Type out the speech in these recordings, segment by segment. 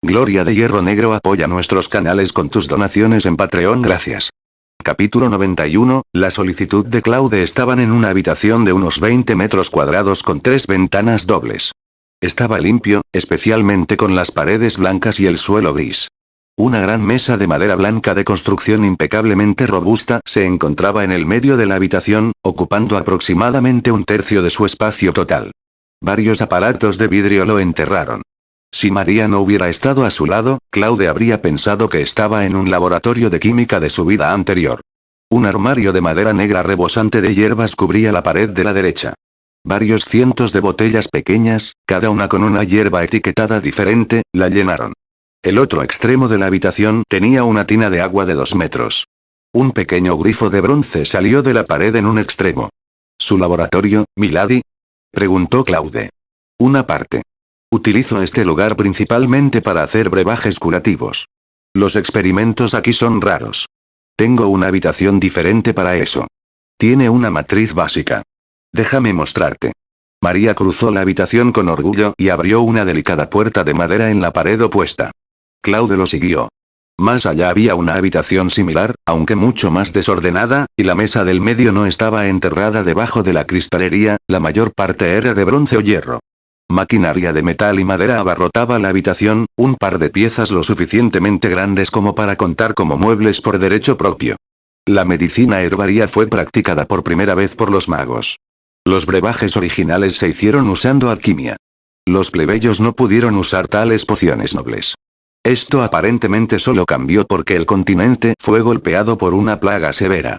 Gloria de Hierro Negro apoya nuestros canales con tus donaciones en Patreon, gracias. Capítulo 91, la solicitud de Claude. Estaban en una habitación de unos 20 metros cuadrados con 3 ventanas dobles. Estaba limpio, especialmente con las paredes blancas y el suelo gris. Una gran mesa de madera blanca de construcción impecablemente robusta se encontraba en el medio de la habitación, ocupando aproximadamente un tercio de su espacio total. Varios aparatos de vidrio lo enterraron. Si María no hubiera estado a su lado, Claude habría pensado que estaba en un laboratorio de química de su vida anterior. Un armario de madera negra rebosante de hierbas cubría la pared de la derecha. Varios cientos de botellas pequeñas, cada una con una hierba etiquetada diferente, la llenaron. El otro extremo de la habitación tenía una tina de agua de 2 metros. Un pequeño grifo de bronce salió de la pared en un extremo. ¿Su laboratorio, milady?, preguntó Claude. Una parte. Utilizo este lugar principalmente para hacer brebajes curativos. Los experimentos aquí son raros. Tengo una habitación diferente para eso. Tiene una matriz básica. Déjame mostrarte. María cruzó la habitación con orgullo y abrió una delicada puerta de madera en la pared opuesta. Claude lo siguió. Más allá había una habitación similar, aunque mucho más desordenada, y la mesa del medio no estaba enterrada debajo de la cristalería, la mayor parte era de bronce o hierro. Maquinaria de metal y madera abarrotaba la habitación, un par de piezas lo suficientemente grandes como para contar como muebles por derecho propio. La medicina herbaria fue practicada por primera vez por los magos. Los brebajes originales se hicieron usando alquimia. Los plebeyos no pudieron usar tales pociones nobles. Esto aparentemente solo cambió porque el continente fue golpeado por una plaga severa.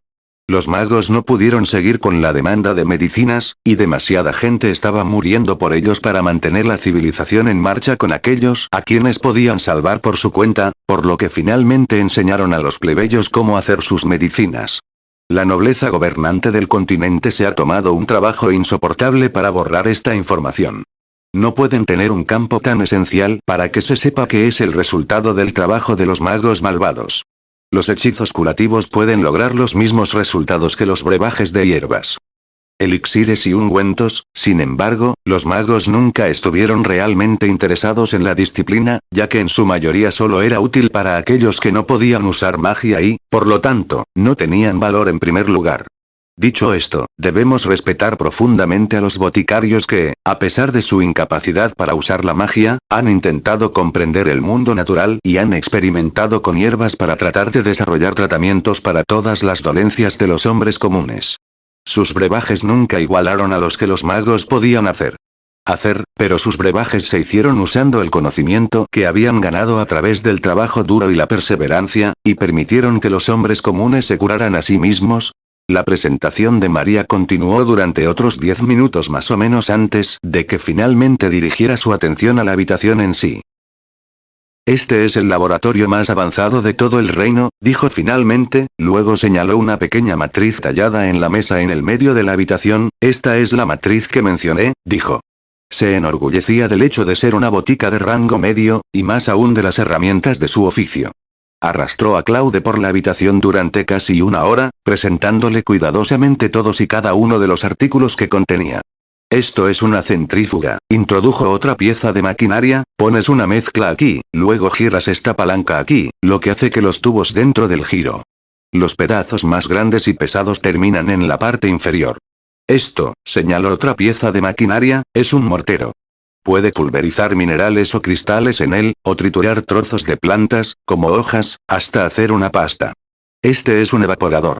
Los magos no pudieron seguir con la demanda de medicinas, y demasiada gente estaba muriendo por ellos para mantener la civilización en marcha con aquellos a quienes podían salvar por su cuenta, por lo que finalmente enseñaron a los plebeyos cómo hacer sus medicinas. La nobleza gobernante del continente se ha tomado un trabajo insoportable para borrar esta información. No pueden tener un campo tan esencial para que se sepa que es el resultado del trabajo de los magos malvados. Los hechizos curativos pueden lograr los mismos resultados que los brebajes de hierbas. Elixires y ungüentos, sin embargo, los magos nunca estuvieron realmente interesados en la disciplina, ya que en su mayoría solo era útil para aquellos que no podían usar magia y, por lo tanto, no tenían valor en primer lugar. Dicho esto, debemos respetar profundamente a los boticarios que, a pesar de su incapacidad para usar la magia, han intentado comprender el mundo natural y han experimentado con hierbas para tratar de desarrollar tratamientos para todas las dolencias de los hombres comunes. Sus brebajes nunca igualaron a los que los magos podían hacer, pero sus brebajes se hicieron usando el conocimiento que habían ganado a través del trabajo duro y la perseverancia, y permitieron que los hombres comunes se curaran a sí mismos. La presentación de María continuó durante otros 10 minutos más o menos antes de que finalmente dirigiera su atención a la habitación en sí. Este es el laboratorio más avanzado de todo el reino, dijo finalmente, luego señaló una pequeña matriz tallada en la mesa en el medio de la habitación. Esta es la matriz que mencioné, dijo. Se enorgullecía del hecho de ser una botica de rango medio, y más aún de las herramientas de su oficio. Arrastró a Claude por la habitación durante casi una hora, presentándole cuidadosamente todos y cada uno de los artículos que contenía. Esto es una centrífuga, introdujo otra pieza de maquinaria, pones una mezcla aquí, luego giras esta palanca aquí, lo que hace que los tubos dentro del giro. Los pedazos más grandes y pesados terminan en la parte inferior. Esto, señaló otra pieza de maquinaria, es un mortero. Puede pulverizar minerales o cristales en él, o triturar trozos de plantas, como hojas, hasta hacer una pasta. Este es un evaporador.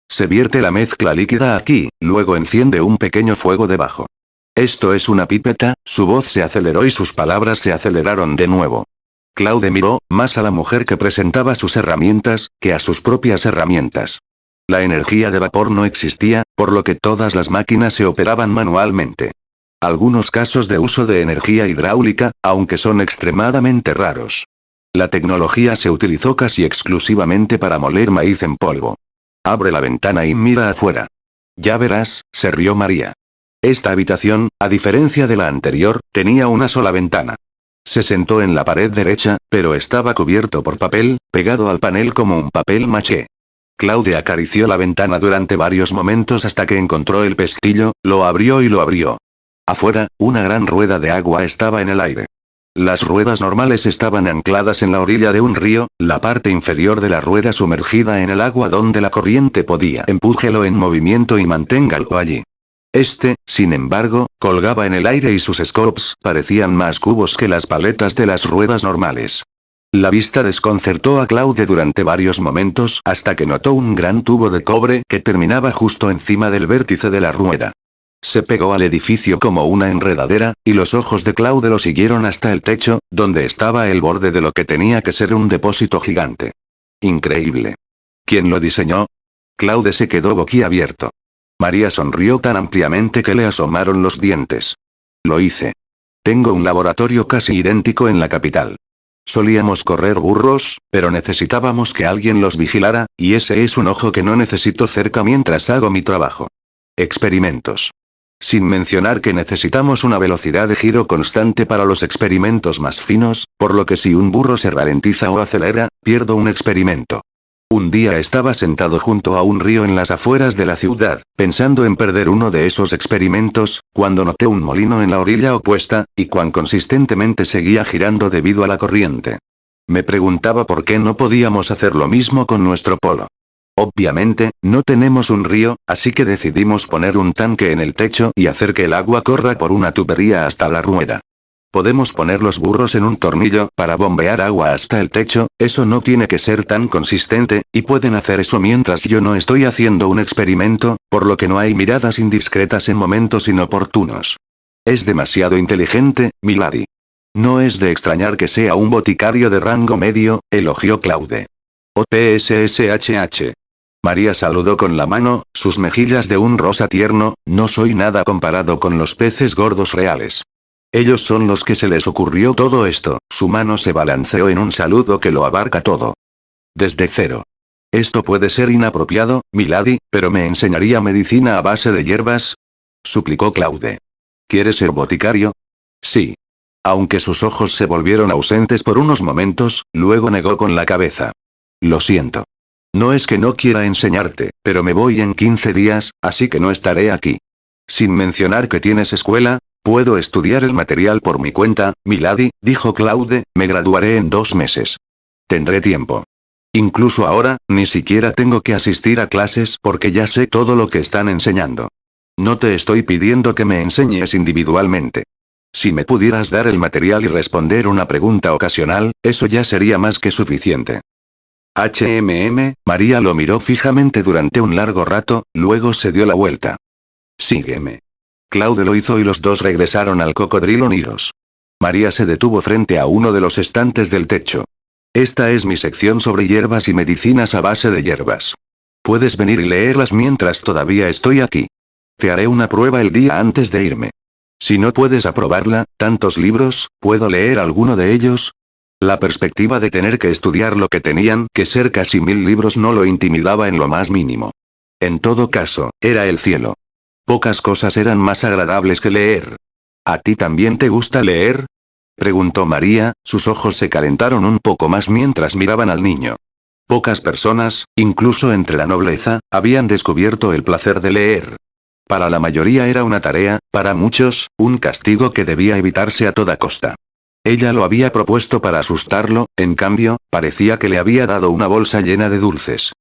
Se vierte la mezcla líquida aquí, luego enciende un pequeño fuego debajo. Esto es una pipeta. Su voz se aceleró y sus palabras se aceleraron de nuevo. Claude miró, más a la mujer que presentaba sus herramientas, que a sus propias herramientas. La energía de vapor no existía, por lo que todas las máquinas se operaban manualmente. Algunos casos de uso de energía hidráulica, aunque son extremadamente raros. La tecnología se utilizó casi exclusivamente para moler maíz en polvo. Abre la ventana y mira afuera. Ya verás, se rió María. Esta habitación, a diferencia de la anterior, tenía una sola ventana. Se sentó en la pared derecha, pero estaba cubierto por papel, pegado al panel como un papel maché. Claude acarició la ventana durante varios momentos hasta que encontró el pestillo, lo abrió y lo abrió. Afuera, una gran rueda de agua estaba en el aire. Las ruedas normales estaban ancladas en la orilla de un río, la parte inferior de la rueda sumergida en el agua donde la corriente podía empújelo en movimiento y manténgalo allí. Este, sin embargo, colgaba en el aire y sus scopes parecían más cubos que las paletas de las ruedas normales. La vista desconcertó a Claude durante varios momentos hasta que notó un gran tubo de cobre que terminaba justo encima del vértice de la rueda. Se pegó al edificio como una enredadera, y los ojos de Claude lo siguieron hasta el techo, donde estaba el borde de lo que tenía que ser un depósito gigante. Increíble. ¿Quién lo diseñó? Claude se quedó boquiabierto. María sonrió tan ampliamente que le asomaron los dientes. Lo hice. Tengo un laboratorio casi idéntico en la capital. Solíamos correr burros, pero necesitábamos que alguien los vigilara, y ese es un ojo que no necesito cerca mientras hago mi trabajo. Experimentos. Sin mencionar que necesitamos una velocidad de giro constante para los experimentos más finos, por lo que si un burro se ralentiza o acelera, pierdo un experimento. Un día estaba sentado junto a un río en las afueras de la ciudad, pensando en perder uno de esos experimentos, cuando noté un molino en la orilla opuesta, y cuán consistentemente seguía girando debido a la corriente. Me preguntaba por qué no podíamos hacer lo mismo con nuestro polo. Obviamente, no tenemos un río, así que decidimos poner un tanque en el techo y hacer que el agua corra por una tubería hasta la rueda. Podemos poner los burros en un tornillo para bombear agua hasta el techo, eso no tiene que ser tan consistente, y pueden hacer eso mientras yo no estoy haciendo un experimento, por lo que no hay miradas indiscretas en momentos inoportunos. Es demasiado inteligente, milady. No es de extrañar que sea un boticario de rango medio, elogió Claude. OPSSHH. María saludó con la mano, sus mejillas de un rosa tierno, no soy nada comparado con los peces gordos reales. Ellos son los que se les ocurrió todo esto, su mano se balanceó en un saludo que lo abarca todo. Desde cero. Esto puede ser inapropiado, milady, pero ¿me enseñaría medicina a base de hierbas? Suplicó Claude. ¿Quieres ser boticario? Sí. Aunque sus ojos se volvieron ausentes por unos momentos, luego negó con la cabeza. Lo siento. No es que no quiera enseñarte, pero me voy en 15 días, así que no estaré aquí. Sin mencionar que tienes escuela, puedo estudiar el material por mi cuenta, milady, dijo Claude, me graduaré en 2 meses. Tendré tiempo. Incluso ahora, ni siquiera tengo que asistir a clases porque ya sé todo lo que están enseñando. No te estoy pidiendo que me enseñes individualmente. Si me pudieras dar el material y responder una pregunta ocasional, eso ya sería más que suficiente. María lo miró fijamente durante un largo rato, luego se dio la vuelta. Sígueme. Claude lo hizo y los dos regresaron al cocodrilo Niros. María se detuvo frente a uno de los estantes del techo. Esta es mi sección sobre hierbas y medicinas a base de hierbas. Puedes venir y leerlas mientras todavía estoy aquí. Te haré una prueba el día antes de irme. Si no puedes aprobarla, tantos libros, ¿puedo leer alguno de ellos? La perspectiva de tener que estudiar lo que tenían que ser casi 1000 libros no lo intimidaba en lo más mínimo. En todo caso, era el cielo. Pocas cosas eran más agradables que leer. ¿A ti también te gusta leer? Preguntó María, sus ojos se calentaron un poco más mientras miraban al niño. Pocas personas, incluso entre la nobleza, habían descubierto el placer de leer. Para la mayoría era una tarea, para muchos, un castigo que debía evitarse a toda costa. Ella lo había propuesto para asustarlo, en cambio, parecía que le había dado una bolsa llena de dulces.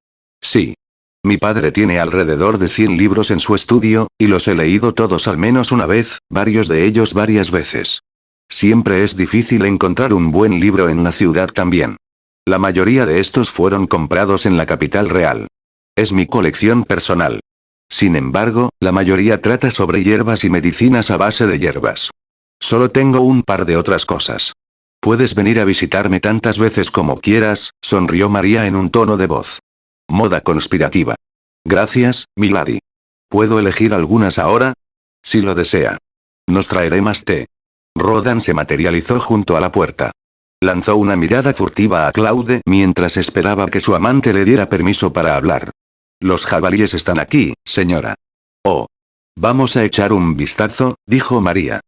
Sí. Mi padre tiene alrededor de 100 libros en su estudio, y los he leído todos al menos una vez, varios de ellos varias veces. Siempre es difícil encontrar un buen libro en la ciudad también. La mayoría de estos fueron comprados en la capital real. Es mi colección personal. Sin embargo, la mayoría trata sobre hierbas y medicinas a base de hierbas. Solo tengo un par de otras cosas. Puedes venir a visitarme tantas veces como quieras, sonrió María en un tono de voz. Moda conspirativa. Gracias, milady. ¿Puedo elegir algunas ahora? Si lo desea. Nos traeré más té. Rodan se materializó junto a la puerta. Lanzó una mirada furtiva a Claude mientras esperaba que su amante le diera permiso para hablar. Los jabalíes están aquí, señora. Oh. Vamos a echar un vistazo, dijo María.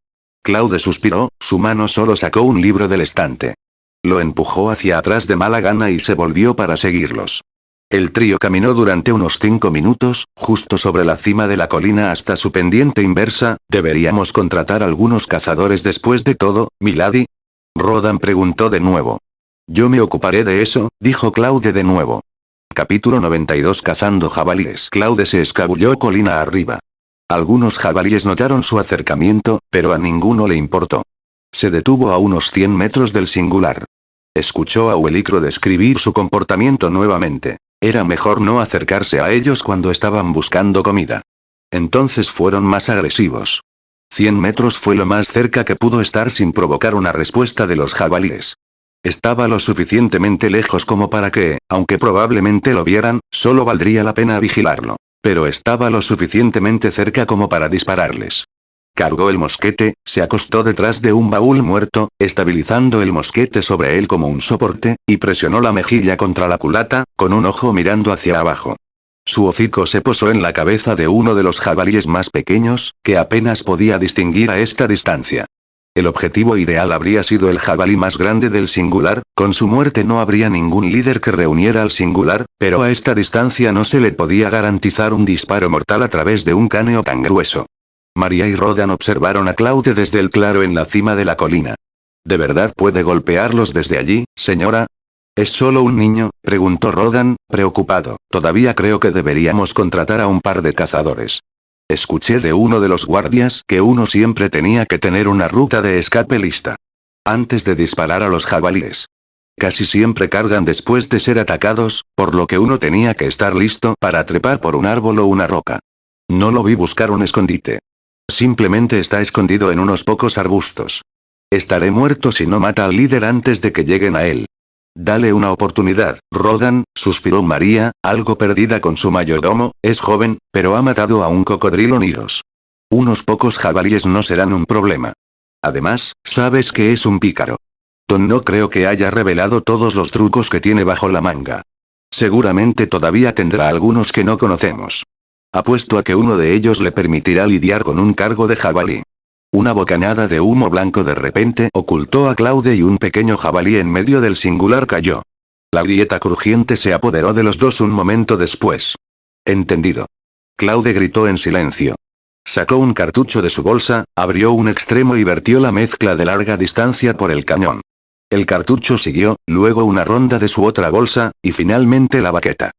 Claude suspiró, su mano solo sacó un libro del estante. Lo empujó hacia atrás de mala gana y se volvió para seguirlos. El trío caminó durante unos 5 minutos, justo sobre la cima de la colina hasta su pendiente inversa. ¿Deberíamos contratar algunos cazadores después de todo, milady? Rodan preguntó de nuevo. Yo me ocuparé de eso, dijo Claude de nuevo. Capítulo 92. Cazando jabalíes. Claude se escabulló colina arriba. Algunos jabalíes notaron su acercamiento, pero a ninguno le importó. Se detuvo a unos 100 metros del singular. Escuchó a Uelicro describir su comportamiento nuevamente. Era mejor no acercarse a ellos cuando estaban buscando comida. Entonces fueron más agresivos. 100 metros fue lo más cerca que pudo estar sin provocar una respuesta de los jabalíes. Estaba lo suficientemente lejos como para que, aunque probablemente lo vieran, solo valdría la pena vigilarlo. Pero estaba lo suficientemente cerca como para dispararles. Cargó el mosquete, se acostó detrás de un baúl muerto, estabilizando el mosquete sobre él como un soporte, y presionó la mejilla contra la culata, con un ojo mirando hacia abajo. Su hocico se posó en la cabeza de uno de los jabalíes más pequeños, que apenas podía distinguir a esta distancia. El objetivo ideal habría sido el jabalí más grande del singular, con su muerte no habría ningún líder que reuniera al singular, pero a esta distancia no se le podía garantizar un disparo mortal a través de un cráneo tan grueso. María y Rodan observaron a Claude desde el claro en la cima de la colina. ¿De verdad puede golpearlos desde allí, señora? ¿Es solo un niño?, preguntó Rodan, preocupado. Todavía creo que deberíamos contratar a un par de cazadores. Escuché de uno de los guardias que uno siempre tenía que tener una ruta de escape lista. Antes de disparar a los jabalíes. Casi siempre cargan después de ser atacados, por lo que uno tenía que estar listo para trepar por un árbol o una roca. No lo vi buscar un escondite. Simplemente está escondido en unos pocos arbustos. Estaré muerto si no mata al líder antes de que lleguen a él. Dale una oportunidad, Rodan, suspiró María, algo perdida con su mayordomo. Es joven, pero ha matado a un cocodrilo Niros. Unos pocos jabalíes no serán un problema. Además, sabes que es un pícaro. Tom no creo que haya revelado todos los trucos que tiene bajo la manga. Seguramente todavía tendrá algunos que no conocemos. Apuesto a que uno de ellos le permitirá lidiar con un cargo de jabalí. Una bocanada de humo blanco de repente ocultó a Claude y un pequeño jabalí en medio del singular cayó. La grieta crujiente se apoderó de los dos un momento después. Entendido. Claude gritó en silencio. Sacó un cartucho de su bolsa, abrió un extremo y vertió la mezcla de larga distancia por el cañón. El cartucho siguió, luego una ronda de su otra bolsa, y finalmente la baqueta.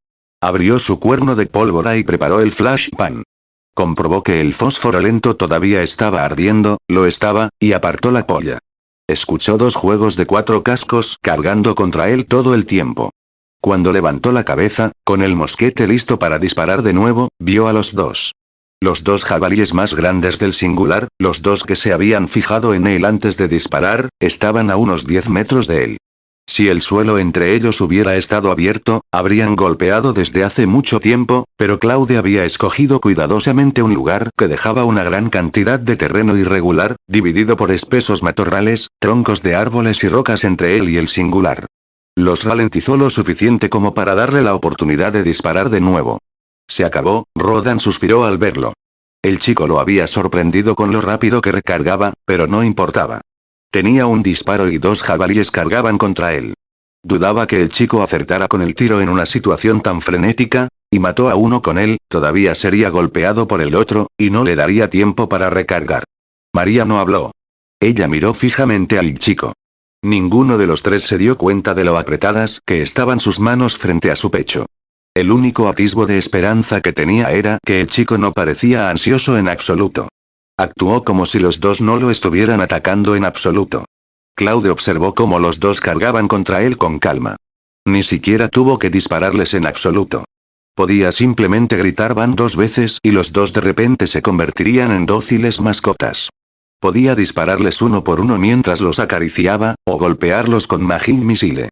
Abrió su cuerno de pólvora y preparó el flashbang. Comprobó que el fósforo lento todavía estaba ardiendo, lo estaba, y apartó la polla. Escuchó 2 juegos de 4 cascos cargando contra él todo el tiempo. Cuando levantó la cabeza, con el mosquete listo para disparar de nuevo, vio a los dos. Los 2 jabalíes más grandes del singular, los 2 que se habían fijado en él antes de disparar, estaban a unos 10 metros de él. Si el suelo entre ellos hubiera estado abierto, habrían golpeado desde hace mucho tiempo, pero Claude había escogido cuidadosamente un lugar que dejaba una gran cantidad de terreno irregular, dividido por espesos matorrales, troncos de árboles y rocas entre él y el singular. Los ralentizó lo suficiente como para darle la oportunidad de disparar de nuevo. Se acabó, Rodan suspiró al verlo. El chico lo había sorprendido con lo rápido que recargaba, pero no importaba. Tenía un disparo y 2 jabalíes cargaban contra él. Dudaba que el chico acertara con el tiro en una situación tan frenética, y mató a uno con él, todavía sería golpeado por el otro, y no le daría tiempo para recargar. María no habló. Ella miró fijamente al chico. Ninguno de los 3 se dio cuenta de lo apretadas que estaban sus manos frente a su pecho. El único atisbo de esperanza que tenía era que el chico no parecía ansioso en absoluto. Actuó como si los 2 no lo estuvieran atacando en absoluto. Claude observó cómo los 2 cargaban contra él con calma. Ni siquiera tuvo que dispararles en absoluto. Podía simplemente gritar van 2 veces y los 2 de repente se convertirían en dóciles mascotas. Podía dispararles uno por uno mientras los acariciaba, o golpearlos con Magin Missile.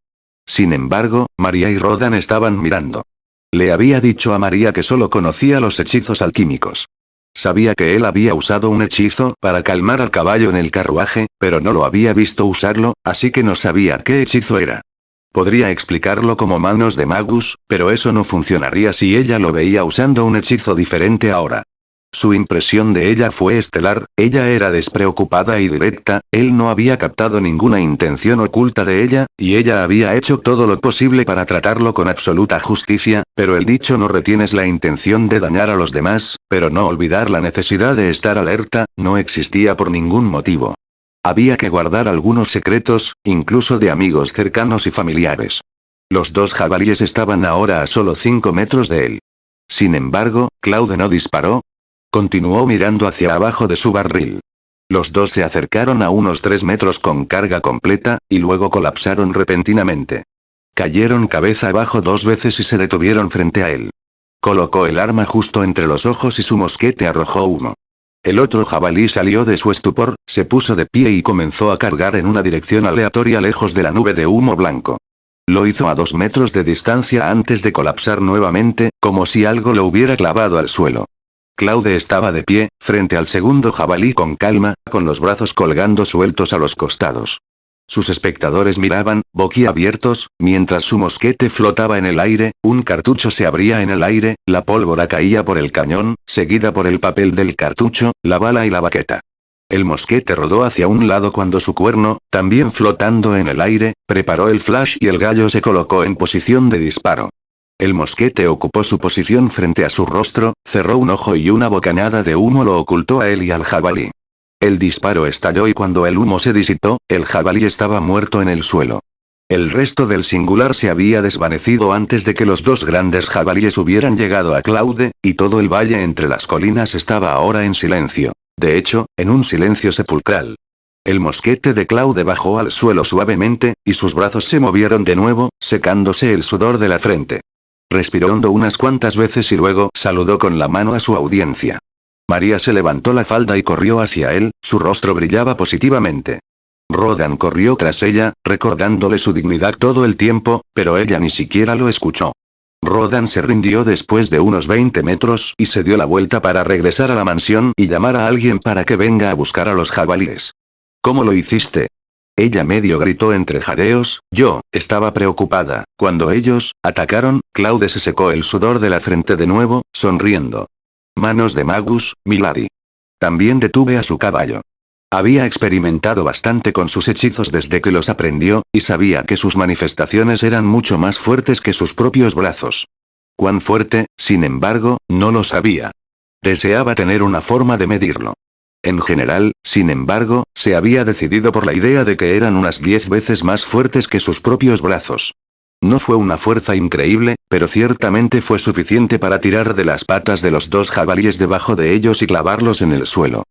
Sin embargo, María y Rodan estaban mirando. Le había dicho a María que solo conocía los hechizos alquímicos. Sabía que él había usado un hechizo para calmar al caballo en el carruaje, pero no lo había visto usarlo, así que no sabía qué hechizo era. Podría explicarlo como manos de Magus, pero eso no funcionaría si ella lo veía usando un hechizo diferente ahora. Su impresión de ella fue estelar, ella era despreocupada y directa, él no había captado ninguna intención oculta de ella, y ella había hecho todo lo posible para tratarlo con absoluta justicia, pero el dicho no retienes la intención de dañar a los demás, pero no olvidar la necesidad de estar alerta, no existía por ningún motivo. Había que guardar algunos secretos, incluso de amigos cercanos y familiares. Los dos jabalíes estaban ahora a solo 5 metros de él. Sin embargo, Claude no disparó. Continuó mirando hacia abajo de su barril. Los dos se acercaron a unos 3 metros con carga completa, y luego colapsaron repentinamente. Cayeron cabeza abajo 2 veces y se detuvieron frente a él. Colocó el arma justo entre los ojos y su mosquete arrojó humo. El otro jabalí salió de su estupor, se puso de pie y comenzó a cargar en una dirección aleatoria lejos de la nube de humo blanco. Lo hizo a 2 metros de distancia antes de colapsar nuevamente, como si algo lo hubiera clavado al suelo. Claude estaba de pie, frente al segundo jabalí con calma, con los brazos colgando sueltos a los costados. Sus espectadores miraban, boquiabiertos, mientras su mosquete flotaba en el aire, un cartucho se abría en el aire, la pólvora caía por el cañón, seguida por el papel del cartucho, la bala y la baqueta. El mosquete rodó hacia un lado cuando su cuerno, también flotando en el aire, preparó el flash y el gallo se colocó en posición de disparo. El mosquete ocupó su posición frente a su rostro, cerró un ojo y una bocanada de humo lo ocultó a él y al jabalí. El disparo estalló y cuando el humo se disipó, el jabalí estaba muerto en el suelo. El resto del singular se había desvanecido antes de que los dos grandes jabalíes hubieran llegado a Claude, y todo el valle entre las colinas estaba ahora en silencio. De hecho, en un silencio sepulcral. El mosquete de Claude bajó al suelo suavemente, y sus brazos se movieron de nuevo, secándose el sudor de la frente. Respiró hondo unas cuantas veces y luego saludó con la mano a su audiencia. María se levantó la falda y corrió hacia él, su rostro brillaba positivamente. Rodan corrió tras ella, recordándole su dignidad todo el tiempo, pero ella ni siquiera lo escuchó. Rodan se rindió después de unos 20 metros y se dio la vuelta para regresar a la mansión y llamar a alguien para que venga a buscar a los jabalíes. ¿Cómo lo hiciste? Ella medio gritó entre jadeos, yo, estaba preocupada. Cuando ellos atacaron, Claude se secó el sudor de la frente de nuevo, sonriendo. Manos de Magus, milady. También detuve a su caballo. Había experimentado bastante con sus hechizos desde que los aprendió, y sabía que sus manifestaciones eran mucho más fuertes que sus propios brazos. Cuán fuerte, sin embargo, no lo sabía. Deseaba tener una forma de medirlo. En general, sin embargo, se había decidido por la idea de que eran unas 10 veces más fuertes que sus propios brazos. No fue una fuerza increíble, pero ciertamente fue suficiente para tirar de las patas de los dos jabalíes debajo de ellos y clavarlos en el suelo.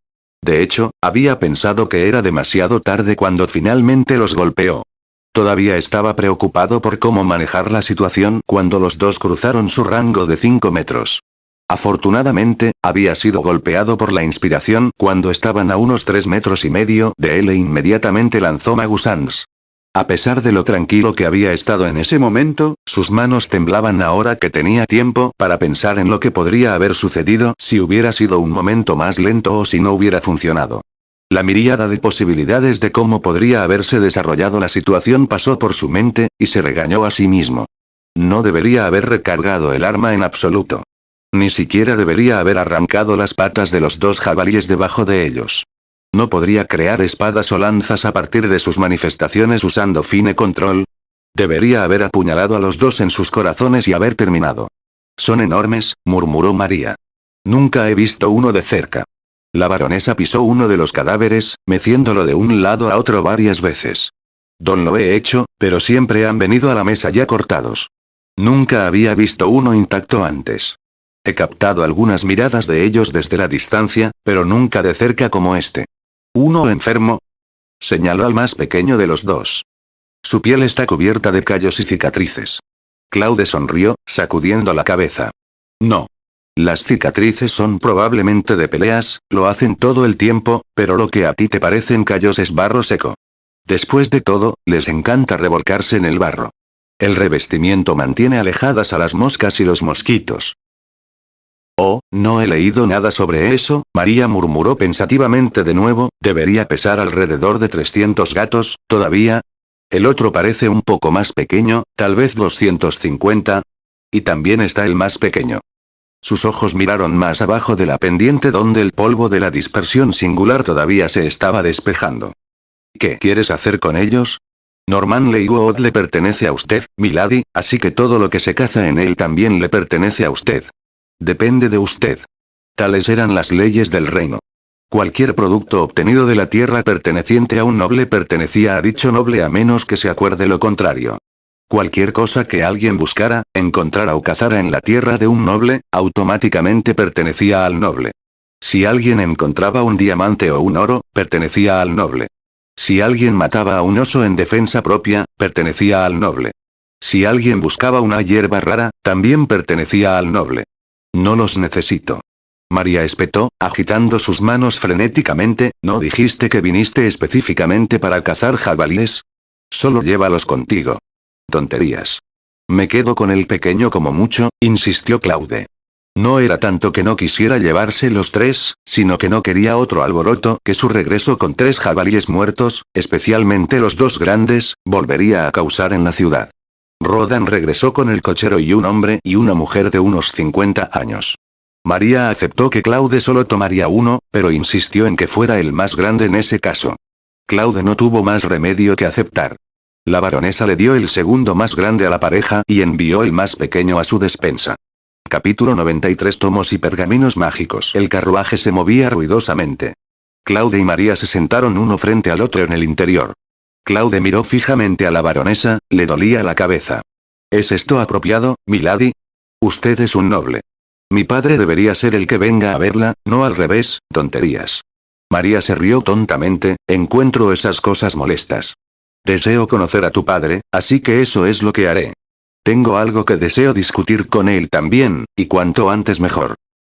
De hecho, había pensado que era demasiado tarde cuando finalmente los golpeó. Todavía estaba preocupado por cómo manejar la situación cuando los dos cruzaron su rango de 5 metros. Afortunadamente, había sido golpeado por la inspiración cuando estaban a unos 3 metros y medio de él e inmediatamente lanzó Magusans. A pesar de lo tranquilo que había estado en ese momento, sus manos temblaban ahora que tenía tiempo para pensar en lo que podría haber sucedido si hubiera sido un momento más lento o si no hubiera funcionado. La miríada de posibilidades de cómo podría haberse desarrollado la situación pasó por su mente, y se regañó a sí mismo. No debería haber recargado el arma en absoluto. Ni siquiera debería haber arrancado las patas de los dos jabalíes debajo de ellos. ¿No podría crear espadas o lanzas a partir de sus manifestaciones usando Fine Control? Debería haber apuñalado a los dos en sus corazones y haber terminado. Son enormes, murmuró María. Nunca he visto uno de cerca. La baronesa pisó uno de los cadáveres, meciéndolo de un lado a otro varias veces. Don lo he hecho, pero siempre han venido a la mesa ya cortados. Nunca había visto uno intacto antes. He captado algunas miradas de ellos desde la distancia, pero nunca de cerca como este. ¿Uno enfermo? Señaló al más pequeño de los dos. Su piel está cubierta de callos y cicatrices. Claude sonrió, sacudiendo la cabeza. No. Las cicatrices son probablemente de peleas, lo hacen todo el tiempo, pero lo que a ti te parecen callos es barro seco. Después de todo, les encanta revolcarse en el barro. El revestimiento mantiene alejadas a las moscas y los mosquitos. Oh, no he leído nada sobre eso, María murmuró pensativamente de nuevo, debería pesar alrededor de 300 gatos, ¿todavía? El otro parece un poco más pequeño, tal vez 250. Y también está el más pequeño. Sus ojos miraron más abajo de la pendiente donde el polvo de la dispersión singular todavía se estaba despejando. ¿Qué quieres hacer con ellos? Norman Leigwood le pertenece a usted, milady, así que todo lo que se caza en él también le pertenece a usted. Depende de usted. Tales eran las leyes del reino. Cualquier producto obtenido de la tierra perteneciente a un noble pertenecía a dicho noble a menos que se acuerde lo contrario. Cualquier cosa que alguien buscara, encontrara o cazara en la tierra de un noble, automáticamente pertenecía al noble. Si alguien encontraba un diamante o un oro, pertenecía al noble. Si alguien mataba a un oso en defensa propia, pertenecía al noble. Si alguien buscaba una hierba rara, también pertenecía al noble. No los necesito. María espetó, agitando sus manos frenéticamente. ¿No dijiste que viniste específicamente para cazar jabalíes? Solo llévalos contigo. Tonterías. Me quedo con el pequeño como mucho, insistió Claude. No era tanto que no quisiera llevarse los tres, sino que no quería otro alboroto, que su regreso con 3 jabalíes muertos, especialmente los 2 grandes, volvería a causar en la ciudad. Rodan regresó con el cochero y un hombre y una mujer de unos 50 años. María aceptó que Claude solo tomaría uno, pero insistió en que fuera el más grande en ese caso. Claude no tuvo más remedio que aceptar. La baronesa le dio el segundo más grande a la pareja y envió el más pequeño a su despensa. Capítulo 93 Tomos y pergaminos mágicos. El carruaje se movía ruidosamente. Claude y María se sentaron uno frente al otro en el interior. Claude miró fijamente a la baronesa, le dolía la cabeza. ¿Es esto apropiado, milady? Usted es un noble. Mi padre debería ser el que venga a verla, no al revés, tonterías. María se rió tontamente, encuentro esas cosas molestas. Deseo conocer a tu padre, así que eso es lo que haré. Tengo algo que deseo discutir con él también, y cuanto antes mejor.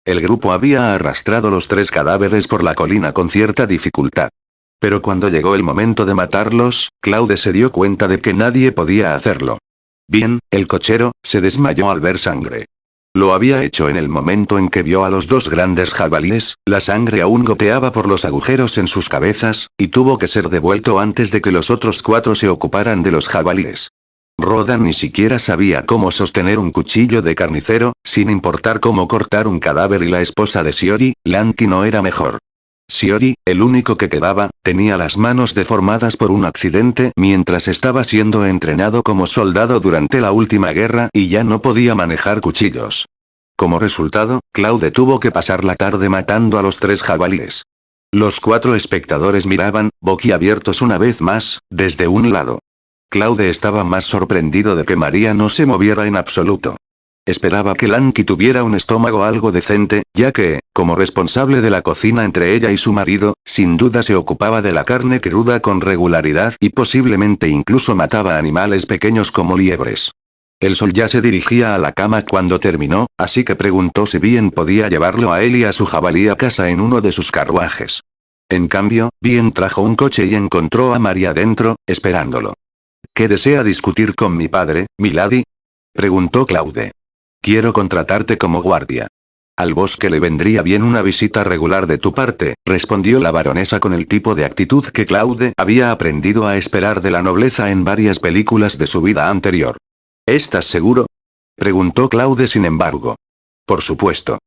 El grupo había arrastrado los 3 cadáveres por la colina con cierta dificultad. Pero cuando llegó el momento de matarlos, Claude se dio cuenta de que nadie podía hacerlo. Bien, el cochero, se desmayó al ver sangre. Lo había hecho en el momento en que vio a los 2 grandes jabalíes, la sangre aún goteaba por los agujeros en sus cabezas, y tuvo que ser devuelto antes de que los otros 4 se ocuparan de los jabalíes. Rodan ni siquiera sabía cómo sostener un cuchillo de carnicero, sin importar cómo cortar un cadáver, y la esposa de Shiori, Lanky, no era mejor. Shiori, el único que quedaba, tenía las manos deformadas por un accidente mientras estaba siendo entrenado como soldado durante la última guerra y ya no podía manejar cuchillos. Como resultado, Claude tuvo que pasar la tarde matando a los 3 jabalíes. Los 4 espectadores miraban, boquiabiertos una vez más, desde un lado. Claude estaba más sorprendido de que María no se moviera en absoluto. Esperaba que Lanky tuviera un estómago algo decente, ya que, como responsable de la cocina entre ella y su marido, sin duda se ocupaba de la carne cruda con regularidad y posiblemente incluso mataba animales pequeños como liebres. El sol ya se dirigía a la cama cuando terminó, así que preguntó si bien podía llevarlo a él y a su jabalí a casa en uno de sus carruajes. En cambio, bien trajo un coche y encontró a María dentro, esperándolo. ¿Qué desea discutir con mi padre, milady? Preguntó Claude. Quiero contratarte como guardia. Al bosque le vendría bien una visita regular de tu parte, respondió la baronesa con el tipo de actitud que Claude había aprendido a esperar de la nobleza en varias películas de su vida anterior. ¿Estás seguro? Preguntó Claude sin embargo. Por supuesto.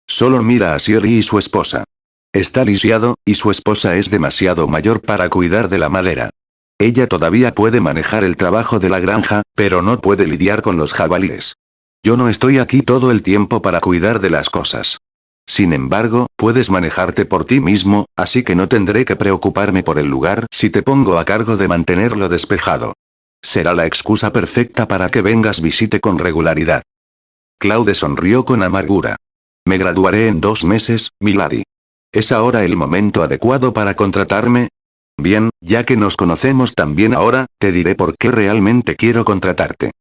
Solo mira a Shiori y su esposa. Está lisiado, y su esposa es demasiado mayor para cuidar de la madera. Ella todavía puede manejar el trabajo de la granja, pero no puede lidiar con los jabalíes. Yo no estoy aquí todo el tiempo para cuidar de las cosas. Sin embargo, puedes manejarte por ti mismo, así que no tendré que preocuparme por el lugar si te pongo a cargo de mantenerlo despejado. Será la excusa perfecta para que vengas visite con regularidad. Claude sonrió con amargura. Me graduaré en 2 meses, milady. ¿Es ahora el momento adecuado para contratarme? Bien, ya que nos conocemos tan bien ahora, te diré por qué realmente quiero contratarte.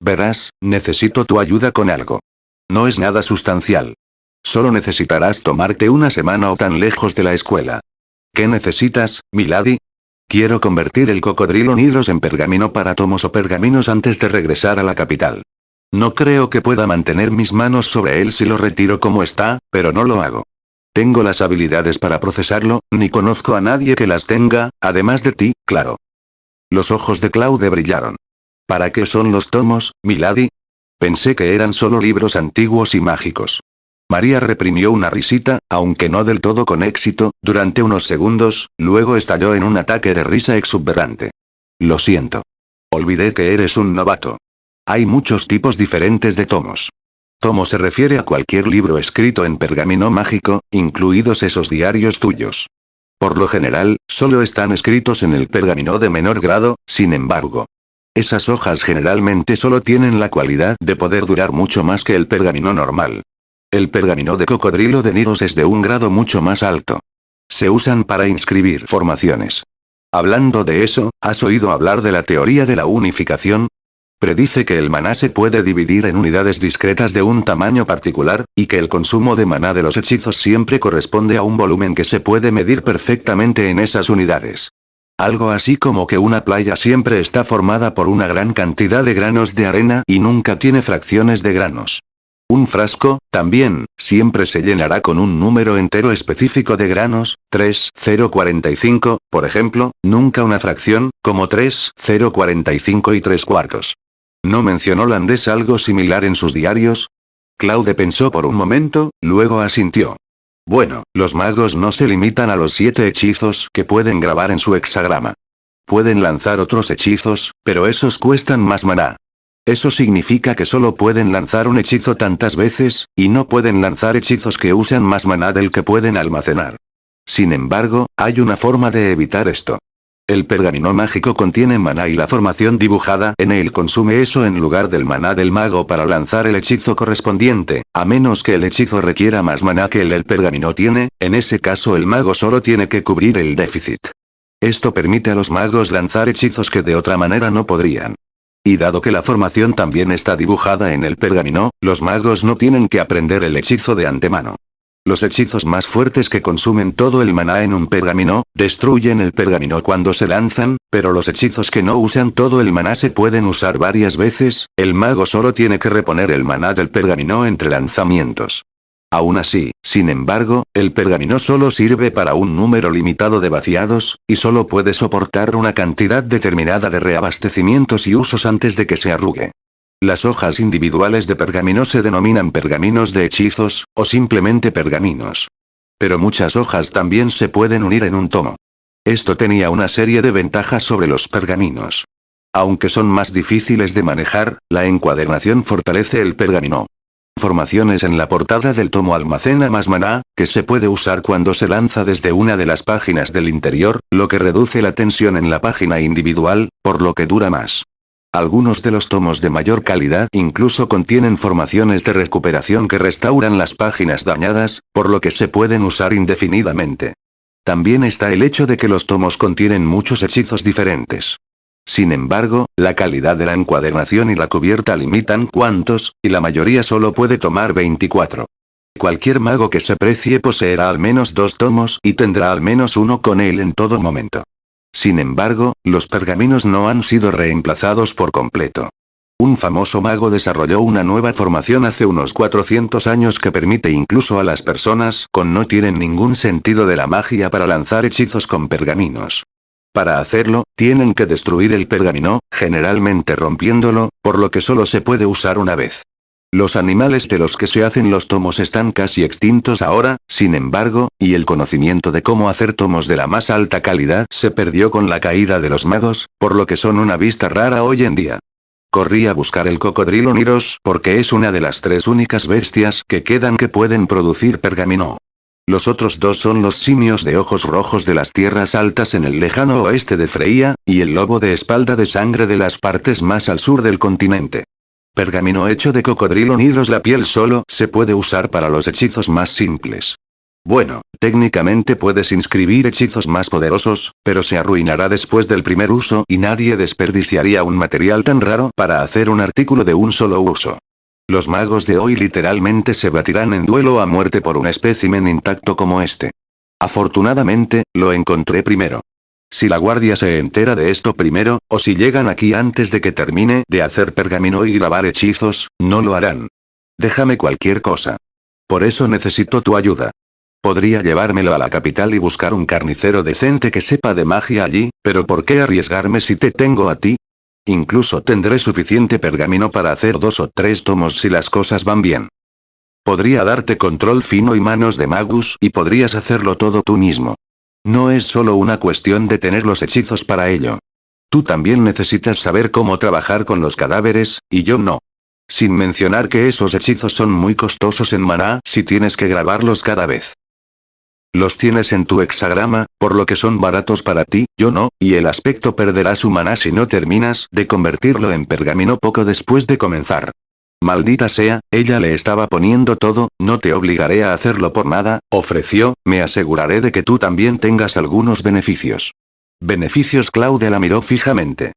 Verás, necesito tu ayuda con algo. No es nada sustancial. Solo necesitarás tomarte una semana o tan lejos de la escuela. ¿Qué necesitas, milady? Quiero convertir el cocodrilo Nidros en pergamino para tomos o pergaminos antes de regresar a la capital. No creo que pueda mantener mis manos sobre él si lo retiro como está, pero no lo hago. Tengo las habilidades para procesarlo, ni conozco a nadie que las tenga, además de ti, claro. Los ojos de Claude brillaron. ¿Para qué son los tomos, milady? Pensé que eran solo libros antiguos y mágicos. María reprimió una risita, aunque no del todo con éxito, durante unos segundos, luego estalló en un ataque de risa exuberante. Lo siento. Olvidé que eres un novato. Hay muchos tipos diferentes de tomos. Tomo se refiere a cualquier libro escrito en pergamino mágico, incluidos esos diarios tuyos. Por lo general, solo están escritos en el pergamino de menor grado, sin embargo. Esas hojas generalmente solo tienen la cualidad de poder durar mucho más que el pergamino normal. El pergamino de cocodrilo de Niros es de un grado mucho más alto. Se usan para inscribir formaciones. Hablando de eso, ¿has oído hablar de la teoría de la unificación? Predice que el maná se puede dividir en unidades discretas de un tamaño particular, y que el consumo de maná de los hechizos siempre corresponde a un volumen que se puede medir perfectamente en esas unidades. Algo así como que una playa siempre está formada por una gran cantidad de granos de arena y nunca tiene fracciones de granos. Un frasco, también, siempre se llenará con un número entero específico de granos, 3,045, por ejemplo, nunca una fracción, como 3,045 y 3/4. ¿No mencionó Landés algo similar en sus diarios? Claude pensó por un momento, luego asintió. Bueno, los magos no se limitan a los 7 hechizos que pueden grabar en su hexagrama. Pueden lanzar otros hechizos, pero esos cuestan más maná. Eso significa que solo pueden lanzar un hechizo tantas veces, y no pueden lanzar hechizos que usan más maná del que pueden almacenar. Sin embargo, hay una forma de evitar esto. El pergamino mágico contiene maná y la formación dibujada en él consume eso en lugar del maná del mago para lanzar el hechizo correspondiente, a menos que el hechizo requiera más maná que el pergamino tiene, en ese caso el mago solo tiene que cubrir el déficit. Esto permite a los magos lanzar hechizos que de otra manera no podrían. Y dado que la formación también está dibujada en el pergamino, los magos no tienen que aprender el hechizo de antemano. Los hechizos más fuertes que consumen todo el maná en un pergamino, destruyen el pergamino cuando se lanzan, pero los hechizos que no usan todo el maná se pueden usar varias veces, el mago solo tiene que reponer el maná del pergamino entre lanzamientos. Aún así, sin embargo, el pergamino solo sirve para un número limitado de vaciados, y solo puede soportar una cantidad determinada de reabastecimientos y usos antes de que se arrugue. Las hojas individuales de pergamino se denominan pergaminos de hechizos, o simplemente pergaminos. Pero muchas hojas también se pueden unir en un tomo. Esto tenía una serie de ventajas sobre los pergaminos. Aunque son más difíciles de manejar, la encuadernación fortalece el pergamino. Formaciones en la portada del tomo almacena más maná, que se puede usar cuando se lanza desde una de las páginas del interior, lo que reduce la tensión en la página individual, por lo que dura más. Algunos de los tomos de mayor calidad incluso contienen formaciones de recuperación que restauran las páginas dañadas, por lo que se pueden usar indefinidamente. También está el hecho de que los tomos contienen muchos hechizos diferentes. Sin embargo, la calidad de la encuadernación y la cubierta limitan cuántos, y la mayoría solo puede tomar 24. Cualquier mago que se precie poseerá al menos 2 tomos y tendrá al menos uno con él en todo momento. Sin embargo, los pergaminos no han sido reemplazados por completo. Un famoso mago desarrolló una nueva formación hace unos 400 años que permite incluso a las personas con no tienen ningún sentido de la magia para lanzar hechizos con pergaminos. Para hacerlo, tienen que destruir el pergamino, generalmente rompiéndolo, por lo que solo se puede usar una vez. Los animales de los que se hacen los tomos están casi extintos ahora, sin embargo, y el conocimiento de cómo hacer tomos de la más alta calidad se perdió con la caída de los magos, por lo que son una vista rara hoy en día. Corrí a buscar el cocodrilo Niros porque es una de las 3 únicas bestias que quedan que pueden producir pergamino. Los otros 2 son los simios de ojos rojos de las tierras altas en el lejano oeste de Freya, y el lobo de espalda de sangre de las partes más al sur del continente. Pergamino hecho de cocodrilo Niros. La piel solo se puede usar para los hechizos más simples. Bueno, técnicamente puedes inscribir hechizos más poderosos, pero se arruinará después del primer uso y nadie desperdiciaría un material tan raro para hacer un artículo de un solo uso. Los magos de hoy literalmente se batirán en duelo a muerte por un espécimen intacto como este. Afortunadamente, lo encontré primero. Si la guardia se entera de esto primero, o si llegan aquí antes de que termine de hacer pergamino y grabar hechizos, no lo harán. Déjame cualquier cosa. Por eso necesito tu ayuda. Podría llevármelo a la capital y buscar un carnicero decente que sepa de magia allí, pero ¿por qué arriesgarme si te tengo a ti? Incluso tendré suficiente pergamino para hacer 2 o 3 tomos si las cosas van bien. Podría darte control fino y manos de magus y podrías hacerlo todo tú mismo. No es solo una cuestión de tener los hechizos para ello. Tú también necesitas saber cómo trabajar con los cadáveres, y yo no. Sin mencionar que esos hechizos son muy costosos en maná si tienes que grabarlos cada vez. Los tienes en tu hexagrama, por lo que son baratos para ti, yo no, y el aspecto perderá su maná si no terminas de convertirlo en pergamino poco después de comenzar. Maldita sea, ella le estaba poniendo todo, no te obligaré a hacerlo por nada, ofreció, me aseguraré de que tú también tengas algunos beneficios. ¿Beneficios? Claude la miró fijamente.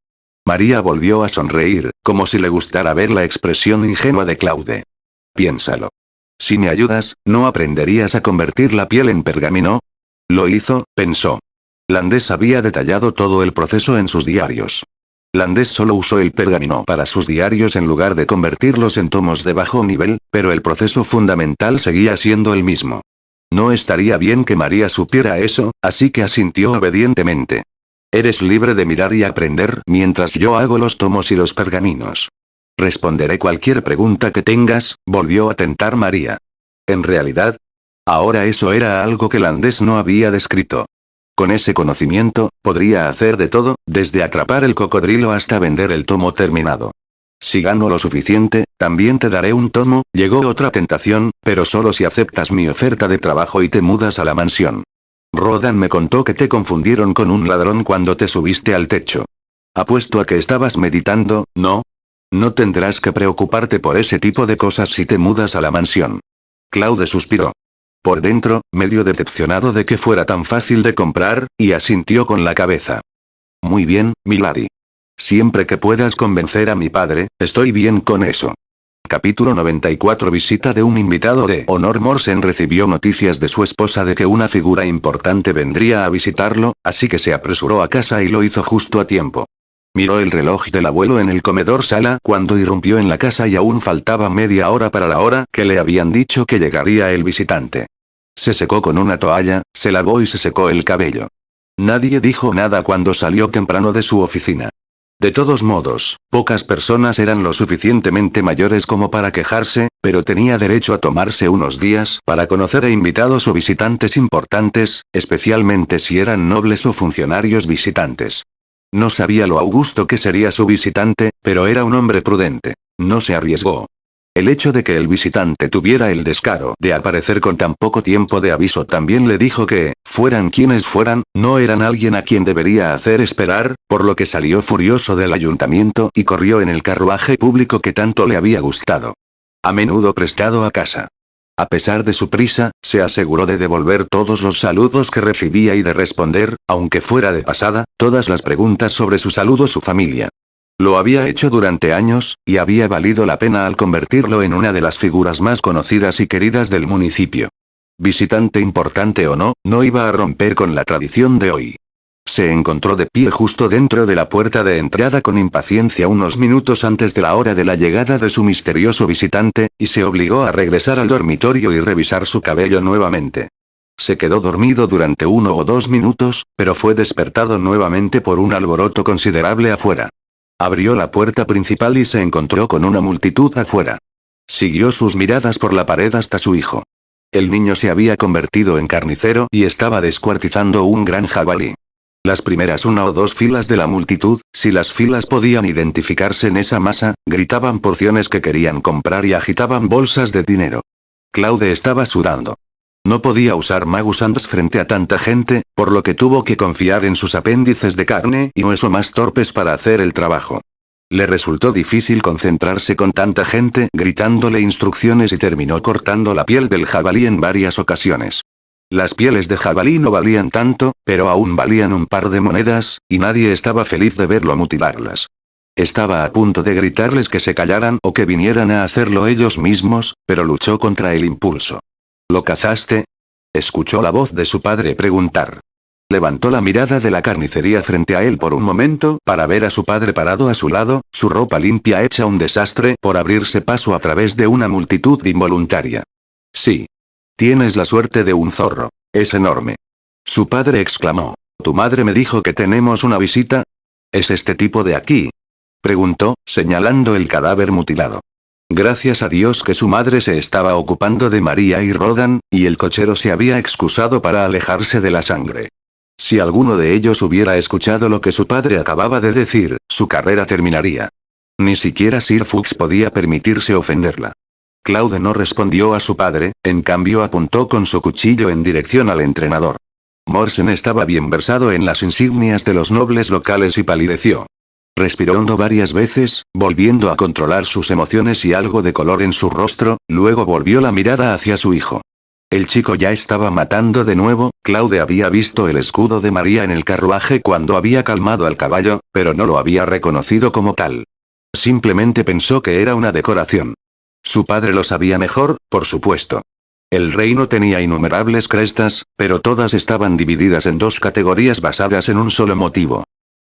María volvió a sonreír, como si le gustara ver la expresión ingenua de Claude. Piénsalo. Si me ayudas, ¿no aprenderías a convertir la piel en pergamino? Lo hizo, pensó. Landés había detallado todo el proceso en sus diarios. Landés solo usó el pergamino para sus diarios en lugar de convertirlos en tomos de bajo nivel, pero el proceso fundamental seguía siendo el mismo. No estaría bien que María supiera eso, así que asintió obedientemente. Eres libre de mirar y aprender mientras yo hago los tomos y los pergaminos. Responderé cualquier pregunta que tengas, volvió a tentar María. En realidad, ahora eso era algo que Landés no había descrito. Con ese conocimiento, podría hacer de todo, desde atrapar el cocodrilo hasta vender el tomo terminado. Si gano lo suficiente, también te daré un tomo, llegó otra tentación, pero solo si aceptas mi oferta de trabajo y te mudas a la mansión. Rodan me contó que te confundieron con un ladrón cuando te subiste al techo. Apuesto a que estabas meditando, ¿no? No tendrás que preocuparte por ese tipo de cosas si te mudas a la mansión. Claude suspiró. Por dentro, medio decepcionado de que fuera tan fácil de comprar, y asintió con la cabeza. Muy bien, milady. Siempre que puedas convencer a mi padre, estoy bien con eso. Capítulo 94. Visita de un invitado de honor. Morsen recibió noticias de su esposa de que una figura importante vendría a visitarlo, así que se apresuró a casa y lo hizo justo a tiempo. Miró el reloj del abuelo en el comedor-sala cuando irrumpió en la casa y aún faltaba media hora para la hora que le habían dicho que llegaría el visitante. Se secó con una toalla, se lavó y se secó el cabello. Nadie dijo nada cuando salió temprano de su oficina. De todos modos, pocas personas eran lo suficientemente mayores como para quejarse, pero tenía derecho a tomarse unos días para conocer a invitados o visitantes importantes, especialmente si eran nobles o funcionarios visitantes. No sabía lo augusto que sería su visitante, pero era un hombre prudente. No se arriesgó. El hecho de que el visitante tuviera el descaro de aparecer con tan poco tiempo de aviso también le dijo que, fueran quienes fueran, no eran alguien a quien debería hacer esperar, por lo que salió furioso del ayuntamiento y corrió en el carruaje público que tanto le había gustado. A menudo prestado a casa. A pesar de su prisa, se aseguró de devolver todos los saludos que recibía y de responder, aunque fuera de pasada, todas las preguntas sobre su salud o su familia. Lo había hecho durante años, y había valido la pena al convertirlo en una de las figuras más conocidas y queridas del municipio. Visitante importante o no, no iba a romper con la tradición de hoy. Se encontró de pie justo dentro de la puerta de entrada con impaciencia unos minutos antes de la hora de la llegada de su misterioso visitante, y se obligó a regresar al dormitorio y revisar su cabello nuevamente. Se quedó dormido durante 1 o 2 minutos, pero fue despertado nuevamente por un alboroto considerable afuera. Abrió la puerta principal y se encontró con una multitud afuera. Siguió sus miradas por la pared hasta su hijo. El niño se había convertido en carnicero y estaba descuartizando un gran jabalí. Las primeras 1 o 2 filas de la multitud, si las filas podían identificarse en esa masa, gritaban porciones que querían comprar y agitaban bolsas de dinero. Claude estaba sudando. No podía usar Magus Hands frente a tanta gente, por lo que tuvo que confiar en sus apéndices de carne y hueso más torpes para hacer el trabajo. Le resultó difícil concentrarse con tanta gente gritándole instrucciones y terminó cortando la piel del jabalí en varias ocasiones. Las pieles de jabalí no valían tanto, pero aún valían un par de monedas, y nadie estaba feliz de verlo mutilarlas. Estaba a punto de gritarles que se callaran o que vinieran a hacerlo ellos mismos, pero luchó contra el impulso. ¿Lo cazaste? Escuchó la voz de su padre preguntar. Levantó la mirada de la carnicería frente a él por un momento para ver a su padre parado a su lado, su ropa limpia hecha un desastre por abrirse paso a través de una multitud involuntaria. Sí. Tienes la suerte de un zorro. Es enorme. Su padre exclamó. ¿Tu madre me dijo que tenemos una visita? ¿Es este tipo de aquí? Preguntó, señalando el cadáver mutilado. Gracias a Dios que su madre se estaba ocupando de María y Rodan, y el cochero se había excusado para alejarse de la sangre. Si alguno de ellos hubiera escuchado lo que su padre acababa de decir, su carrera terminaría. Ni siquiera Sir Fux podía permitirse ofenderla. Claude no respondió a su padre, en cambio apuntó con su cuchillo en dirección al entrenador. Morsen estaba bien versado en las insignias de los nobles locales y palideció. Respiró hondo varias veces, volviendo a controlar sus emociones y algo de color en su rostro, luego volvió la mirada hacia su hijo. El chico ya estaba matando de nuevo. Claude había visto el escudo de María en el carruaje cuando había calmado al caballo, pero no lo había reconocido como tal. Simplemente pensó que era una decoración. Su padre lo sabía mejor, por supuesto. El reino tenía innumerables crestas, pero todas estaban divididas en dos categorías basadas en un solo motivo.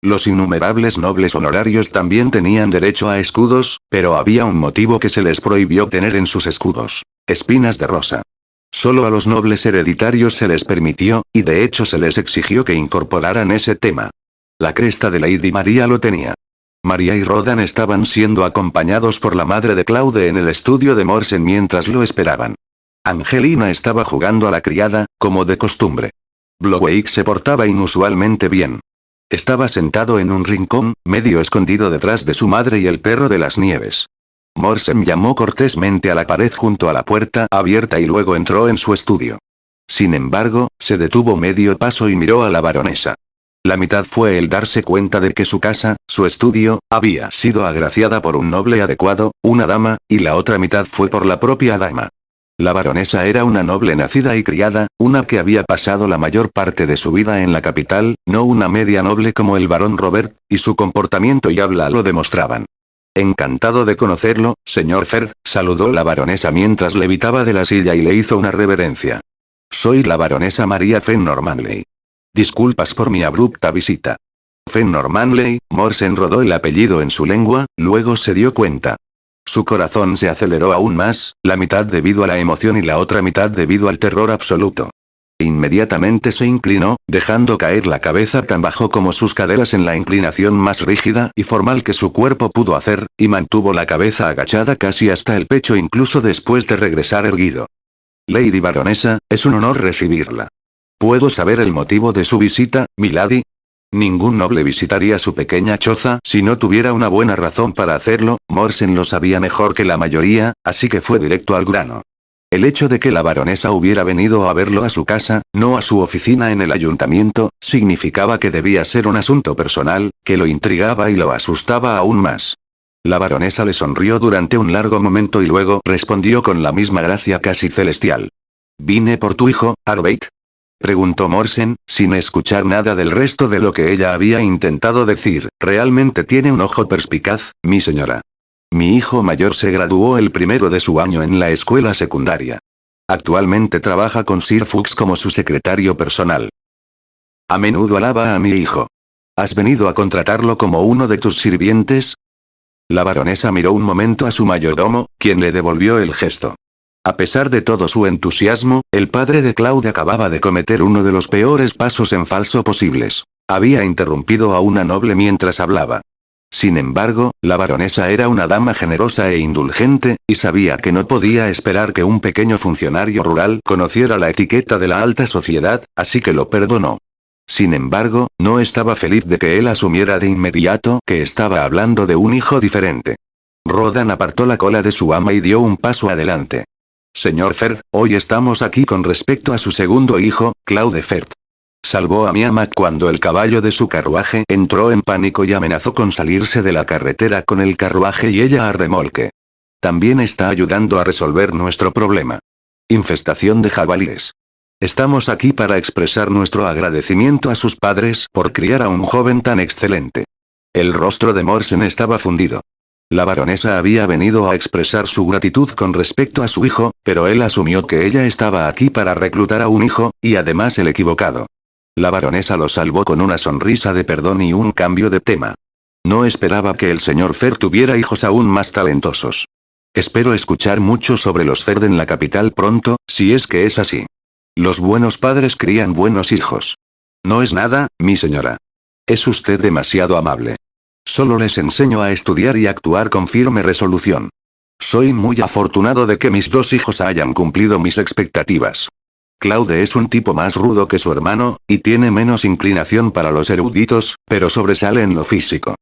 Los innumerables nobles honorarios también tenían derecho a escudos, pero había un motivo que se les prohibió tener en sus escudos: espinas de rosa. Solo a los nobles hereditarios se les permitió, y de hecho se les exigió que incorporaran ese tema. La cresta de Lady María lo tenía. María y Rodan estaban siendo acompañados por la madre de Claude en el estudio de Morsen mientras lo esperaban. Angelina estaba jugando a la criada, como de costumbre. Blowake se portaba inusualmente bien. Estaba sentado en un rincón, medio escondido detrás de su madre y el perro de las nieves. Morsen llamó cortésmente a la pared junto a la puerta abierta y luego entró en su estudio. Sin embargo, se detuvo medio paso y miró a la baronesa. La mitad fue el darse cuenta de que su casa, su estudio, había sido agraciada por un noble adecuado, una dama, y la otra mitad fue por la propia dama. La baronesa era una noble nacida y criada, una que había pasado la mayor parte de su vida en la capital, no una media noble como el barón Robert, y su comportamiento y habla lo demostraban. Encantado de conocerlo, señor Fer, saludó la baronesa mientras levitaba de la silla y le hizo una reverencia. Soy la baronesa María Fenn Manley. Disculpas por mi abrupta visita. Fenn Manley. Morsen rodó el apellido en su lengua, luego se dio cuenta. Su corazón se aceleró aún más, la mitad debido a la emoción y la otra mitad debido al terror absoluto. Inmediatamente se inclinó, dejando caer la cabeza tan bajo como sus caderas en la inclinación más rígida y formal que su cuerpo pudo hacer, y mantuvo la cabeza agachada casi hasta el pecho incluso después de regresar erguido. Lady Baronesa, es un honor recibirla. ¿Puedo saber el motivo de su visita, milady? Ningún noble visitaría su pequeña choza si no tuviera una buena razón para hacerlo. Morsen lo sabía mejor que la mayoría, así que fue directo al grano. El hecho de que la baronesa hubiera venido a verlo a su casa, no a su oficina en el ayuntamiento, significaba que debía ser un asunto personal, que lo intrigaba y lo asustaba aún más. La baronesa le sonrió durante un largo momento y luego respondió con la misma gracia casi celestial. «¿Vine por tu hijo, Arbeit?», preguntó Morsen, sin escuchar nada del resto de lo que ella había intentado decir. «Realmente tiene un ojo perspicaz, mi señora. Mi hijo mayor se graduó el primero de su año en la escuela secundaria. Actualmente trabaja con Sir Fux como su secretario personal. A menudo alaba a mi hijo. ¿Has venido a contratarlo como uno de tus sirvientes?». La baronesa miró un momento a su mayordomo, quien le devolvió el gesto. A pesar de todo su entusiasmo, el padre de Claude acababa de cometer uno de los peores pasos en falso posibles. Había interrumpido a una noble mientras hablaba. Sin embargo, la baronesa era una dama generosa e indulgente, y sabía que no podía esperar que un pequeño funcionario rural conociera la etiqueta de la alta sociedad, así que lo perdonó. Sin embargo, no estaba feliz de que él asumiera de inmediato que estaba hablando de un hijo diferente. Rodan apartó la cola de su ama y dio un paso adelante. «Señor Fer, hoy estamos aquí con respecto a su segundo hijo, Claude Fert. Salvó a mi ama cuando el caballo de su carruaje entró en pánico y amenazó con salirse de la carretera con el carruaje y ella a remolque. También está ayudando a resolver nuestro problema. Infestación de jabalíes. Estamos aquí para expresar nuestro agradecimiento a sus padres por criar a un joven tan excelente». El rostro de Morsen estaba fundido. La baronesa había venido a expresar su gratitud con respecto a su hijo, pero él asumió que ella estaba aquí para reclutar a un hijo, y además el equivocado. La baronesa lo salvó con una sonrisa de perdón y un cambio de tema. No esperaba que el señor Fer tuviera hijos aún más talentosos. Espero escuchar mucho sobre los Ferd en la capital pronto, si es que es así. Los buenos padres crían buenos hijos. No es nada, mi señora. Es usted demasiado amable. Solo les enseño a estudiar y actuar con firme resolución. Soy muy afortunado de que mis dos hijos hayan cumplido mis expectativas. Claude es un tipo más rudo que su hermano, y tiene menos inclinación para los eruditos, pero sobresale en lo físico.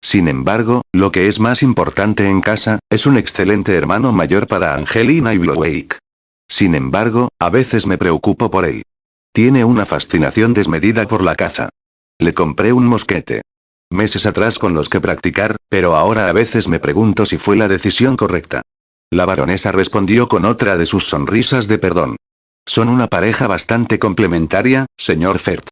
Sin embargo, lo que es más importante en casa, es un excelente hermano mayor para Angelina y Blowake. Sin embargo, a veces me preocupo por él. Tiene una fascinación desmedida por la caza. Le compré un mosquete. Meses atrás con los que practicar, pero ahora a veces me pregunto si fue la decisión correcta. La baronesa respondió con otra de sus sonrisas de perdón. Son una pareja bastante complementaria, señor Ferd.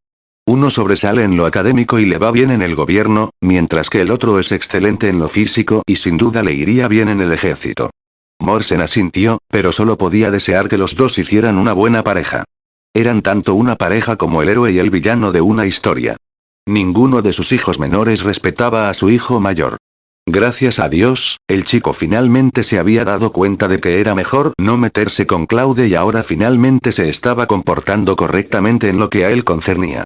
Uno sobresale en lo académico y le va bien en el gobierno, mientras que el otro es excelente en lo físico y sin duda le iría bien en el ejército. Morsen asintió, pero solo podía desear que los dos hicieran una buena pareja. Eran tanto una pareja como el héroe y el villano de una historia. Ninguno de sus hijos menores respetaba a su hijo mayor. Gracias a Dios, el chico finalmente se había dado cuenta de que era mejor no meterse con Claude y ahora finalmente se estaba comportando correctamente en lo que a él concernía.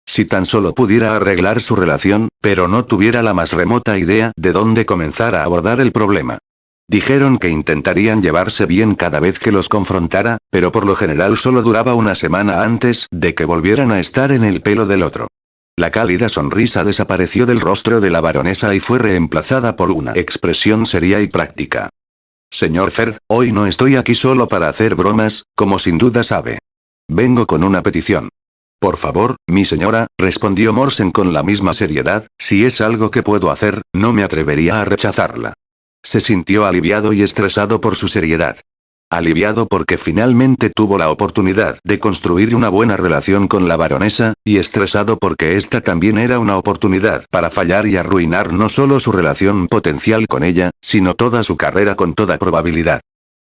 Si tan solo pudiera arreglar su relación, pero no tuviera la más remota idea de dónde comenzar a abordar el problema. Dijeron que intentarían llevarse bien cada vez que los confrontara, pero por lo general solo duraba una semana antes de que volvieran a estar en el pelo del otro. La cálida sonrisa desapareció del rostro de la baronesa y fue reemplazada por una expresión seria y práctica. Señor Ferd, hoy no estoy aquí solo para hacer bromas, como sin duda sabe. Vengo con una petición. Por favor, mi señora, respondió Morsen con la misma seriedad, si es algo que puedo hacer, no me atrevería a rechazarla. Se sintió aliviado y estresado por su seriedad. Aliviado porque finalmente tuvo la oportunidad de construir una buena relación con la baronesa, y estresado porque esta también era una oportunidad para fallar y arruinar no solo su relación potencial con ella, sino toda su carrera con toda probabilidad.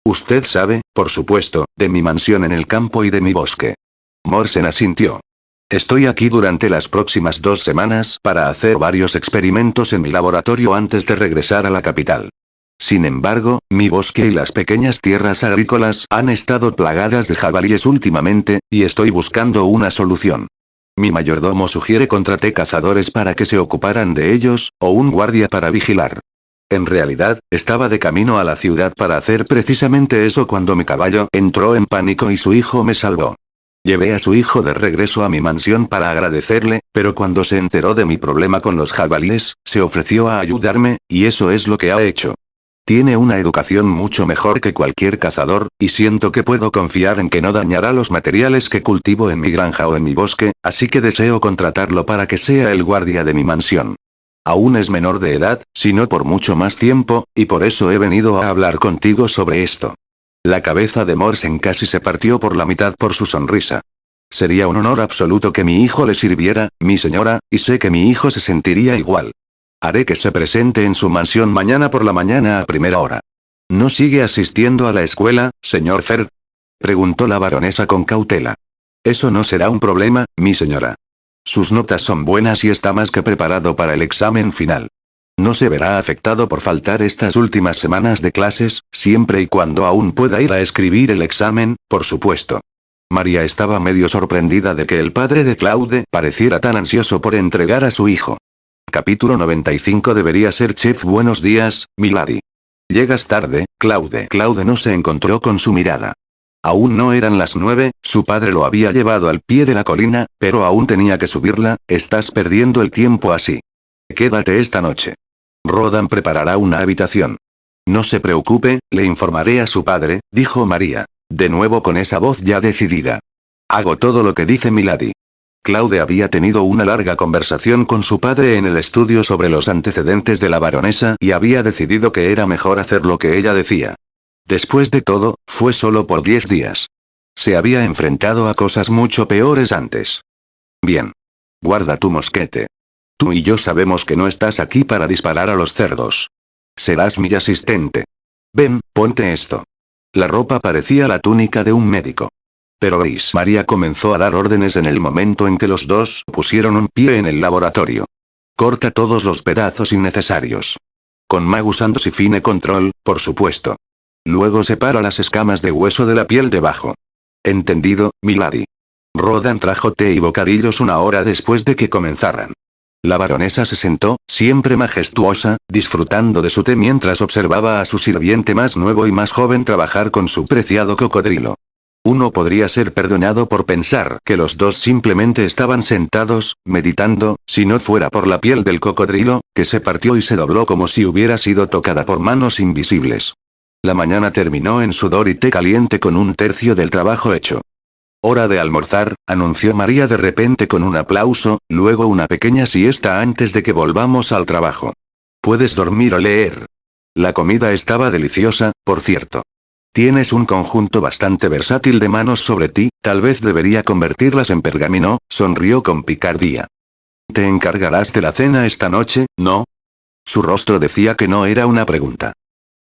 Usted sabe, por supuesto, de mi mansión en el campo y de mi bosque. Morsen asintió. Estoy aquí durante las próximas 2 semanas para hacer varios experimentos en mi laboratorio antes de regresar a la capital. Sin embargo, mi bosque y las pequeñas tierras agrícolas han estado plagadas de jabalíes últimamente, y estoy buscando una solución. Mi mayordomo sugiere contraté cazadores para que se ocuparan de ellos, o un guardia para vigilar. En realidad, estaba de camino a la ciudad para hacer precisamente eso cuando mi caballo entró en pánico y su hijo me salvó. Llevé a su hijo de regreso a mi mansión para agradecerle, pero cuando se enteró de mi problema con los jabalíes, se ofreció a ayudarme, y eso es lo que ha hecho. Tiene una educación mucho mejor que cualquier cazador, y siento que puedo confiar en que no dañará los materiales que cultivo en mi granja o en mi bosque, así que deseo contratarlo para que sea el guardia de mi mansión. Aún es menor de edad, si no por mucho más tiempo, y por eso he venido a hablar contigo sobre esto. La cabeza de Morsen casi se partió por la mitad por su sonrisa. Sería un honor absoluto que mi hijo le sirviera, mi señora, y sé que mi hijo se sentiría igual. Haré que se presente en su mansión mañana por la mañana a primera hora. ¿No sigue asistiendo a la escuela, señor Ferd? Preguntó la baronesa con cautela. Eso no será un problema, mi señora. Sus notas son buenas y está más que preparado para el examen final. No se verá afectado por faltar estas últimas semanas de clases, siempre y cuando aún pueda ir a escribir el examen, por supuesto. María estaba medio sorprendida de que el padre de Claude pareciera tan ansioso por entregar a su hijo. Capítulo 95 debería ser chef. Buenos días, milady. Llegas tarde, Claude. Claude no se encontró con su mirada. Aún no eran las 9, su padre lo había llevado al pie de la colina, pero aún tenía que subirla. Estás perdiendo el tiempo así. Quédate esta noche. Rodan preparará una habitación. No se preocupe, le informaré a su padre, dijo María, de nuevo con esa voz ya decidida. Hago todo lo que dice milady. Claude había tenido una larga conversación con su padre en el estudio sobre los antecedentes de la baronesa y había decidido que era mejor hacer lo que ella decía. Después de todo, fue solo por 10 días. Se había enfrentado a cosas mucho peores antes. Bien. Guarda tu mosquete. Tú y yo sabemos que no estás aquí para disparar a los cerdos. Serás mi asistente. Ven, ponte esto. La ropa parecía la túnica de un médico. Pero Grace María comenzó a dar órdenes en el momento en que los dos pusieron un pie en el laboratorio. Corta todos los pedazos innecesarios. Con Magus and Fine Control, por supuesto. Luego separa las escamas de hueso de la piel debajo. Entendido, milady. Rodan trajo té y bocadillos una hora después de que comenzaran. La baronesa se sentó, siempre majestuosa, disfrutando de su té mientras observaba a su sirviente más nuevo y más joven trabajar con su preciado cocodrilo. Uno podría ser perdonado por pensar que los dos simplemente estaban sentados, meditando, si no fuera por la piel del cocodrilo, que se partió y se dobló como si hubiera sido tocada por manos invisibles. La mañana terminó en sudor y té caliente con un tercio del trabajo hecho. «Hora de almorzar», anunció María de repente con un aplauso, «luego una pequeña siesta antes de que volvamos al trabajo. Puedes dormir o leer». La comida estaba deliciosa, por cierto. «Tienes un conjunto bastante versátil de manos sobre ti, tal vez debería convertirlas en pergamino», sonrió con picardía. «¿Te encargarás de la cena esta noche, no?» Su rostro decía que no era una pregunta.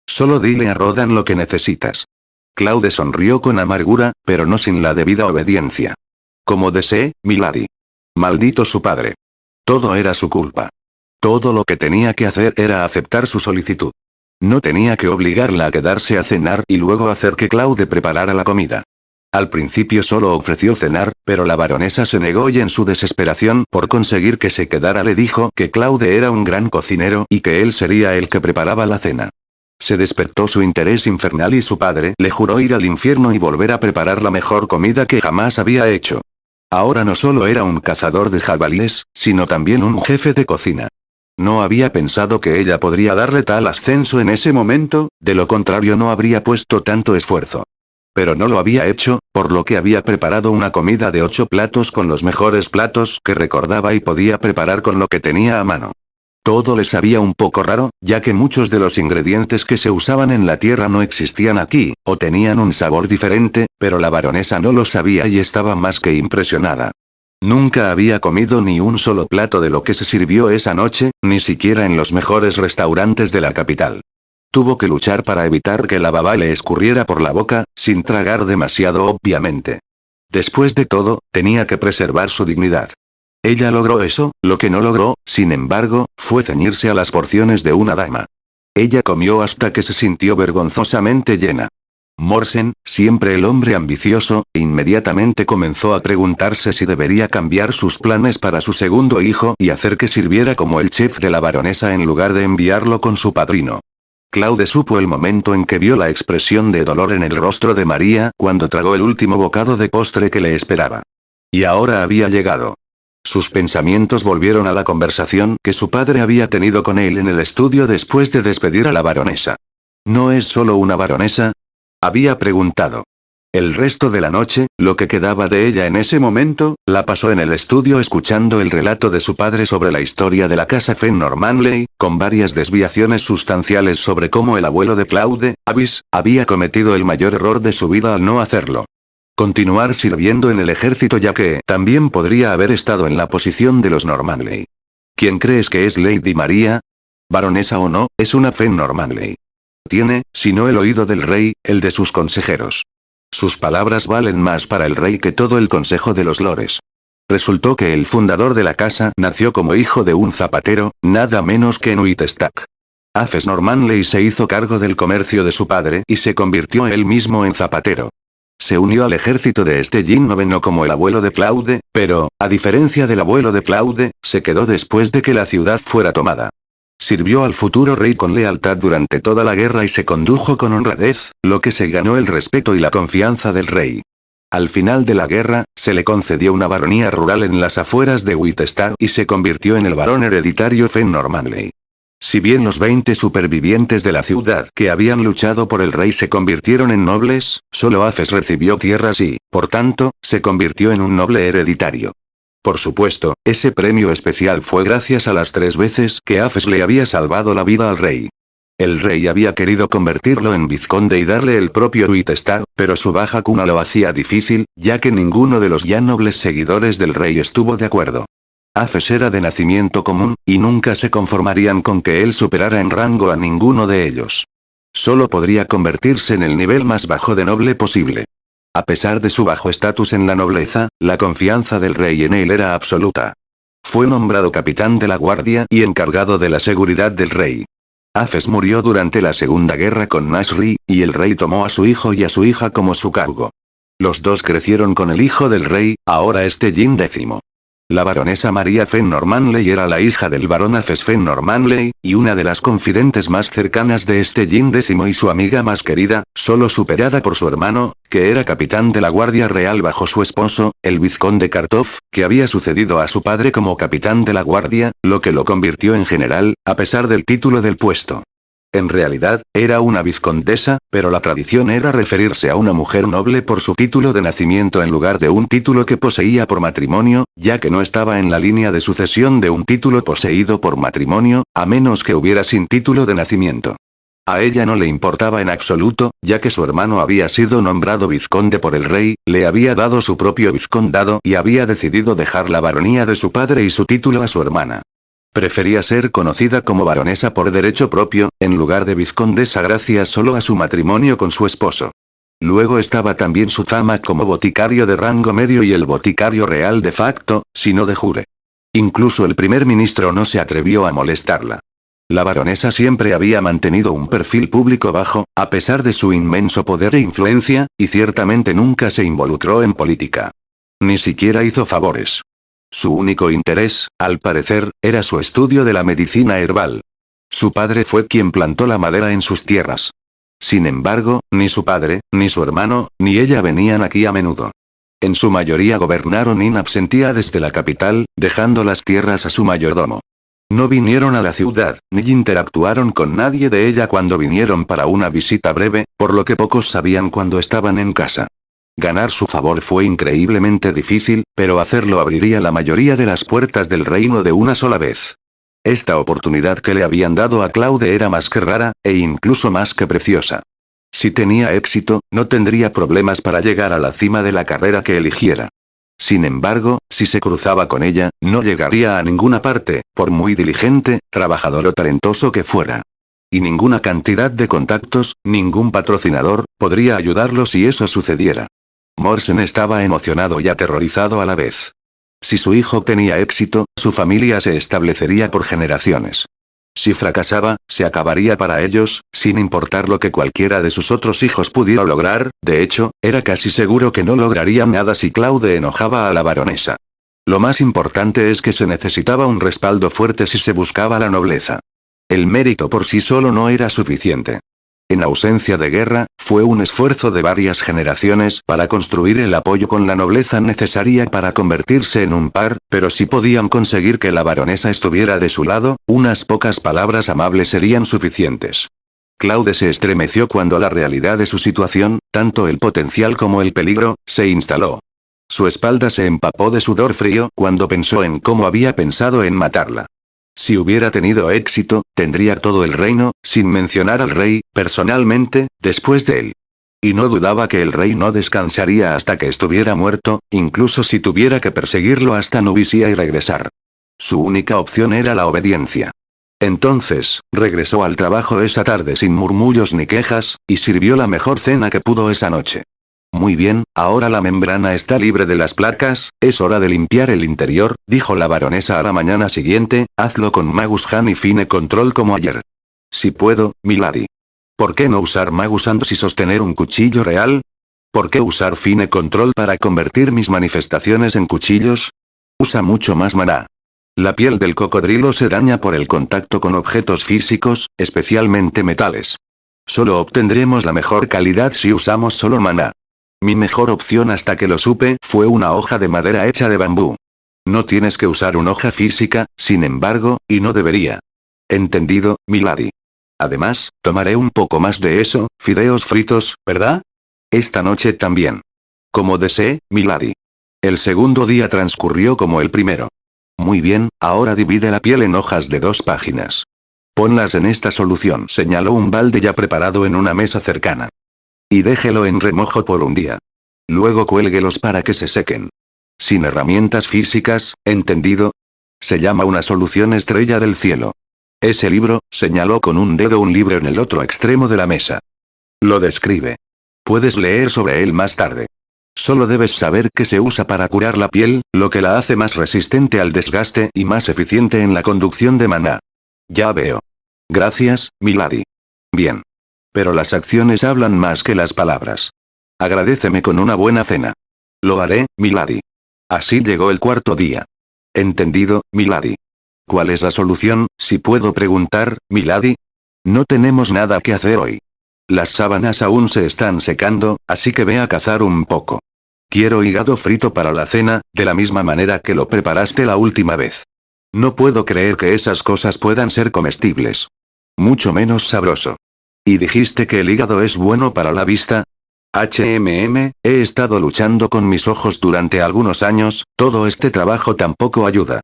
«Solo dile a Rodan lo que necesitas». Claude sonrió con amargura, pero no sin la debida obediencia. «Como desee, milady». Maldito su padre. Todo era su culpa. Todo lo que tenía que hacer era aceptar su solicitud. No tenía que obligarla a quedarse a cenar y luego hacer que Claude preparara la comida. Al principio solo ofreció cenar, pero la baronesa se negó y en su desesperación por conseguir que se quedara le dijo que Claude era un gran cocinero y que él sería el que preparaba la cena. Se despertó su interés infernal y su padre le juró ir al infierno y volver a preparar la mejor comida que jamás había hecho. Ahora no solo era un cazador de jabalíes, sino también un jefe de cocina. No había pensado que ella podría darle tal ascenso en ese momento, de lo contrario no habría puesto tanto esfuerzo. Pero no lo había hecho, por lo que había preparado una comida de 8 platos con los mejores platos que recordaba y podía preparar con lo que tenía a mano. Todo le sabía un poco raro, ya que muchos de los ingredientes que se usaban en la tierra no existían aquí, o tenían un sabor diferente, pero la baronesa no lo sabía y estaba más que impresionada. Nunca había comido ni un solo plato de lo que se sirvió esa noche, ni siquiera en los mejores restaurantes de la capital. Tuvo que luchar para evitar que la baba le escurriera por la boca, sin tragar demasiado obviamente. Después de todo, tenía que preservar su dignidad. Ella logró eso, lo que no logró, sin embargo, fue ceñirse a las porciones de una dama. Ella comió hasta que se sintió vergonzosamente llena. Morsen, siempre el hombre ambicioso, inmediatamente comenzó a preguntarse si debería cambiar sus planes para su segundo hijo y hacer que sirviera como el chef de la baronesa en lugar de enviarlo con su padrino. Claude supo el momento en que vio la expresión de dolor en el rostro de María cuando tragó el último bocado de postre que le esperaba. Y ahora había llegado. Sus pensamientos volvieron a la conversación que su padre había tenido con él en el estudio después de despedir a la baronesa. ¿No es solo una baronesa?, había preguntado. El resto de la noche, lo que quedaba de ella en ese momento, la pasó en el estudio escuchando el relato de su padre sobre la historia de la casa Fennormanley, con varias desviaciones sustanciales sobre cómo el abuelo de Claude, Avis, había cometido el mayor error de su vida al no hacerlo. Continuar sirviendo en el ejército ya que también podría haber estado en la posición de los Normanley. ¿Quién crees que es Lady María? Baronesa o no, es una Fennormanley. Tiene, si no el oído del rey, el de sus consejeros. Sus palabras valen más para el rey que todo el consejo de los lores. Resultó que el fundador de la casa nació como hijo de un zapatero, nada menos que en Whitestack. Aves Normanley se hizo cargo del comercio de su padre y se convirtió él mismo en zapatero. Se unió al ejército de este Jean IX como el abuelo de Claude, pero, a diferencia del abuelo de Claude, se quedó después de que la ciudad fuera tomada. Sirvió al futuro rey con lealtad durante toda la guerra y se condujo con honradez, lo que se ganó el respeto y la confianza del rey. Al final de la guerra, se le concedió una baronía rural en las afueras de Whitestack y se convirtió en el barón hereditario Fennormanley. Si bien los 20 supervivientes de la ciudad que habían luchado por el rey se convirtieron en nobles, solo Aves recibió tierras y, por tanto, se convirtió en un noble hereditario. Por supuesto, ese premio especial fue gracias a las 3 veces que Aves le había salvado la vida al rey. El rey había querido convertirlo en vizconde y darle el propio Whitestack, pero su baja cuna lo hacía difícil, ya que ninguno de los ya nobles seguidores del rey estuvo de acuerdo. Aves era de nacimiento común, y nunca se conformarían con que él superara en rango a ninguno de ellos. Solo podría convertirse en el nivel más bajo de noble posible. A pesar de su bajo estatus en la nobleza, la confianza del rey en él era absoluta. Fue nombrado capitán de la guardia y encargado de la seguridad del rey. Aves murió durante la Segunda Guerra con Nasri, y el rey tomó a su hijo y a su hija como su cargo. Los dos crecieron con el hijo del rey, ahora este Jean X. La baronesa María Fenor Manley era la hija del barón Aces Fenor Manley, y una de las confidentes más cercanas de este Jin X y su amiga más querida, solo superada por su hermano, que era capitán de la Guardia Real bajo su esposo, el vizconde Kartoff, que había sucedido a su padre como capitán de la Guardia, lo que lo convirtió en general, a pesar del título del puesto. En realidad, era una vizcondesa, pero la tradición era referirse a una mujer noble por su título de nacimiento en lugar de un título que poseía por matrimonio, ya que no estaba en la línea de sucesión de un título poseído por matrimonio, a menos que hubiera sin título de nacimiento. A ella no le importaba en absoluto, ya que su hermano había sido nombrado vizconde por el rey, le había dado su propio vizcondado y había decidido dejar la baronía de su padre y su título a su hermana. Prefería ser conocida como baronesa por derecho propio, en lugar de vizcondesa gracias solo a su matrimonio con su esposo. Luego estaba también su fama como boticario de rango medio y el boticario real de facto, si no de jure. Incluso el primer ministro no se atrevió a molestarla. La baronesa siempre había mantenido un perfil público bajo, a pesar de su inmenso poder e influencia, y ciertamente nunca se involucró en política. Ni siquiera hizo favores. Su único interés, al parecer, era su estudio de la medicina herbal. Su padre fue quien plantó la madera en sus tierras. Sin embargo, ni su padre, ni su hermano, ni ella venían aquí a menudo. En su mayoría gobernaron in absentia desde la capital, dejando las tierras a su mayordomo. No vinieron a la ciudad, ni interactuaron con nadie de ella cuando vinieron para una visita breve, por lo que pocos sabían cuando estaban en casa. Ganar su favor fue increíblemente difícil, pero hacerlo abriría la mayoría de las puertas del reino de una sola vez. Esta oportunidad que le habían dado a Claude era más que rara, e incluso más que preciosa. Si tenía éxito, no tendría problemas para llegar a la cima de la carrera que eligiera. Sin embargo, si se cruzaba con ella, no llegaría a ninguna parte, por muy diligente, trabajador o talentoso que fuera. Y ninguna cantidad de contactos, ningún patrocinador, podría ayudarlo si eso sucediera. Morsen estaba emocionado y aterrorizado a la vez. Si su hijo tenía éxito, su familia se establecería por generaciones. Si fracasaba, se acabaría para ellos, sin importar lo que cualquiera de sus otros hijos pudiera lograr. De hecho, era casi seguro que no lograrían nada si Claude enojaba a la baronesa. Lo más importante es que se necesitaba un respaldo fuerte si se buscaba la nobleza. El mérito por sí solo no era suficiente. En ausencia de guerra, fue un esfuerzo de varias generaciones para construir el apoyo con la nobleza necesaria para convertirse en un par, pero si podían conseguir que la baronesa estuviera de su lado, unas pocas palabras amables serían suficientes. Claude se estremeció cuando la realidad de su situación, tanto el potencial como el peligro, se instaló. Su espalda se empapó de sudor frío cuando pensó en cómo había pensado en matarla. Si hubiera tenido éxito, tendría todo el reino, sin mencionar al rey, personalmente, después de él. Y no dudaba que el rey no descansaría hasta que estuviera muerto, incluso si tuviera que perseguirlo hasta Nubisia y regresar. Su única opción era la obediencia. Entonces, regresó al trabajo esa tarde sin murmullos ni quejas, y sirvió la mejor cena que pudo esa noche. Muy bien, ahora la membrana está libre de las placas, es hora de limpiar el interior, dijo la baronesa a la mañana siguiente, hazlo con Magus Hand y Fine Control como ayer. Si puedo, milady. ¿Por qué no usar Magus Hand y sostener un cuchillo real? ¿Por qué usar Fine Control para convertir mis manifestaciones en cuchillos? Usa mucho más maná. La piel del cocodrilo se daña por el contacto con objetos físicos, especialmente metales. Solo obtendremos la mejor calidad si usamos solo maná. Mi mejor opción hasta que lo supe fue una hoja de madera hecha de bambú. No tienes que usar una hoja física, sin embargo, y no debería. Entendido, milady. Además, tomaré un poco más de eso, fideos fritos, ¿verdad? Esta noche también. Como desee, milady. El segundo día transcurrió como el primero. Muy bien, ahora divide la piel en hojas de 2 páginas. Ponlas en esta solución, señaló un balde ya preparado en una mesa cercana. Y déjelo en remojo por un día. Luego cuélguelos para que se sequen. Sin herramientas físicas, ¿entendido? Se llama una solución estrella del cielo. Ese libro, señaló con un dedo un libro en el otro extremo de la mesa. Lo describe. Puedes leer sobre él más tarde. Solo debes saber que se usa para curar la piel, lo que la hace más resistente al desgaste y más eficiente en la conducción de maná. Ya veo. Gracias, milady. Bien. Pero las acciones hablan más que las palabras. Agradéceme con una buena cena. Lo haré, milady. Así llegó el cuarto día. Entendido, milady. ¿Cuál es la solución, si puedo preguntar, milady? No tenemos nada que hacer hoy. Las sábanas aún se están secando, así que ve a cazar un poco. Quiero hígado frito para la cena, de la misma manera que lo preparaste la última vez. No puedo creer que esas cosas puedan ser comestibles. Mucho menos sabroso. ¿Y dijiste que el hígado es bueno para la vista? He estado luchando con mis ojos durante algunos años, todo este trabajo tampoco ayuda.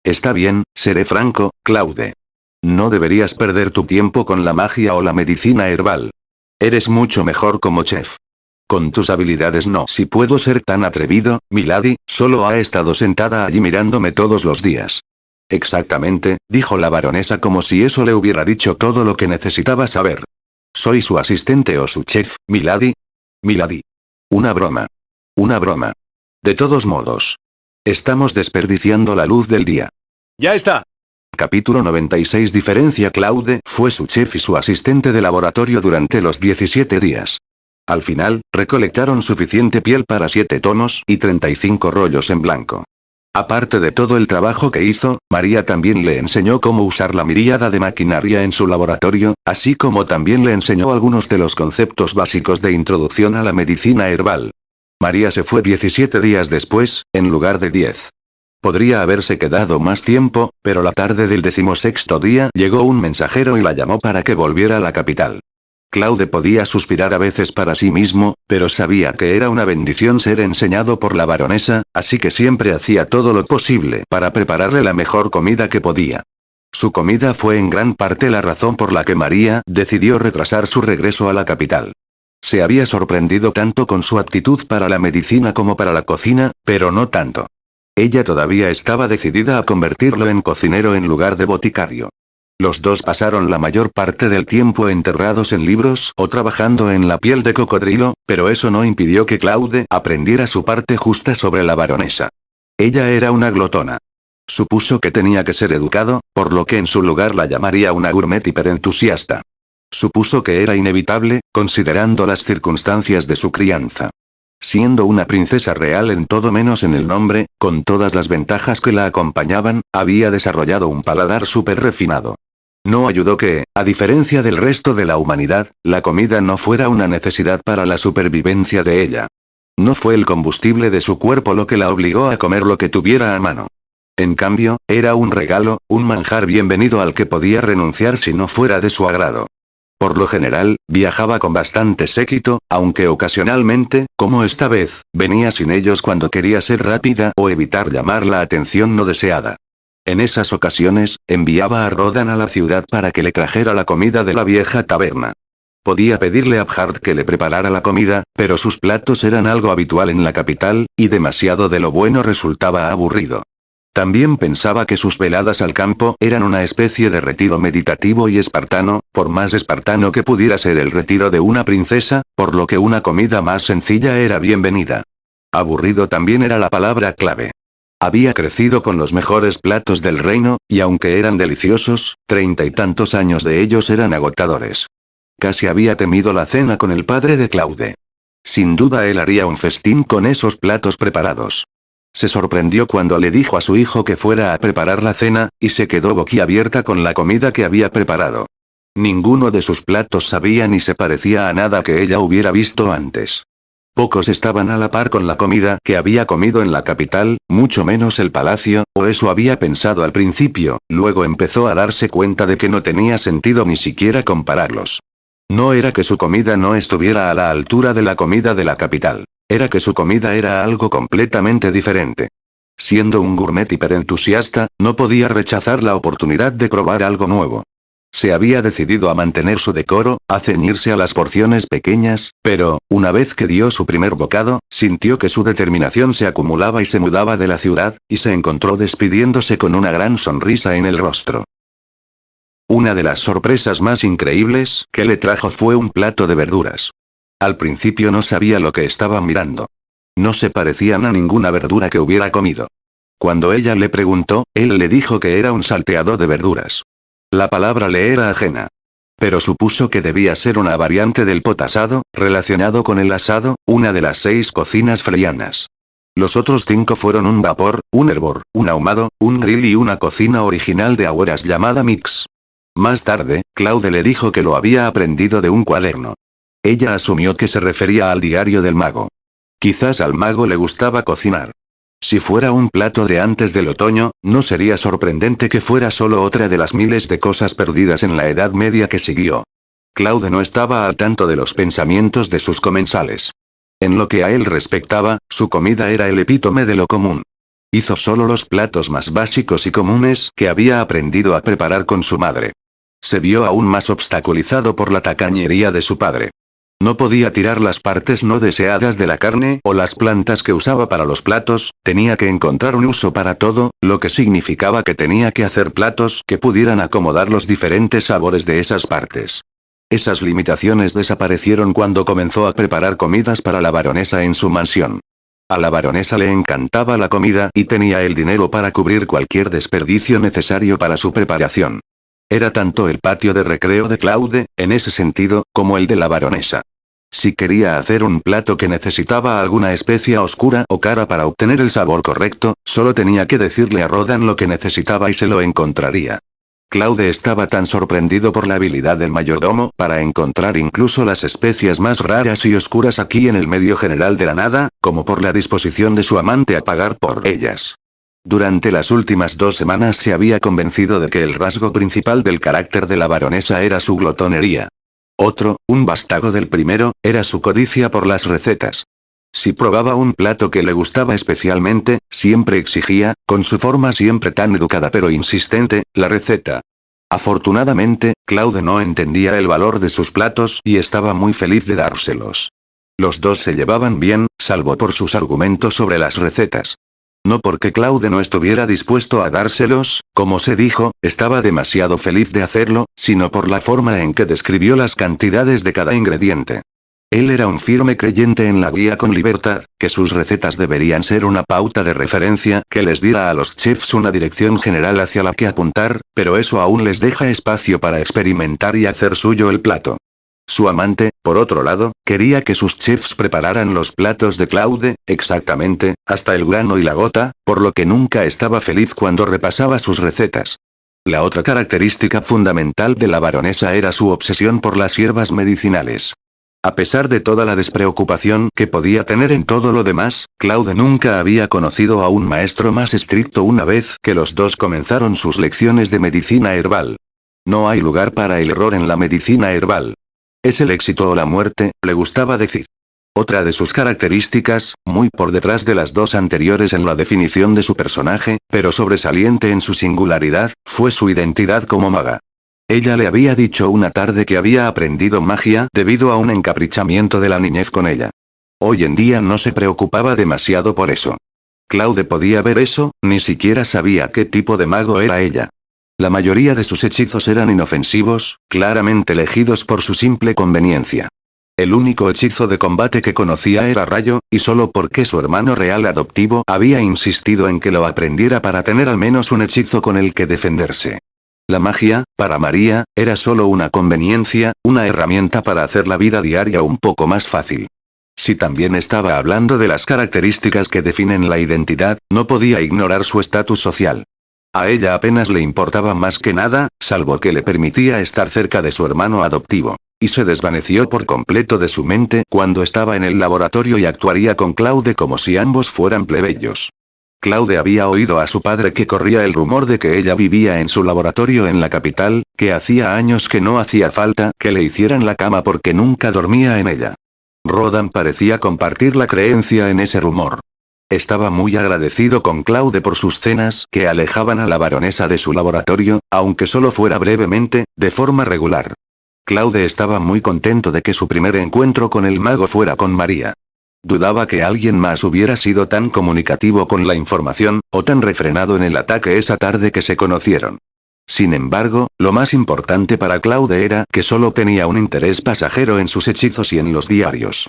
Está bien, seré franco, Claude. No deberías perder tu tiempo con la magia o la medicina herbal. Eres mucho mejor como chef. Con tus habilidades no. Si puedo ser tan atrevido, milady, solo ha estado sentada allí mirándome todos los días. Exactamente, dijo la baronesa como si eso le hubiera dicho todo lo que necesitaba saber. ¿Soy su asistente o su chef, milady? Milady. Una broma. Una broma. De todos modos. Estamos desperdiciando la luz del día. ¡Ya está! Capítulo 96. Diferencia. Claude fue su chef y su asistente de laboratorio durante los 17 días. Al final, recolectaron suficiente piel para 7 tonos y 35 rollos en blanco. Aparte de todo el trabajo que hizo, María también le enseñó cómo usar la miríada de maquinaria en su laboratorio, así como también le enseñó algunos de los conceptos básicos de introducción a la medicina herbal. María se fue 17 días después, en lugar de 10. Podría haberse quedado más tiempo, pero la tarde del 16º día llegó un mensajero y la llamó para que volviera a la capital. Claude podía suspirar a veces para sí mismo, pero sabía que era una bendición ser enseñado por la baronesa, así que siempre hacía todo lo posible para prepararle la mejor comida que podía. Su comida fue en gran parte la razón por la que María decidió retrasar su regreso a la capital. Se había sorprendido tanto con su actitud para la medicina como para la cocina, pero no tanto. Ella todavía estaba decidida a convertirlo en cocinero en lugar de boticario. Los dos pasaron la mayor parte del tiempo enterrados en libros o trabajando en la piel de cocodrilo, pero eso no impidió que Claude aprendiera su parte justa sobre la baronesa. Ella era una glotona. Supuso que tenía que ser educado, por lo que en su lugar la llamaría una gourmet hiperentusiasta. Supuso que era inevitable, considerando las circunstancias de su crianza. Siendo una princesa real en todo menos en el nombre, con todas las ventajas que la acompañaban, había desarrollado un paladar súper refinado. No ayudó que, a diferencia del resto de la humanidad, la comida no fuera una necesidad para la supervivencia de ella. No fue el combustible de su cuerpo lo que la obligó a comer lo que tuviera a mano. En cambio, era un regalo, un manjar bienvenido al que podía renunciar si no fuera de su agrado. Por lo general, viajaba con bastante séquito, aunque ocasionalmente, como esta vez, venía sin ellos cuando quería ser rápida o evitar llamar la atención no deseada. En esas ocasiones, enviaba a Rodan a la ciudad para que le trajera la comida de la vieja taberna. Podía pedirle a Abhart que le preparara la comida, pero sus platos eran algo habitual en la capital, y demasiado de lo bueno resultaba aburrido. También pensaba que sus veladas al campo eran una especie de retiro meditativo y espartano, por más espartano que pudiera ser el retiro de una princesa, por lo que una comida más sencilla era bienvenida. Aburrido también era la palabra clave. Había crecido con los mejores platos del reino, y aunque eran deliciosos, 30 y tantos años de ellos eran agotadores. Casi había temido la cena con el padre de Claude. Sin duda él haría un festín con esos platos preparados. Se sorprendió cuando le dijo a su hijo que fuera a preparar la cena, y se quedó boquiabierta con la comida que había preparado. Ninguno de sus platos sabía ni se parecía a nada que ella hubiera visto antes. Pocos estaban a la par con la comida que había comido en la capital, mucho menos el palacio, o eso había pensado al principio, luego empezó a darse cuenta de que no tenía sentido ni siquiera compararlos. No era que su comida no estuviera a la altura de la comida de la capital. Era que su comida era algo completamente diferente. Siendo un gourmet hiperentusiasta, no podía rechazar la oportunidad de probar algo nuevo. Se había decidido a mantener su decoro, a ceñirse a las porciones pequeñas, pero, una vez que dio su primer bocado, sintió que su determinación se acumulaba y se mudaba de la ciudad, y se encontró despidiéndose con una gran sonrisa en el rostro. Una de las sorpresas más increíbles que le trajo fue un plato de verduras. Al principio no sabía lo que estaba mirando. No se parecían a ninguna verdura que hubiera comido. Cuando ella le preguntó, él le dijo que era un salteado de verduras. La palabra le era ajena. Pero supuso que debía ser una variante del pot asado, relacionado con el asado, una de las 6 cocinas freyanas. Los otros 5 fueron un vapor, un hervor, un ahumado, un grill y una cocina original de Agueras llamada Mix. Más tarde, Claude le dijo que lo había aprendido de un cuaderno. Ella asumió que se refería al diario del mago. Quizás al mago le gustaba cocinar. Si fuera un plato de antes del otoño, no sería sorprendente que fuera solo otra de las miles de cosas perdidas en la Edad Media que siguió. Claude no estaba al tanto de los pensamientos de sus comensales. En lo que a él respectaba, su comida era el epítome de lo común. Hizo solo los platos más básicos y comunes que había aprendido a preparar con su madre. Se vio aún más obstaculizado por la tacañería de su padre. No podía tirar las partes no deseadas de la carne o las plantas que usaba para los platos, tenía que encontrar un uso para todo, lo que significaba que tenía que hacer platos que pudieran acomodar los diferentes sabores de esas partes. Esas limitaciones desaparecieron cuando comenzó a preparar comidas para la baronesa en su mansión. A la baronesa le encantaba la comida y tenía el dinero para cubrir cualquier desperdicio necesario para su preparación. Era tanto el patio de recreo de Claude, en ese sentido, como el de la baronesa. Si quería hacer un plato que necesitaba alguna especia oscura o cara para obtener el sabor correcto, solo tenía que decirle a Rodan lo que necesitaba y se lo encontraría. Claude estaba tan sorprendido por la habilidad del mayordomo para encontrar incluso las especias más raras y oscuras aquí en el medio general de la nada, como por la disposición de su amante a pagar por ellas. Durante las últimas 2 semanas se había convencido de que el rasgo principal del carácter de la baronesa era su glotonería. Otro, un vástago del primero, era su codicia por las recetas. Si probaba un plato que le gustaba especialmente, siempre exigía, con su forma siempre tan educada pero insistente, la receta. Afortunadamente, Claude no entendía el valor de sus platos y estaba muy feliz de dárselos. Los dos se llevaban bien, salvo por sus argumentos sobre las recetas. No porque Claude no estuviera dispuesto a dárselos, como se dijo, estaba demasiado feliz de hacerlo, sino por la forma en que describió las cantidades de cada ingrediente. Él era un firme creyente en la guía con libertad, que sus recetas deberían ser una pauta de referencia que les diera a los chefs una dirección general hacia la que apuntar, pero eso aún les deja espacio para experimentar y hacer suyo el plato. Su amante, por otro lado, quería que sus chefs prepararan los platos de Claude, exactamente, hasta el grano y la gota, por lo que nunca estaba feliz cuando repasaba sus recetas. La otra característica fundamental de la baronesa era su obsesión por las hierbas medicinales. A pesar de toda la despreocupación que podía tener en todo lo demás, Claude nunca había conocido a un maestro más estricto una vez que los dos comenzaron sus lecciones de medicina herbal. No hay lugar para el error en la medicina herbal. Es el éxito o la muerte, le gustaba decir. Otra de sus características, muy por detrás de las 2 anteriores en la definición de su personaje, pero sobresaliente en su singularidad, fue su identidad como maga. Ella le había dicho una tarde que había aprendido magia debido a un encaprichamiento de la niñez con ella. Hoy en día no se preocupaba demasiado por eso. Claude podía ver eso, ni siquiera sabía qué tipo de mago era ella. La mayoría de sus hechizos eran inofensivos, claramente elegidos por su simple conveniencia. El único hechizo de combate que conocía era rayo, y solo porque su hermano real adoptivo había insistido en que lo aprendiera para tener al menos un hechizo con el que defenderse. La magia, para María, era solo una conveniencia, una herramienta para hacer la vida diaria un poco más fácil. Si también estaba hablando de las características que definen la identidad, no podía ignorar su estatus social. A ella apenas le importaba más que nada, salvo que le permitía estar cerca de su hermano adoptivo. Y se desvaneció por completo de su mente cuando estaba en el laboratorio y actuaría con Claude como si ambos fueran plebeyos. Claude había oído a su padre que corría el rumor de que ella vivía en su laboratorio en la capital, que hacía años que no hacía falta que le hicieran la cama porque nunca dormía en ella. Rodan parecía compartir la creencia en ese rumor. Estaba muy agradecido con Claude por sus cenas que alejaban a la baronesa de su laboratorio, aunque solo fuera brevemente, de forma regular. Claude estaba muy contento de que su primer encuentro con el mago fuera con María. Dudaba que alguien más hubiera sido tan comunicativo con la información, o tan refrenado en el ataque esa tarde que se conocieron. Sin embargo, lo más importante para Claude era que solo tenía un interés pasajero en sus hechizos y en los diarios.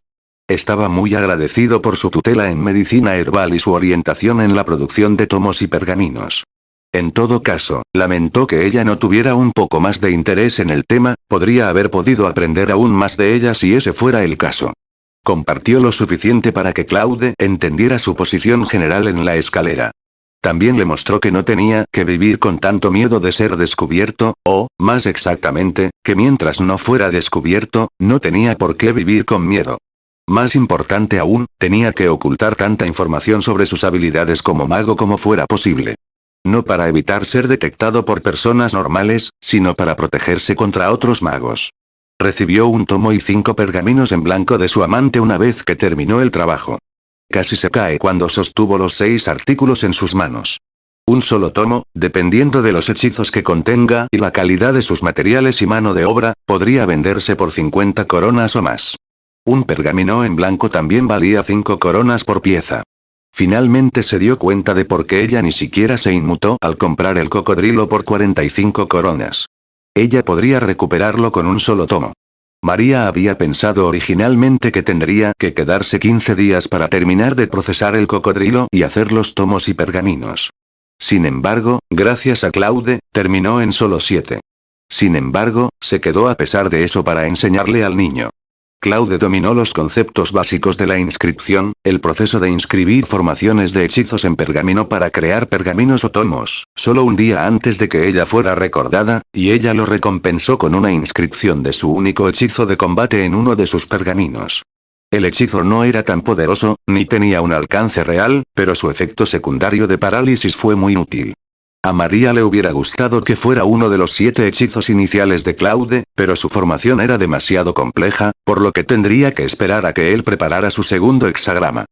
Estaba muy agradecido por su tutela en medicina herbal y su orientación en la producción de tomos y pergaminos. En todo caso, lamentó que ella no tuviera un poco más de interés en el tema, podría haber podido aprender aún más de ella si ese fuera el caso. Compartió lo suficiente para que Claude entendiera su posición general en la escalera. También le mostró que no tenía que vivir con tanto miedo de ser descubierto, o, más exactamente, que mientras no fuera descubierto, no tenía por qué vivir con miedo. Más importante aún, tenía que ocultar tanta información sobre sus habilidades como mago como fuera posible. No para evitar ser detectado por personas normales, sino para protegerse contra otros magos. Recibió un tomo y 5 pergaminos en blanco de su amante una vez que terminó el trabajo. Casi se cae cuando sostuvo los 6 artículos en sus manos. Un solo tomo, dependiendo de los hechizos que contenga y la calidad de sus materiales y mano de obra, podría venderse por 50 coronas o más. Un pergamino en blanco también valía 5 coronas por pieza. Finalmente se dio cuenta de por qué ella ni siquiera se inmutó al comprar el cocodrilo por 45 coronas. Ella podría recuperarlo con un solo tomo. María había pensado originalmente que tendría que quedarse 15 días para terminar de procesar el cocodrilo y hacer los tomos y pergaminos. Sin embargo, gracias a Claude, terminó en solo 7. Sin embargo, se quedó a pesar de eso para enseñarle al niño. Claude dominó los conceptos básicos de la inscripción, el proceso de inscribir formaciones de hechizos en pergamino para crear pergaminos o tomos, solo un día antes de que ella fuera recordada, y ella lo recompensó con una inscripción de su único hechizo de combate en uno de sus pergaminos. El hechizo no era tan poderoso, ni tenía un alcance real, pero su efecto secundario de parálisis fue muy útil. A María le hubiera gustado que fuera uno de los 7 hechizos iniciales de Claude, pero su formación era demasiado compleja, por lo que tendría que esperar a que él preparara su segundo hexagrama.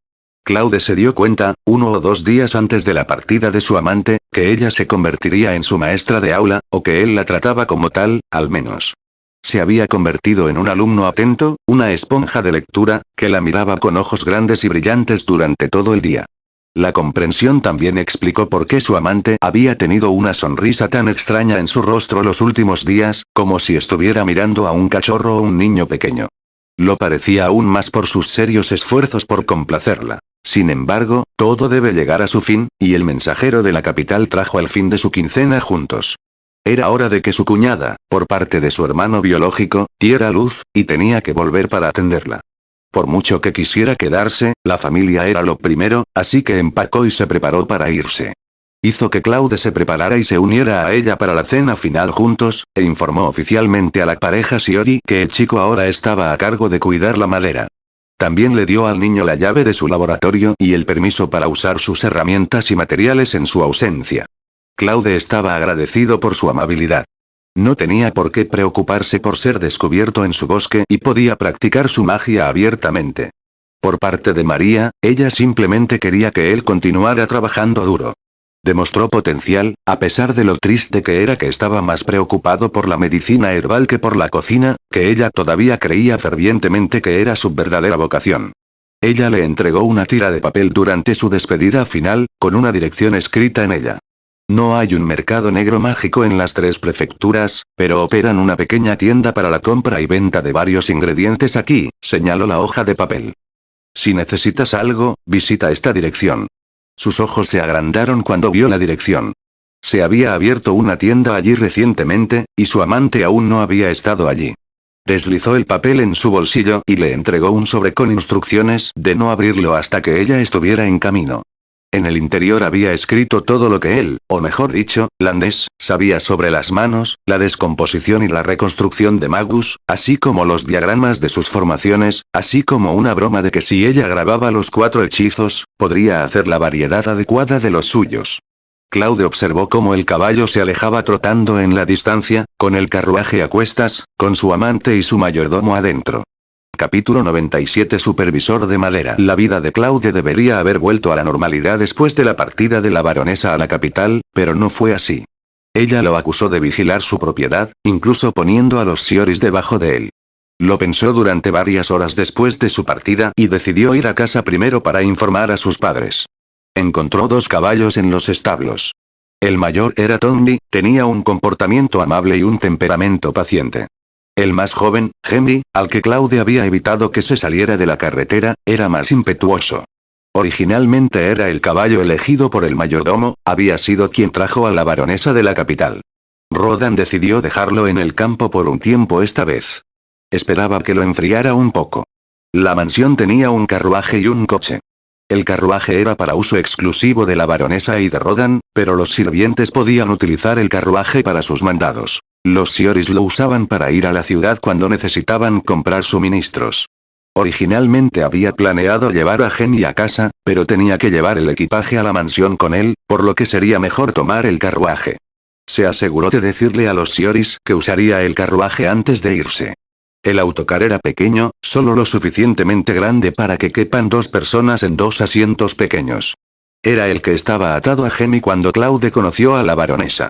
Claude se dio cuenta, 1 o 2 días antes de la partida de su amante, que ella se convertiría en su maestra de aula, o que él la trataba como tal, al menos. Se había convertido en un alumno atento, una esponja de lectura, que la miraba con ojos grandes y brillantes durante todo el día. La comprensión también explicó por qué su amante había tenido una sonrisa tan extraña en su rostro los últimos días, como si estuviera mirando a un cachorro o un niño pequeño. Lo parecía aún más por sus serios esfuerzos por complacerla. Sin embargo, todo debe llegar a su fin, y el mensajero de la capital trajo el fin de su quincena juntos. Era hora de que su cuñada, por parte de su hermano biológico, diera luz, y tenía que volver para atenderla. Por mucho que quisiera quedarse, la familia era lo primero, así que empacó y se preparó para irse. Hizo que Claude se preparara y se uniera a ella para la cena final juntos, e informó oficialmente a la pareja Shiori que el chico ahora estaba a cargo de cuidar la madera. También le dio al niño la llave de su laboratorio y el permiso para usar sus herramientas y materiales en su ausencia. Claude estaba agradecido por su amabilidad. No tenía por qué preocuparse por ser descubierto en su bosque y podía practicar su magia abiertamente. Por parte de María, ella simplemente quería que él continuara trabajando duro. Demostró potencial, a pesar de lo triste que era que estaba más preocupado por la medicina herbal que por la cocina, que ella todavía creía fervientemente que era su verdadera vocación. Ella le entregó una tira de papel durante su despedida final, con una dirección escrita en ella. No hay un mercado negro mágico en las 3 prefecturas, pero operan una pequeña tienda para la compra y venta de varios ingredientes aquí, señaló la hoja de papel. Si necesitas algo, visita esta dirección. Sus ojos se agrandaron cuando vio la dirección. Se había abierto una tienda allí recientemente, y su amante aún no había estado allí. Deslizó el papel en su bolsillo y le entregó un sobre con instrucciones de no abrirlo hasta que ella estuviera en camino. En el interior había escrito todo lo que él, o mejor dicho, Landes, sabía sobre las manos, la descomposición y la reconstrucción de Magus, así como los diagramas de sus formaciones, así como una broma de que si ella grababa los 4 hechizos, podría hacer la variedad adecuada de los suyos. Claude observó cómo el caballo se alejaba trotando en la distancia, con el carruaje a cuestas, con su amante y su mayordomo adentro. Capítulo 97 Supervisor de madera. La vida de Claude debería haber vuelto a la normalidad después de la partida de la baronesa a la capital, pero no fue así. Ella lo acusó de vigilar su propiedad, incluso poniendo a los Shioris debajo de él. Lo pensó durante varias horas después de su partida y decidió ir a casa primero para informar a sus padres. Encontró 2 caballos en los establos. El mayor era Tommy, tenía un comportamiento amable y un temperamento paciente. El más joven, Henry, al que Claude había evitado que se saliera de la carretera, era más impetuoso. Originalmente era el caballo elegido por el mayordomo, había sido quien trajo a la baronesa de la capital. Rodan decidió dejarlo en el campo por un tiempo esta vez. Esperaba que lo enfriara un poco. La mansión tenía un carruaje y un coche. El carruaje era para uso exclusivo de la baronesa y de Rodan, pero los sirvientes podían utilizar el carruaje para sus mandados. Los Sioris lo usaban para ir a la ciudad cuando necesitaban comprar suministros. Originalmente había planeado llevar a Jenny a casa, pero tenía que llevar el equipaje a la mansión con él, por lo que sería mejor tomar el carruaje. Se aseguró de decirle a los Sioris que usaría el carruaje antes de irse. El autocar era pequeño, solo lo suficientemente grande para que quepan dos personas en dos asientos pequeños. Era el que estaba atado a Jenny cuando Claude conoció a la baronesa.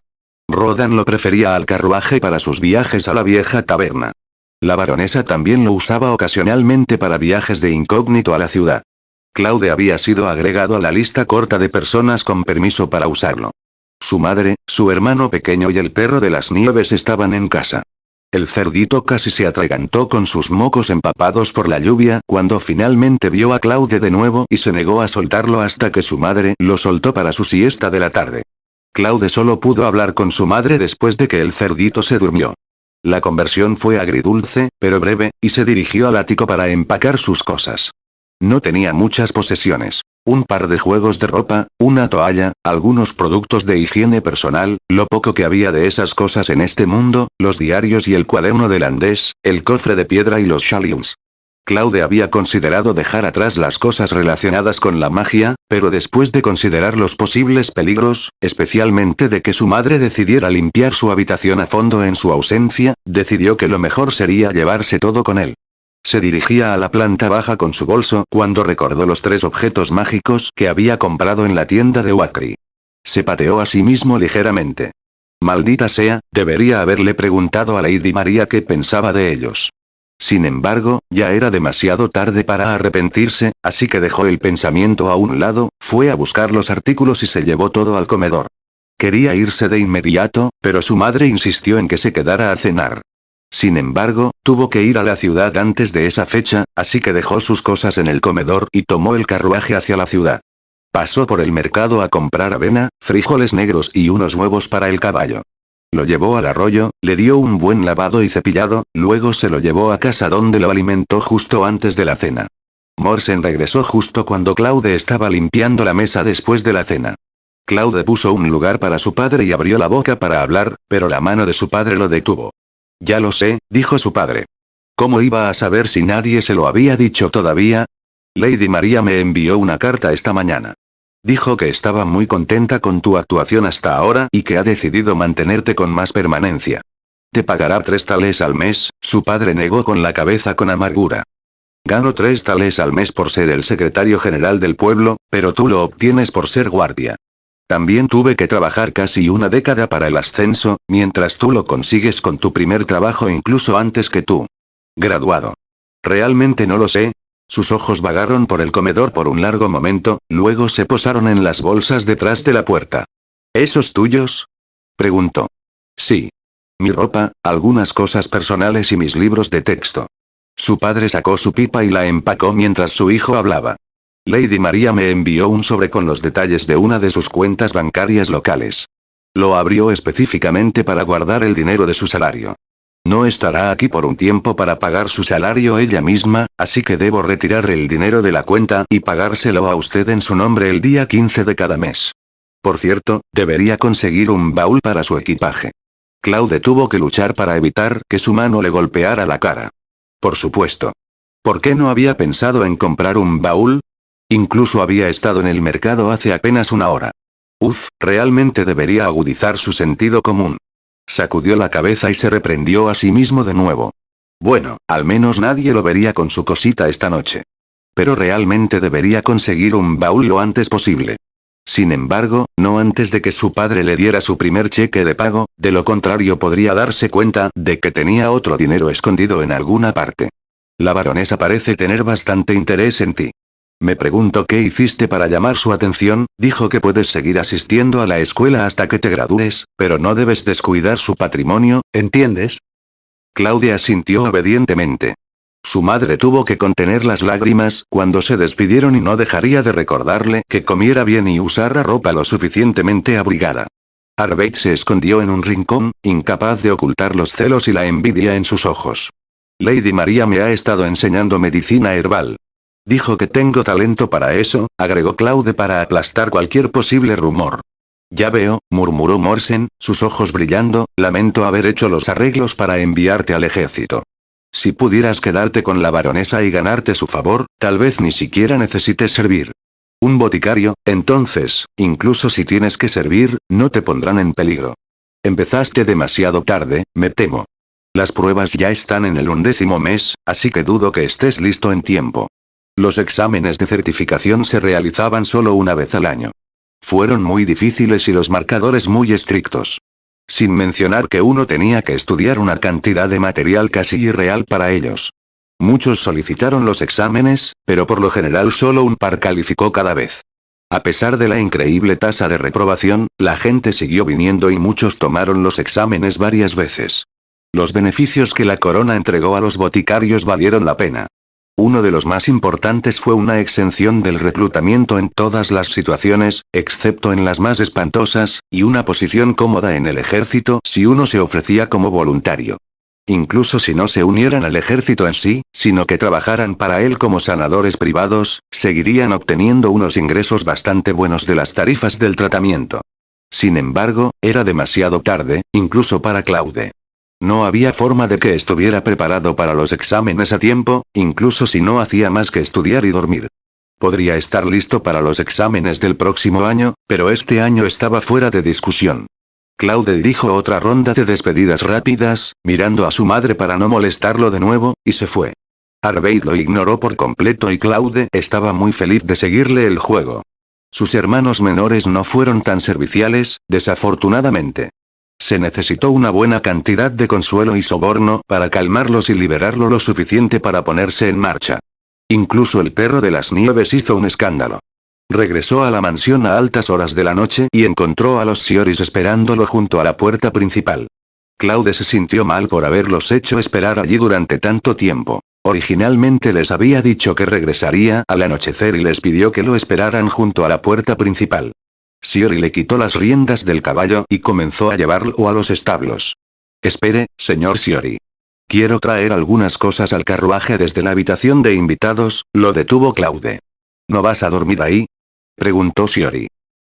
Rodan lo prefería al carruaje para sus viajes a la vieja taberna. La baronesa también lo usaba ocasionalmente para viajes de incógnito a la ciudad. Claude había sido agregado a la lista corta de personas con permiso para usarlo. Su madre, su hermano pequeño y el perro de las nieves estaban en casa. El cerdito casi se atragantó con sus mocos empapados por la lluvia cuando finalmente vio a Claude de nuevo y se negó a soltarlo hasta que su madre lo soltó para su siesta de la tarde. Claude solo pudo hablar con su madre después de que el cerdito se durmió. La conversión fue agridulce, pero breve, y se dirigió al ático para empacar sus cosas. No tenía muchas posesiones. Un par de juegos de ropa, una toalla, algunos productos de higiene personal, lo poco que había de esas cosas en este mundo, los diarios y el cuaderno de Landés, el cofre de piedra y los shallows. Claude había considerado dejar atrás las cosas relacionadas con la magia, pero después de considerar los posibles peligros, especialmente de que su madre decidiera limpiar su habitación a fondo en su ausencia, decidió que lo mejor sería llevarse todo con él. Se dirigía a la planta baja con su bolso cuando recordó los 3 objetos mágicos que había comprado en la tienda de Wakri. Se pateó a sí mismo ligeramente. Maldita sea, debería haberle preguntado a Lady María qué pensaba de ellos. Sin embargo, ya era demasiado tarde para arrepentirse, así que dejó el pensamiento a un lado, fue a buscar los artículos y se llevó todo al comedor. Quería irse de inmediato, pero su madre insistió en que se quedara a cenar. Sin embargo, tuvo que ir a la ciudad antes de esa fecha, así que dejó sus cosas en el comedor y tomó el carruaje hacia la ciudad. Pasó por el mercado a comprar avena, frijoles negros y unos huevos para el caballo. Lo llevó al arroyo, le dio un buen lavado y cepillado, luego se lo llevó a casa donde lo alimentó justo antes de la cena. Morsen regresó justo cuando Claude estaba limpiando la mesa después de la cena. Claude puso un lugar para su padre y abrió la boca para hablar, pero la mano de su padre lo detuvo. Ya lo sé, dijo su padre. ¿Cómo iba a saber si nadie se lo había dicho todavía? Lady María me envió una carta esta mañana. Dijo que estaba muy contenta con tu actuación hasta ahora y que ha decidido mantenerte con más permanencia. Te pagará 3 thalers al mes, su padre negó con la cabeza con amargura. Gano 3 thalers al mes por ser el secretario general del pueblo, pero tú lo obtienes por ser guardia. También tuve que trabajar casi una década para el ascenso, mientras tú lo consigues con tu primer trabajo incluso antes que tú. Graduado. Realmente no lo sé. Sus ojos vagaron por el comedor por un largo momento, luego se posaron en las bolsas detrás de la puerta. ¿Esos tuyos? Preguntó. Sí. Mi ropa, algunas cosas personales y mis libros de texto. Su padre sacó su pipa y la empacó mientras su hijo hablaba. Lady María me envió un sobre con los detalles de una de sus cuentas bancarias locales. Lo abrió específicamente para guardar el dinero de su salario. No estará aquí por un tiempo para pagar su salario ella misma, así que debo retirar el dinero de la cuenta y pagárselo a usted en su nombre el día 15 de cada mes. Por cierto, debería conseguir un baúl para su equipaje. Claude tuvo que luchar para evitar que su mano le golpeara la cara. Por supuesto. ¿Por qué no había pensado en comprar un baúl? Incluso había estado en el mercado hace apenas una hora. Realmente debería agudizar su sentido común. Sacudió la cabeza y se reprendió a sí mismo de nuevo. Bueno, al menos nadie lo vería con su cosita esta noche. Pero realmente debería conseguir un baúl lo antes posible. Sin embargo, no antes de que su padre le diera su primer cheque de pago, de lo contrario podría darse cuenta de que tenía otro dinero escondido en alguna parte. La baronesa parece tener bastante interés en ti. Me pregunto qué hiciste para llamar su atención. Dijo que puedes seguir asistiendo a la escuela hasta que te gradúes, pero no debes descuidar su patrimonio, ¿entiendes? Claudia asintió obedientemente. Su madre tuvo que contener las lágrimas cuando se despidieron y no dejaría de recordarle que comiera bien y usara ropa lo suficientemente abrigada. Arbeit se escondió en un rincón, incapaz de ocultar los celos y la envidia en sus ojos. Lady María me ha estado enseñando medicina herbal. Dijo que tengo talento para eso, agregó Claude para aplastar cualquier posible rumor. Ya veo, murmuró Morsen, sus ojos brillando, lamento haber hecho los arreglos para enviarte al ejército. Si pudieras quedarte con la baronesa y ganarte su favor, tal vez ni siquiera necesites servir. Un boticario, entonces, incluso si tienes que servir, no te pondrán en peligro. Empezaste demasiado tarde, me temo. Las pruebas ya están en el 11º mes, así que dudo que estés listo en tiempo. Los exámenes de certificación se realizaban solo una vez al año. Fueron muy difíciles y los marcadores muy estrictos. Sin mencionar que uno tenía que estudiar una cantidad de material casi irreal para ellos. Muchos solicitaron los exámenes, pero por lo general solo un par calificó cada vez. A pesar de la increíble tasa de reprobación, la gente siguió viniendo y muchos tomaron los exámenes varias veces. Los beneficios que la corona entregó a los boticarios valieron la pena. Uno de los más importantes fue una exención del reclutamiento en todas las situaciones, excepto en las más espantosas, y una posición cómoda en el ejército si uno se ofrecía como voluntario. Incluso si no se unieran al ejército en sí, sino que trabajaran para él como sanadores privados, seguirían obteniendo unos ingresos bastante buenos de las tarifas del tratamiento. Sin embargo, era demasiado tarde, incluso para Claude. No había forma de que estuviera preparado para los exámenes a tiempo, incluso si no hacía más que estudiar y dormir. Podría estar listo para los exámenes del próximo año, pero este año estaba fuera de discusión. Claude dijo otra ronda de despedidas rápidas, mirando a su madre para no molestarlo de nuevo, y se fue. Arveid lo ignoró por completo y Claude estaba muy feliz de seguirle el juego. Sus hermanos menores no fueron tan serviciales, desafortunadamente. Se necesitó una buena cantidad de consuelo y soborno para calmarlos y liberarlo lo suficiente para ponerse en marcha. Incluso el perro de las nieves hizo un escándalo. Regresó a la mansión a altas horas de la noche y encontró a los Sioris esperándolo junto a la puerta principal. Claude se sintió mal por haberlos hecho esperar allí durante tanto tiempo. Originalmente les había dicho que regresaría al anochecer y les pidió que lo esperaran junto a la puerta principal. Siori le quitó las riendas del caballo y comenzó a llevarlo a los establos. Espere, señor Siori. Quiero traer algunas cosas al carruaje desde la habitación de invitados, lo detuvo Claude. ¿No vas a dormir ahí?, preguntó Siori.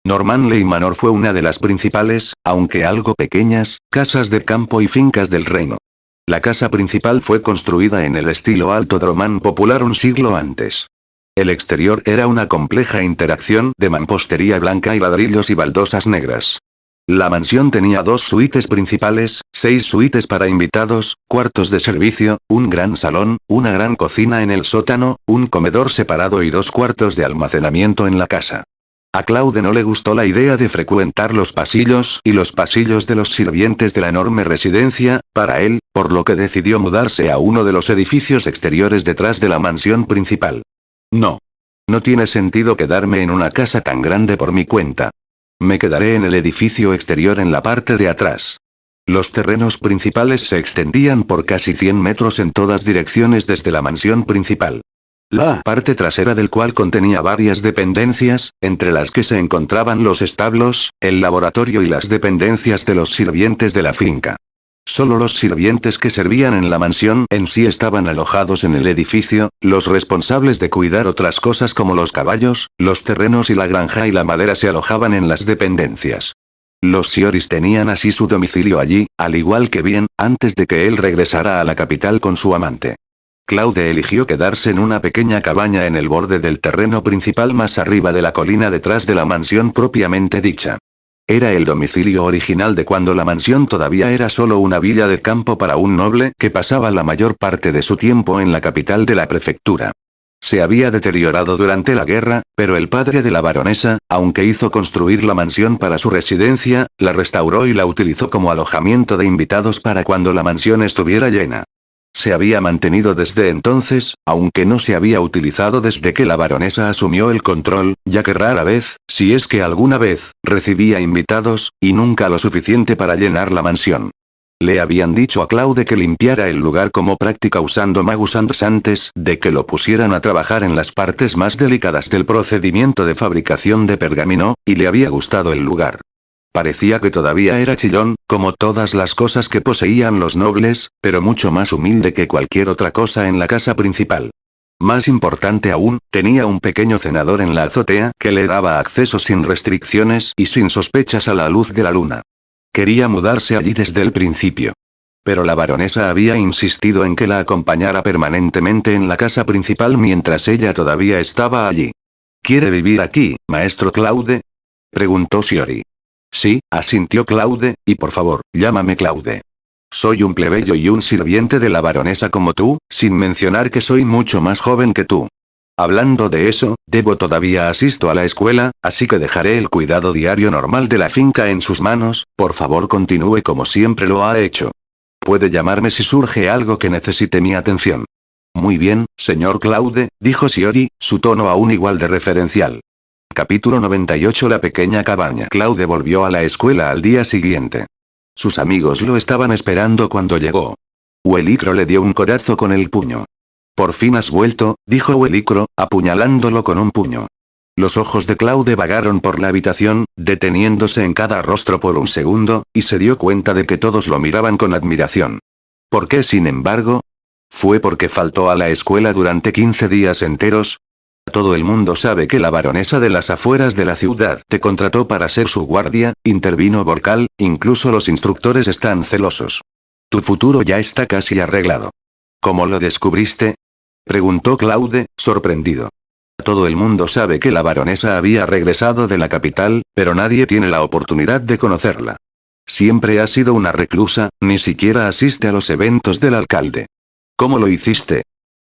Normanley Manor fue una de las principales, aunque algo pequeñas, casas de campo y fincas del reino. La casa principal fue construida en el estilo alto román popular un siglo antes. El exterior era una compleja interacción de mampostería blanca y ladrillos y baldosas negras. La mansión tenía 2 suites principales, 6 suites para invitados, cuartos de servicio, un gran salón, una gran cocina en el sótano, un comedor separado y 2 cuartos de almacenamiento en la casa. A Claude no le gustó la idea de frecuentar los pasillos y los pasillos de los sirvientes de la enorme residencia, para él, por lo que decidió mudarse a uno de los edificios exteriores detrás de la mansión principal. No. No tiene sentido quedarme en una casa tan grande por mi cuenta. Me quedaré en el edificio exterior en la parte de atrás. Los terrenos principales se extendían por casi 100 metros en todas direcciones desde la mansión principal. La parte trasera del cual contenía varias dependencias, entre las que se encontraban los establos, el laboratorio y las dependencias de los sirvientes de la finca. Solo los sirvientes que servían en la mansión en sí estaban alojados en el edificio, los responsables de cuidar otras cosas como los caballos, los terrenos y la granja y la madera se alojaban en las dependencias. Los Sioris tenían así su domicilio allí, al igual que bien, antes de que él regresara a la capital con su amante. Claude eligió quedarse en una pequeña cabaña en el borde del terreno principal más arriba de la colina detrás de la mansión propiamente dicha. Era el domicilio original de cuando la mansión todavía era solo una villa de campo para un noble que pasaba la mayor parte de su tiempo en la capital de la prefectura. Se había deteriorado durante la guerra, pero el padre de la baronesa, aunque hizo construir la mansión para su residencia, la restauró y la utilizó como alojamiento de invitados para cuando la mansión estuviera llena. Se había mantenido desde entonces, aunque no se había utilizado desde que la baronesa asumió el control, ya que rara vez, si es que alguna vez, recibía invitados, y nunca lo suficiente para llenar la mansión. Le habían dicho a Claude que limpiara el lugar como práctica usando magus antes de que lo pusieran a trabajar en las partes más delicadas del procedimiento de fabricación de pergamino, y le había gustado el lugar. Parecía que todavía era chillón, como todas las cosas que poseían los nobles, pero mucho más humilde que cualquier otra cosa en la casa principal. Más importante aún, tenía un pequeño cenador en la azotea que le daba acceso sin restricciones y sin sospechas a la luz de la luna. Quería mudarse allí desde el principio. Pero la baronesa había insistido en que la acompañara permanentemente en la casa principal mientras ella todavía estaba allí. ¿Quiere vivir aquí, maestro Claude?, preguntó Shiori. Sí, asintió Claude, y por favor, llámame Claude. Soy un plebeyo y un sirviente de la baronesa como tú, sin mencionar que soy mucho más joven que tú. Hablando de eso, todavía asisto a la escuela, así que dejaré el cuidado diario normal de la finca en sus manos, por favor continúe como siempre lo ha hecho. Puede llamarme si surge algo que necesite mi atención. Muy bien, señor Claude, dijo Shiori, su tono aún igual de referencial. Capítulo 98. La pequeña cabaña. Claude volvió a la escuela al día siguiente. Sus amigos lo estaban esperando cuando llegó. Huelicro le dio un codazo con el puño. Por fin has vuelto, dijo Huelicro, apuñalándolo con un puño. Los ojos de Claude vagaron por la habitación, deteniéndose en cada rostro por un segundo, y se dio cuenta de que todos lo miraban con admiración. ¿Por qué, sin embargo? ¿Fue porque faltó a la escuela durante 15 días enteros? Todo el mundo sabe que la baronesa de las afueras de la ciudad te contrató para ser su guardia, intervino Borcal, incluso los instructores están celosos. Tu futuro ya está casi arreglado. ¿Cómo lo descubriste?, preguntó Claude, sorprendido. Todo el mundo sabe que la baronesa había regresado de la capital, pero nadie tiene la oportunidad de conocerla. Siempre ha sido una reclusa, ni siquiera asiste a los eventos del alcalde. ¿Cómo lo hiciste?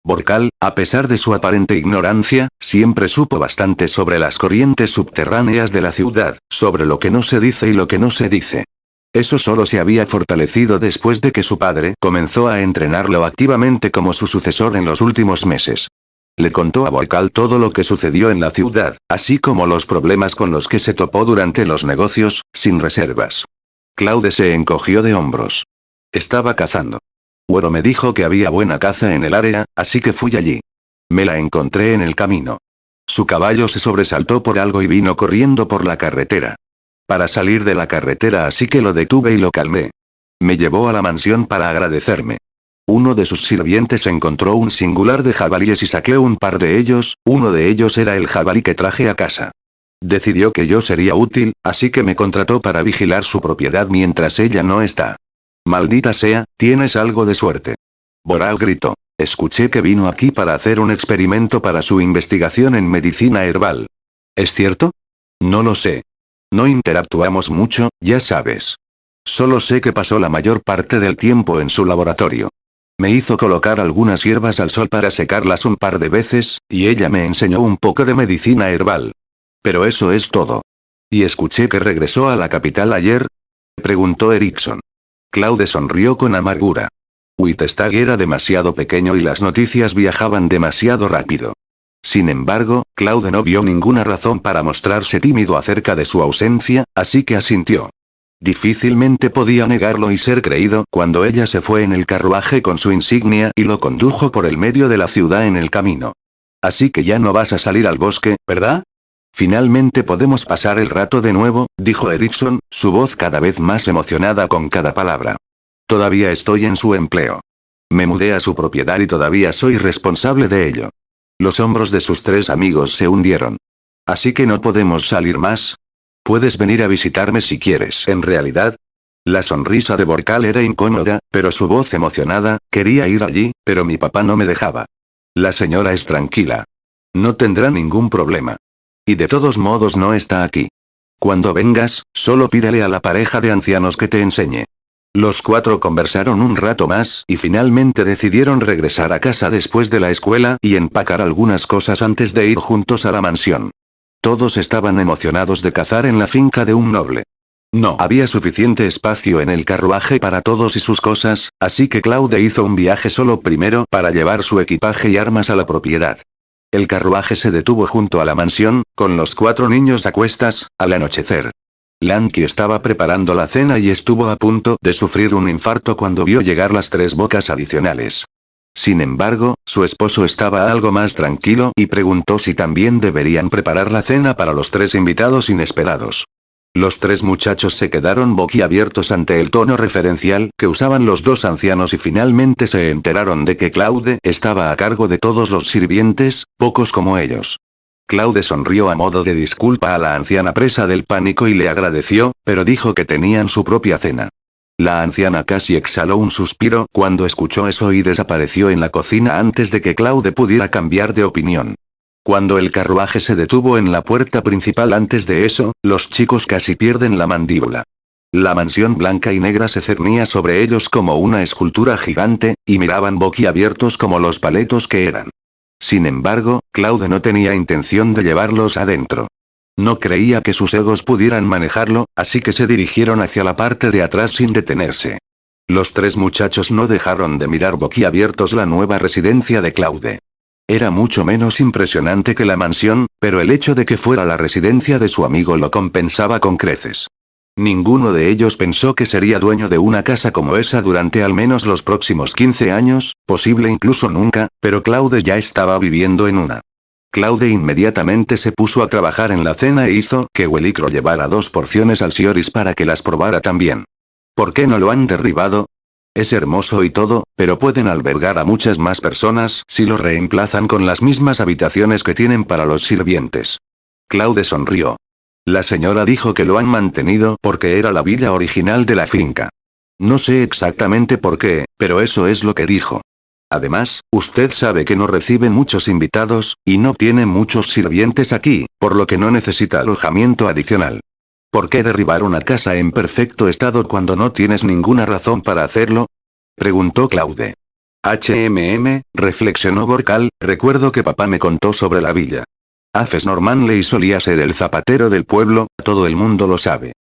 Borcal, a pesar de su aparente ignorancia, siempre supo bastante sobre las corrientes subterráneas de la ciudad, sobre lo que no se dice y lo que no se dice. Eso solo se había fortalecido después de que su padre comenzó a entrenarlo activamente como su sucesor en los últimos meses. Le contó a Borcal todo lo que sucedió en la ciudad, así como los problemas con los que se topó durante los negocios, sin reservas. Claude se encogió de hombros. Estaba cazando. Uero me dijo que había buena caza en el área, así que fui allí. Me la encontré en el camino. Su caballo se sobresaltó por algo y vino corriendo por la carretera. Para salir de la carretera, así que lo detuve y lo calmé. Me llevó a la mansión para agradecerme. Uno de sus sirvientes encontró un singular de jabalíes y saqué un par de ellos, uno de ellos era el jabalí que traje a casa. Decidió que yo sería útil, así que me contrató para vigilar su propiedad mientras ella no está. Maldita sea, tienes algo de suerte. Boral gritó. Escuché que vino aquí para hacer un experimento para su investigación en medicina herbal. ¿Es cierto? No lo sé. No interactuamos mucho, ya sabes. Solo sé que pasó la mayor parte del tiempo en su laboratorio. Me hizo colocar algunas hierbas al sol para secarlas un par de veces, y ella me enseñó un poco de medicina herbal. Pero eso es todo. ¿Y escuché que regresó a la capital ayer?, preguntó Erickson. Claude sonrió con amargura. Wittstag era demasiado pequeño y las noticias viajaban demasiado rápido. Sin embargo, Claude no vio ninguna razón para mostrarse tímido acerca de su ausencia, así que asintió. Difícilmente podía negarlo y ser creído cuando ella se fue en el carruaje con su insignia y lo condujo por el medio de la ciudad en el camino. Así que ya no vas a salir al bosque, ¿verdad? Finalmente podemos pasar el rato de nuevo, dijo Erickson, su voz cada vez más emocionada con cada palabra. Todavía estoy en su empleo. Me mudé a su propiedad y todavía soy responsable de ello. Los hombros de sus tres amigos se hundieron. Así que no podemos salir más. Puedes venir a visitarme si quieres. En realidad, la sonrisa de Borcal era incómoda, pero su voz emocionada, quería ir allí, pero mi papá no me dejaba. La señora es tranquila. No tendrá ningún problema. Y de todos modos no está aquí. Cuando vengas, solo pídele a la pareja de ancianos que te enseñe. Los cuatro conversaron un rato más y finalmente decidieron regresar a casa después de la escuela y empacar algunas cosas antes de ir juntos a la mansión. Todos estaban emocionados de cazar en la finca de un noble. No había suficiente espacio en el carruaje para todos y sus cosas, así que Claude hizo un viaje solo primero para llevar su equipaje y armas a la propiedad. El carruaje se detuvo junto a la mansión, con los cuatro niños a cuestas, al anochecer. Lanky estaba preparando la cena y estuvo a punto de sufrir un infarto cuando vio llegar las 3 bocas adicionales. Sin embargo, su esposo estaba algo más tranquilo y preguntó si también deberían preparar la cena para los 3 invitados inesperados. Los tres muchachos se quedaron boquiabiertos ante el tono referencial que usaban los dos ancianos y finalmente se enteraron de que Claude estaba a cargo de todos los sirvientes, pocos como ellos. Claude sonrió a modo de disculpa a la anciana presa del pánico y le agradeció, pero dijo que tenían su propia cena. La anciana casi exhaló un suspiro cuando escuchó eso y desapareció en la cocina antes de que Claude pudiera cambiar de opinión. Cuando el carruaje se detuvo en la puerta principal antes de eso, los chicos casi pierden la mandíbula. La mansión blanca y negra se cernía sobre ellos como una escultura gigante, y miraban boquiabiertos como los paletos que eran. Sin embargo, Claude no tenía intención de llevarlos adentro. No creía que sus egos pudieran manejarlo, así que se dirigieron hacia la parte de atrás sin detenerse. Los tres muchachos no dejaron de mirar boquiabiertos la nueva residencia de Claude. Era mucho menos impresionante que la mansión, pero el hecho de que fuera la residencia de su amigo lo compensaba con creces. Ninguno de ellos pensó que sería dueño de una casa como esa durante al menos los próximos 15 años, posible incluso nunca, pero Claude ya estaba viviendo en una. Claude inmediatamente se puso a trabajar en la cena e hizo que Wellicro llevara 2 porciones al Sioris para que las probara también. ¿Por qué no lo han derribado? Es hermoso y todo, pero pueden albergar a muchas más personas si lo reemplazan con las mismas habitaciones que tienen para los sirvientes. Claude sonrió. La señora dijo que lo han mantenido porque era la villa original de la finca. No sé exactamente por qué, pero eso es lo que dijo. Además, usted sabe que no recibe muchos invitados, y no tiene muchos sirvientes aquí, por lo que no necesita alojamiento adicional. ¿Por qué derribar una casa en perfecto estado cuando no tienes ninguna razón para hacerlo? Preguntó Claude. Reflexionó Borcal, recuerdo que papá me contó sobre la villa. Afes Normanley solía ser el zapatero del pueblo, todo el mundo lo sabe.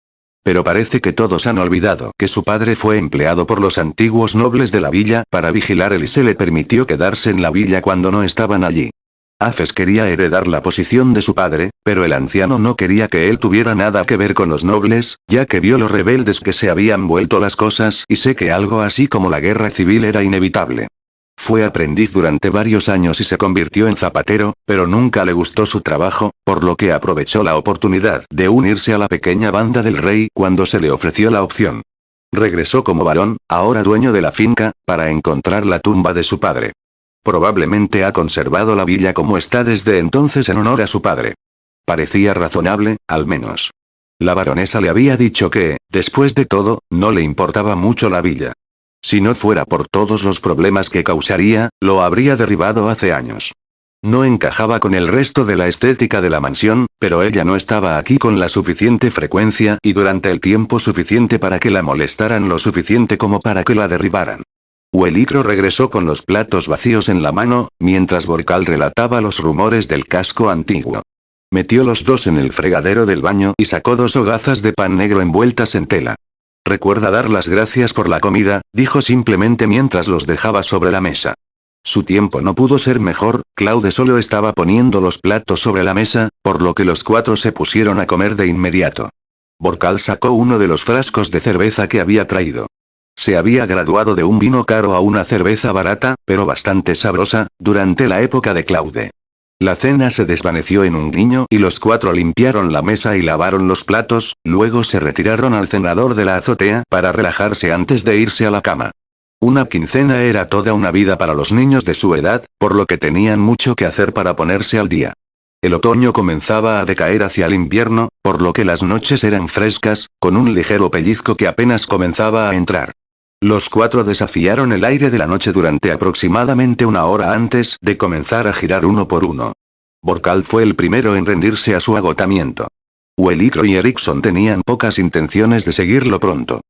Pero parece que todos han olvidado que su padre fue empleado por los antiguos nobles de la villa para vigilar y se le permitió quedarse en la villa cuando no estaban allí. Afes quería heredar la posición de su padre, pero el anciano no quería que él tuviera nada que ver con los nobles, ya que vio lo rebeldes que se habían vuelto las cosas y sé que algo así como la guerra civil era inevitable. Fue aprendiz durante varios años y se convirtió en zapatero, pero nunca le gustó su trabajo, por lo que aprovechó la oportunidad de unirse a la pequeña banda del rey cuando se le ofreció la opción. Regresó como varón, ahora dueño de la finca, para encontrar la tumba de su padre. Probablemente ha conservado la villa como está desde entonces en honor a su padre. Parecía razonable, al menos. La baronesa le había dicho que, después de todo, no le importaba mucho la villa. Si no fuera por todos los problemas que causaría, lo habría derribado hace años. No encajaba con el resto de la estética de la mansión, pero ella no estaba aquí con la suficiente frecuencia y durante el tiempo suficiente para que la molestaran lo suficiente como para que la derribaran. Wellicro regresó con los platos vacíos en la mano, mientras Borcal relataba los rumores del casco antiguo. Metió los dos en el fregadero del baño y sacó 2 hogazas de pan negro envueltas en tela. Recuerda dar las gracias por la comida, dijo simplemente mientras los dejaba sobre la mesa. Su tiempo no pudo ser mejor, Claude solo estaba poniendo los platos sobre la mesa, por lo que los 4 se pusieron a comer de inmediato. Borcal sacó uno de los frascos de cerveza que había traído. Se había graduado de un vino caro a una cerveza barata, pero bastante sabrosa, durante la época de Claude. La cena se desvaneció en un guiño y los 4 limpiaron la mesa y lavaron los platos, luego se retiraron al cenador de la azotea para relajarse antes de irse a la cama. Una quincena era toda una vida para los niños de su edad, por lo que tenían mucho que hacer para ponerse al día. El otoño comenzaba a decaer hacia el invierno, por lo que las noches eran frescas, con un ligero pellizco que apenas comenzaba a entrar. Los 4 desafiaron el aire de la noche durante aproximadamente 1 hora antes de comenzar a girar uno por uno. Borcal fue el primero en rendirse a su agotamiento. Wellicro y Erickson tenían pocas intenciones de seguirlo pronto.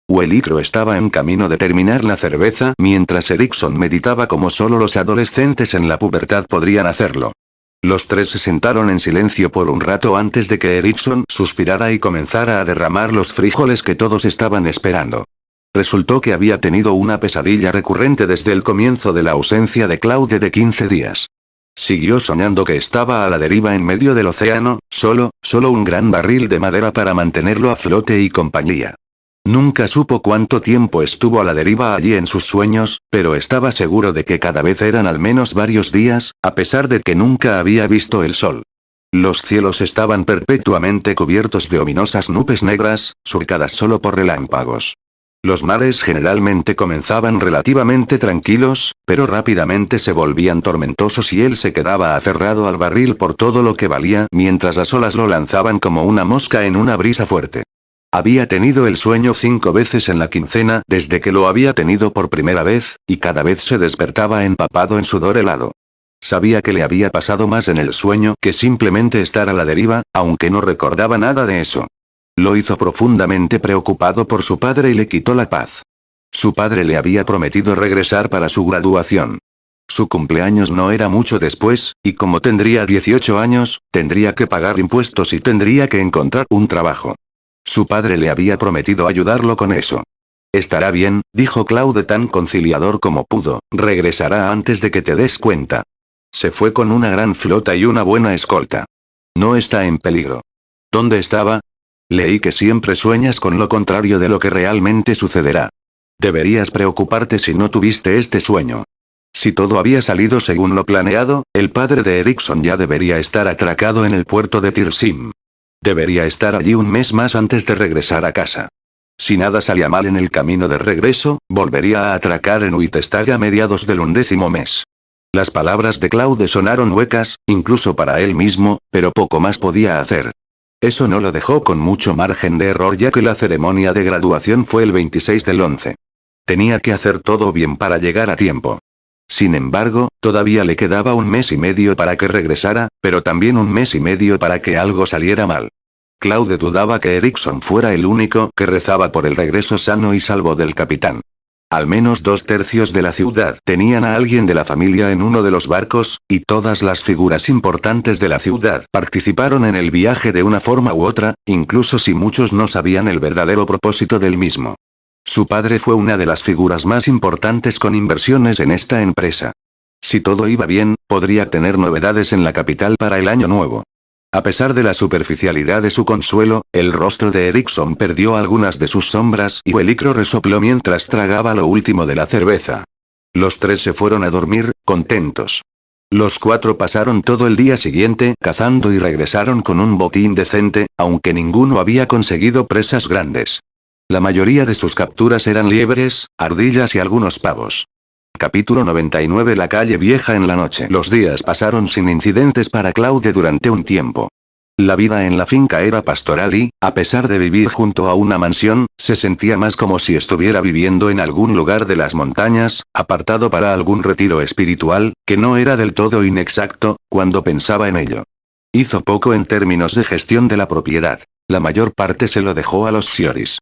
Wellicro estaba en camino de terminar la cerveza mientras Erickson meditaba como solo los adolescentes en la pubertad podrían hacerlo. Los 3 se sentaron en silencio por un rato antes de que Erickson suspirara y comenzara a derramar los frijoles que todos estaban esperando. Resultó que había tenido una pesadilla recurrente desde el comienzo de la ausencia de Claude de 15 días. Siguió soñando que estaba a la deriva en medio del océano, solo un gran barril de madera para mantenerlo a flote y compañía. Nunca supo cuánto tiempo estuvo a la deriva allí en sus sueños, pero estaba seguro de que cada vez eran al menos varios días, a pesar de que nunca había visto el sol. Los cielos estaban perpetuamente cubiertos de ominosas nubes negras, surcadas solo por relámpagos. Los mares generalmente comenzaban relativamente tranquilos, pero rápidamente se volvían tormentosos y él se quedaba aferrado al barril por todo lo que valía mientras las olas lo lanzaban como una mosca en una brisa fuerte. Había tenido el sueño 5 veces en la quincena desde que lo había tenido por primera vez, y cada vez se despertaba empapado en sudor helado. Sabía que le había pasado más en el sueño que simplemente estar a la deriva, aunque no recordaba nada de eso. Lo hizo profundamente preocupado por su padre y le quitó la paz. Su padre le había prometido regresar para su graduación. Su cumpleaños no era mucho después, y como tendría 18 años, tendría que pagar impuestos y tendría que encontrar un trabajo. Su padre le había prometido ayudarlo con eso. Estará bien, dijo Claude tan conciliador como pudo, regresará antes de que te des cuenta. Se fue con una gran flota y una buena escolta. No está en peligro. ¿Dónde estaba? Leí que siempre sueñas con lo contrario de lo que realmente sucederá. Deberías preocuparte si no tuviste este sueño. Si todo había salido según lo planeado, el padre de Erickson ya debería estar atracado en el puerto de Tirsim. Debería estar allí un mes más antes de regresar a casa. Si nada salía mal en el camino de regreso, volvería a atracar en Uitestag a mediados del 11º mes. Las palabras de Claude sonaron huecas, incluso para él mismo, pero poco más podía hacer. Eso no lo dejó con mucho margen de error ya que la ceremonia de graduación fue el 26 del 11. Tenía que hacer todo bien para llegar a tiempo. Sin embargo, todavía le quedaba un mes y medio para que regresara, pero también un mes y medio para que algo saliera mal. Claude dudaba que Erickson fuera el único que rezaba por el regreso sano y salvo del capitán. Al menos 2/3 de la ciudad tenían a alguien de la familia en uno de los barcos, y todas las figuras importantes de la ciudad participaron en el viaje de una forma u otra, incluso si muchos no sabían el verdadero propósito del mismo. Su padre fue una de las figuras más importantes con inversiones en esta empresa. Si todo iba bien, podría tener novedades en la capital para el año nuevo. A pesar de la superficialidad de su consuelo, el rostro de Erickson perdió algunas de sus sombras y Belicro resopló mientras tragaba lo último de la cerveza. Los tres se fueron a dormir, contentos. Los 4 pasaron todo el día siguiente cazando y regresaron con un botín decente, aunque ninguno había conseguido presas grandes. La mayoría de sus capturas eran liebres, ardillas y algunos pavos. Capítulo 99. La calle vieja en la noche. Los días pasaron sin incidentes para Claude durante un tiempo. La vida en la finca era pastoral y, a pesar de vivir junto a una mansión, se sentía más como si estuviera viviendo en algún lugar de las montañas, apartado para algún retiro espiritual, que no era del todo inexacto, cuando pensaba en ello. Hizo poco en términos de gestión de la propiedad. La mayor parte se lo dejó a los Sioris.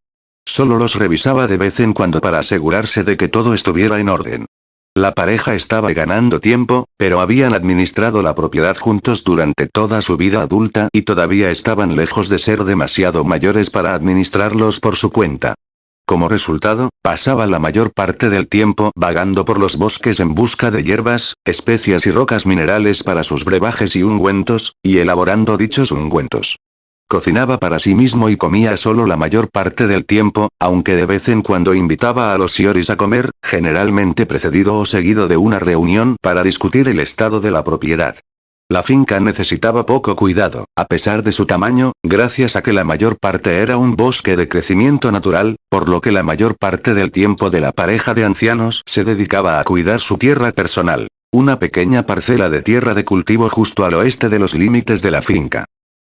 Solo los revisaba de vez en cuando para asegurarse de que todo estuviera en orden. La pareja estaba ganando tiempo, pero habían administrado la propiedad juntos durante toda su vida adulta y todavía estaban lejos de ser demasiado mayores para administrarlos por su cuenta. Como resultado, pasaba la mayor parte del tiempo vagando por los bosques en busca de hierbas, especias y rocas minerales para sus brebajes y ungüentos, y elaborando dichos ungüentos. Cocinaba para sí mismo y comía solo la mayor parte del tiempo, aunque de vez en cuando invitaba a los Sioris a comer, generalmente precedido o seguido de una reunión para discutir el estado de la propiedad. La finca necesitaba poco cuidado, a pesar de su tamaño, gracias a que la mayor parte era un bosque de crecimiento natural, por lo que la mayor parte del tiempo de la pareja de ancianos se dedicaba a cuidar su tierra personal, una pequeña parcela de tierra de cultivo justo al oeste de los límites de la finca.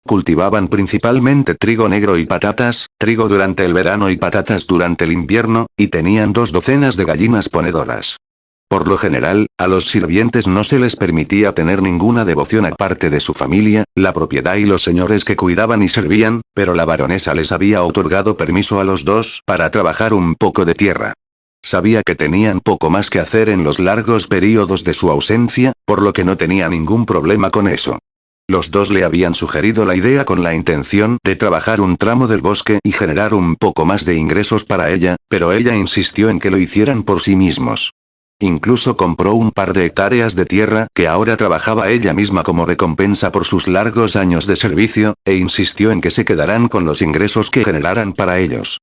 Cultivaban principalmente trigo negro y patatas, trigo durante el verano y patatas durante el invierno, y tenían 2 docenas de gallinas ponedoras. Por lo general, a los sirvientes no se les permitía tener ninguna devoción aparte de su familia, la propiedad y los señores que cuidaban y servían, pero la baronesa les había otorgado permiso a los 2 para trabajar un poco de tierra. Sabía que tenían poco más que hacer en los largos períodos de su ausencia, por lo que no tenía ningún problema con eso. Los 2 le habían sugerido la idea con la intención de trabajar un tramo del bosque y generar un poco más de ingresos para ella, pero ella insistió en que lo hicieran por sí mismos. Incluso compró un par de hectáreas de tierra que ahora trabajaba ella misma como recompensa por sus largos años de servicio, e insistió en que se quedaran con los ingresos que generaran para ellos.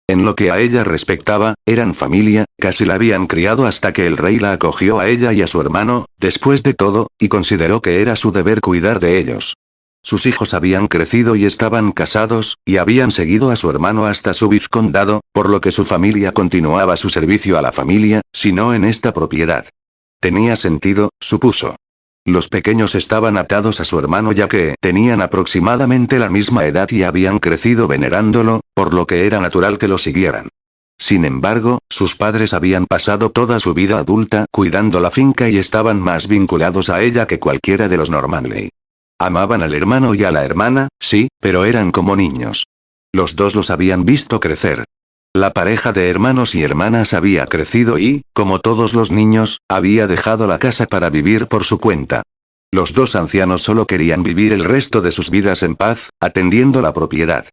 En lo que a ella respectaba, eran familia, casi la habían criado hasta que el rey la acogió a ella y a su hermano, después de todo, y consideró que era su deber cuidar de ellos. Sus hijos habían crecido y estaban casados, y habían seguido a su hermano hasta su vizcondado, por lo que su familia continuaba su servicio a la familia, si no en esta propiedad. Tenía sentido, supuso. Los pequeños estaban atados a su hermano ya que tenían aproximadamente la misma edad y habían crecido venerándolo, por lo que era natural que lo siguieran. Sin embargo, sus padres habían pasado toda su vida adulta cuidando la finca y estaban más vinculados a ella que cualquiera de los Normanley. Amaban al hermano y a la hermana, sí, pero eran como niños. Los dos los habían visto crecer. La pareja de hermanos y hermanas había crecido y, como todos los niños, había dejado la casa para vivir por su cuenta. Los dos ancianos solo querían vivir el resto de sus vidas en paz, atendiendo la propiedad.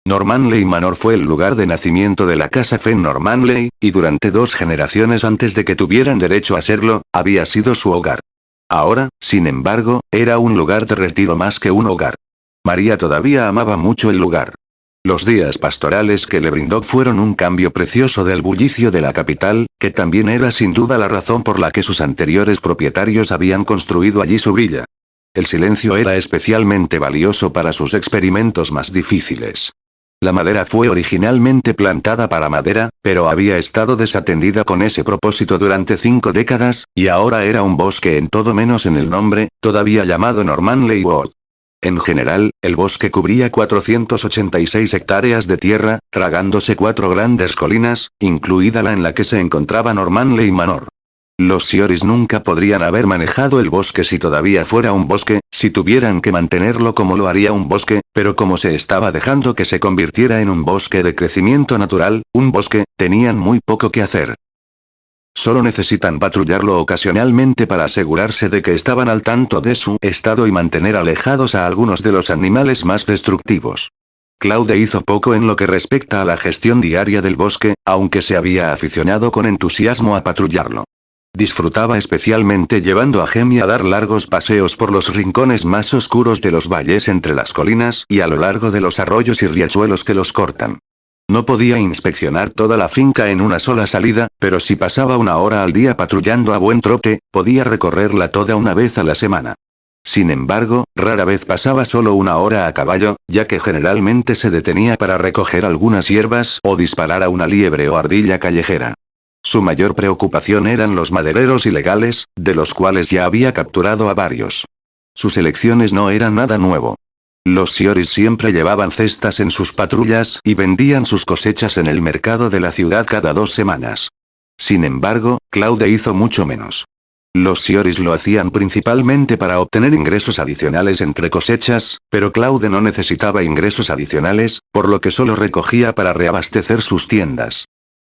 Normanley Manor fue el lugar de nacimiento de la casa Fenn Normanley, y durante 2 generaciones antes de que tuvieran derecho a serlo, había sido su hogar. Ahora, sin embargo, era un lugar de retiro más que un hogar. María todavía amaba mucho el lugar. Los días pastorales que le brindó fueron un cambio precioso del bullicio de la capital, que también era sin duda la razón por la que sus anteriores propietarios habían construido allí su villa. El silencio era especialmente valioso para sus experimentos más difíciles. La madera fue originalmente plantada para madera, pero había estado desatendida con ese propósito durante 5 décadas, y ahora era un bosque en todo menos en el nombre, todavía llamado Normanley Wood. En general, el bosque cubría 486 hectáreas de tierra, tragándose 4 grandes colinas, incluida la en la que se encontraba Normanley Manor. Los Sioris nunca podrían haber manejado el bosque si todavía fuera un bosque, si tuvieran que mantenerlo como lo haría un bosque, pero como se estaba dejando que se convirtiera en un bosque de crecimiento natural, un bosque, tenían muy poco que hacer. Solo necesitan patrullarlo ocasionalmente para asegurarse de que estaban al tanto de su estado y mantener alejados a algunos de los animales más destructivos. Claude hizo poco en lo que respecta a la gestión diaria del bosque, aunque se había aficionado con entusiasmo a patrullarlo. Disfrutaba especialmente llevando a Gemmy a dar largos paseos por los rincones más oscuros de los valles entre las colinas y a lo largo de los arroyos y riachuelos que los cortan. No podía inspeccionar toda la finca en una sola salida, pero si pasaba 1 hora al día patrullando a buen trote, podía recorrerla toda una vez a la semana. Sin embargo, rara vez pasaba solo 1 hora a caballo, ya que generalmente se detenía para recoger algunas hierbas o disparar a una liebre o ardilla callejera. Su mayor preocupación eran los madereros ilegales, de los cuales ya había capturado a varios. Sus elecciones no eran nada nuevo. Los Sioris siempre llevaban cestas en sus patrullas y vendían sus cosechas en el mercado de la ciudad cada 2 semanas. Sin embargo, Claude hizo mucho menos. Los Sioris lo hacían principalmente para obtener ingresos adicionales entre cosechas, pero Claude no necesitaba ingresos adicionales, por lo que solo recogía para reabastecer sus tiendas.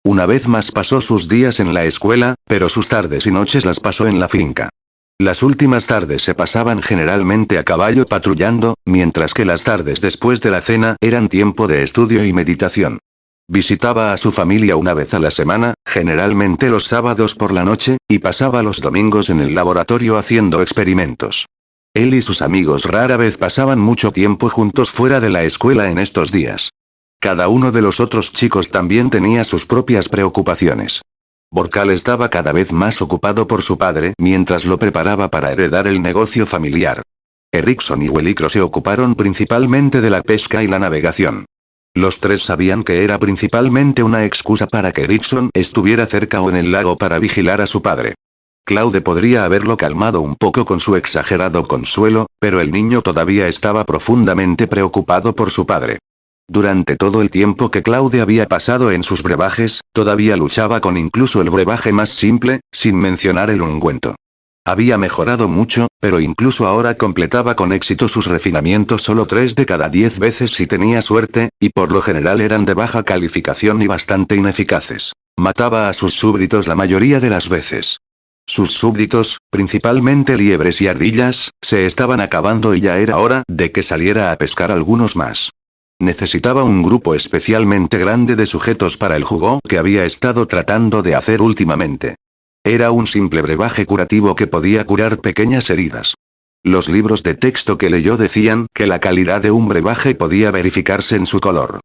Una vez más pasó sus días en la escuela, pero sus tardes y noches las pasó en la finca. Las últimas tardes se pasaban generalmente a caballo patrullando, mientras que las tardes después de la cena eran tiempo de estudio y meditación. Visitaba a su familia una vez a la semana, generalmente los sábados por la noche, y pasaba los domingos en el laboratorio haciendo experimentos. Él y sus amigos rara vez pasaban mucho tiempo juntos fuera de la escuela en estos días. Cada uno de los otros chicos también tenía sus propias preocupaciones. Borcal estaba cada vez más ocupado por su padre mientras lo preparaba para heredar el negocio familiar. Erickson y Welicro se ocuparon principalmente de la pesca y la navegación. Los 3 sabían que era principalmente una excusa para que Erickson estuviera cerca o en el lago para vigilar a su padre. Claude podría haberlo calmado un poco con su exagerado consuelo, pero el niño todavía estaba profundamente preocupado por su padre. Durante todo el tiempo que Claude había pasado en sus brebajes, todavía luchaba con incluso el brebaje más simple, sin mencionar el ungüento. Había mejorado mucho, pero incluso ahora completaba con éxito sus refinamientos solo 3 de cada 10 veces si tenía suerte, y por lo general eran de baja calificación y bastante ineficaces. Mataba a sus súbditos la mayoría de las veces. Sus súbditos, principalmente liebres y ardillas, se estaban acabando y ya era hora de que saliera a pescar algunos más. Necesitaba un grupo especialmente grande de sujetos para el jugo que había estado tratando de hacer últimamente. Era un simple brebaje curativo que podía curar pequeñas heridas. Los libros de texto que leyó decían que la calidad de un brebaje podía verificarse en su color.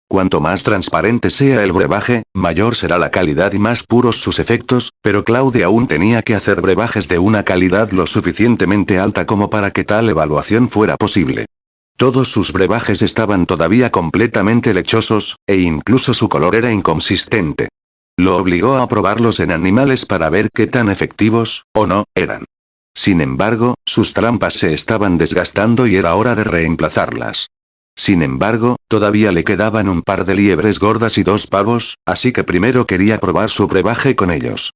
Cuanto más transparente sea el brebaje, mayor será la calidad y más puros sus efectos, pero Claude aún tenía que hacer brebajes de una calidad lo suficientemente alta como para que tal evaluación fuera posible. Todos sus brebajes estaban todavía completamente lechosos, e incluso su color era inconsistente. Lo obligó a probarlos en animales para ver qué tan efectivos, o no, eran. Sin embargo, sus trampas se estaban desgastando y era hora de reemplazarlas. Sin embargo, todavía le quedaban un par de liebres gordas y 2 pavos, así que primero quería probar su brebaje con ellos.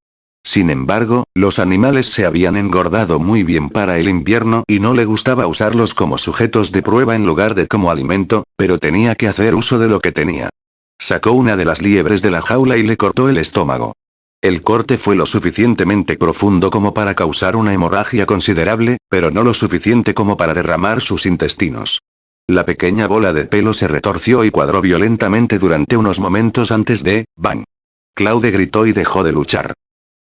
Sin embargo, los animales se habían engordado muy bien para el invierno y no le gustaba usarlos como sujetos de prueba en lugar de como alimento, pero tenía que hacer uso de lo que tenía. Sacó una de las liebres de la jaula y le cortó el estómago. El corte fue lo suficientemente profundo como para causar una hemorragia considerable, pero no lo suficiente como para derramar sus intestinos. La pequeña bola de pelo se retorció y cuadró violentamente durante unos momentos antes de ¡bang! Claude gritó y dejó de luchar.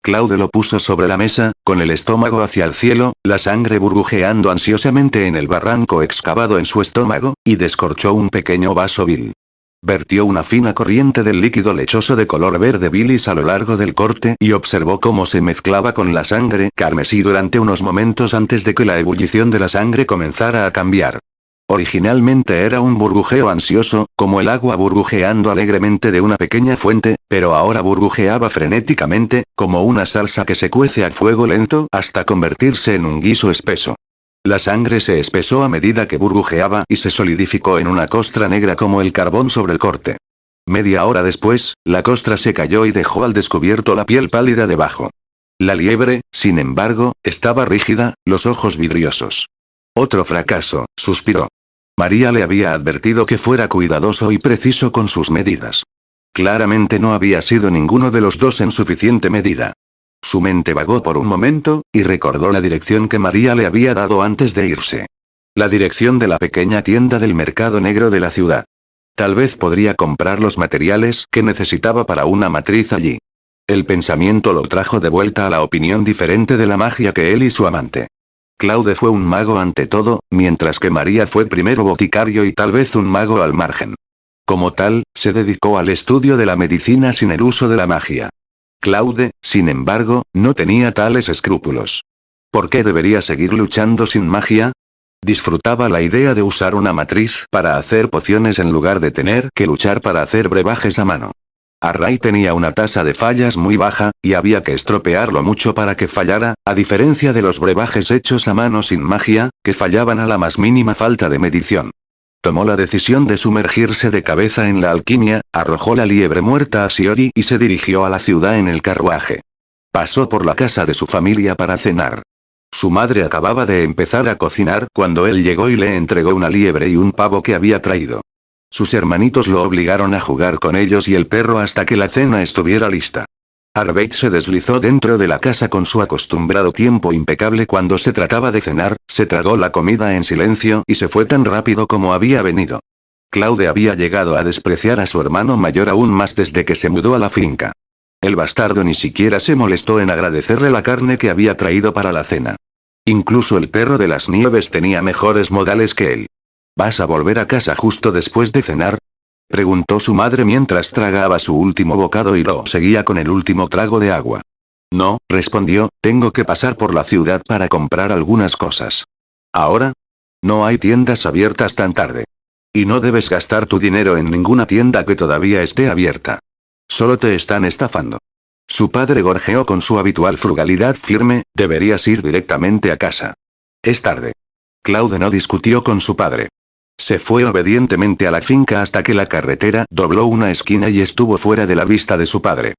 Claude lo puso sobre la mesa, con el estómago hacia el cielo, la sangre burbujeando ansiosamente en el barranco excavado en su estómago, y descorchó un pequeño vaso vil. Vertió una fina corriente del líquido lechoso de color verde bilis a lo largo del corte y observó cómo se mezclaba con la sangre carmesí durante unos momentos antes de que la ebullición de la sangre comenzara a cambiar. Originalmente era un burbujeo ansioso, como el agua burbujeando alegremente de una pequeña fuente, pero ahora burbujeaba frenéticamente, como una salsa que se cuece a fuego lento hasta convertirse en un guiso espeso. La sangre se espesó a medida que burbujeaba y se solidificó en una costra negra como el carbón sobre el corte. Media hora después, la costra se cayó y dejó al descubierto la piel pálida debajo. La liebre, sin embargo, estaba rígida, los ojos vidriosos. Otro fracaso, suspiró. María le había advertido que fuera cuidadoso y preciso con sus medidas. Claramente no había sido ninguno de los dos en suficiente medida. Su mente vagó por un momento, y recordó la dirección que María le había dado antes de irse. La dirección de la pequeña tienda del mercado negro de la ciudad. Tal vez podría comprar los materiales que necesitaba para una matriz allí. El pensamiento lo trajo de vuelta a la opinión diferente de la magia que él y su amante. Claude fue un mago ante todo, mientras que María fue primero boticario y tal vez un mago al margen. Como tal, se dedicó al estudio de la medicina sin el uso de la magia. Claude, sin embargo, no tenía tales escrúpulos. ¿Por qué debería seguir luchando sin magia? Disfrutaba la idea de usar una matriz para hacer pociones en lugar de tener que luchar para hacer brebajes a mano. Array tenía una tasa de fallas muy baja, y había que estropearlo mucho para que fallara, a diferencia de los brebajes hechos a mano sin magia, que fallaban a la más mínima falta de medición. Tomó la decisión de sumergirse de cabeza en la alquimia, arrojó la liebre muerta a Shiori y se dirigió a la ciudad en el carruaje. Pasó por la casa de su familia para cenar. Su madre acababa de empezar a cocinar cuando él llegó y le entregó una liebre y un pavo que había traído. Sus hermanitos lo obligaron a jugar con ellos y el perro hasta que la cena estuviera lista. Arbeit se deslizó dentro de la casa con su acostumbrado tiempo impecable cuando se trataba de cenar, se tragó la comida en silencio y se fue tan rápido como había venido. Claude había llegado a despreciar a su hermano mayor aún más desde que se mudó a la finca. El bastardo ni siquiera se molestó en agradecerle la carne que había traído para la cena. Incluso el perro de las nieves tenía mejores modales que él. ¿Vas a volver a casa justo después de cenar?, preguntó su madre mientras tragaba su último bocado y lo seguía con el último trago de agua. No, respondió, tengo que pasar por la ciudad para comprar algunas cosas. ¿Ahora? No hay tiendas abiertas tan tarde. Y no debes gastar tu dinero en ninguna tienda que todavía esté abierta. Solo te están estafando. Su padre gorjeó con su habitual frugalidad firme, deberías ir directamente a casa. Es tarde. Claude no discutió con su padre. Se fue obedientemente a la finca hasta que la carretera dobló una esquina y estuvo fuera de la vista de su padre.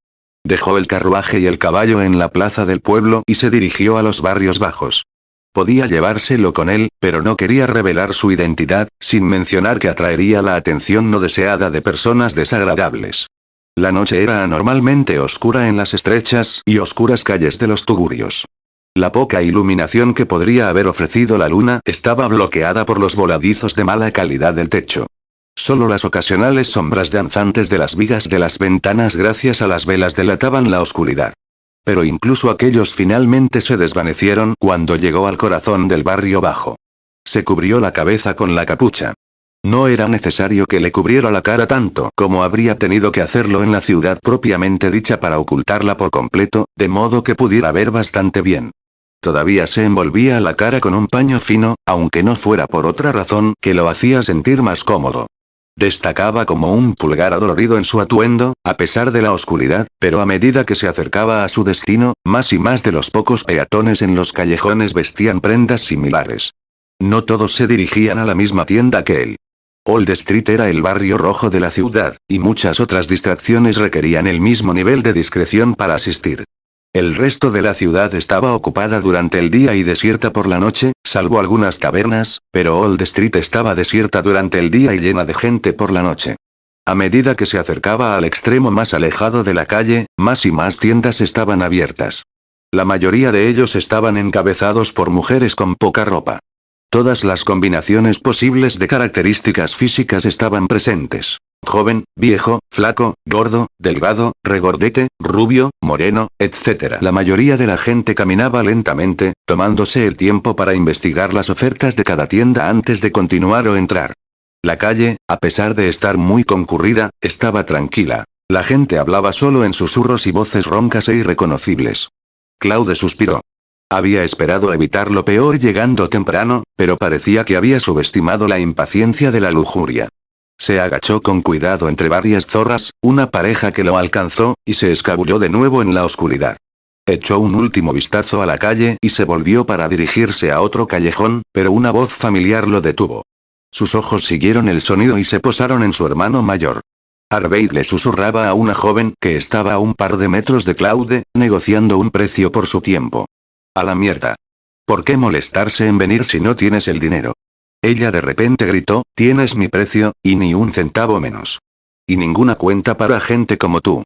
Dejó el carruaje y el caballo en la plaza del pueblo y se dirigió a los barrios bajos. Podía llevárselo con él, pero no quería revelar su identidad, sin mencionar que atraería la atención no deseada de personas desagradables. La noche era anormalmente oscura en las estrechas y oscuras calles de los tugurios. La poca iluminación que podría haber ofrecido la luna estaba bloqueada por los voladizos de mala calidad del techo. Solo las ocasionales sombras danzantes de las vigas de las ventanas gracias a las velas delataban la oscuridad. Pero incluso aquellos finalmente se desvanecieron cuando llegó al corazón del barrio bajo. Se cubrió la cabeza con la capucha. No era necesario que le cubriera la cara tanto como habría tenido que hacerlo en la ciudad propiamente dicha para ocultarla por completo, de modo que pudiera ver bastante bien. Todavía se envolvía la cara con un paño fino, aunque no fuera por otra razón que lo hacía sentir más cómodo. Destacaba como un pulgar adolorido en su atuendo, a pesar de la oscuridad, pero a medida que se acercaba a su destino, más y más de los pocos peatones en los callejones vestían prendas similares. No todos se dirigían a la misma tienda que él. Old Street era el barrio rojo de la ciudad, y muchas otras distracciones requerían el mismo nivel de discreción para asistir. El resto de la ciudad estaba ocupada durante el día y desierta por la noche, salvo algunas tabernas, pero Old Street estaba desierta durante el día y llena de gente por la noche. A medida que se acercaba al extremo más alejado de la calle, más y más tiendas estaban abiertas. La mayoría de ellos estaban encabezados por mujeres con poca ropa. Todas las combinaciones posibles de características físicas estaban presentes. Joven, viejo, flaco, gordo, delgado, regordete, rubio, moreno, etc. La mayoría de la gente caminaba lentamente, tomándose el tiempo para investigar las ofertas de cada tienda antes de continuar o entrar. La calle, a pesar de estar muy concurrida, estaba tranquila. La gente hablaba solo en susurros y voces roncas e irreconocibles. Claude suspiró. Había esperado evitar lo peor llegando temprano, pero parecía que había subestimado la impaciencia de la lujuria. Se agachó con cuidado entre varias zorras, una pareja que lo alcanzó, y se escabulló de nuevo en la oscuridad. Echó un último vistazo a la calle y se volvió para dirigirse a otro callejón, pero una voz familiar lo detuvo. Sus ojos siguieron el sonido y se posaron en su hermano mayor. Harvey le susurraba a una joven que estaba a un par de metros de Claude, negociando un precio por su tiempo. A la mierda. ¿Por qué molestarse en venir si no tienes el dinero? Ella de repente gritó, tienes mi precio, y ni un centavo menos. Y ninguna cuenta para gente como tú.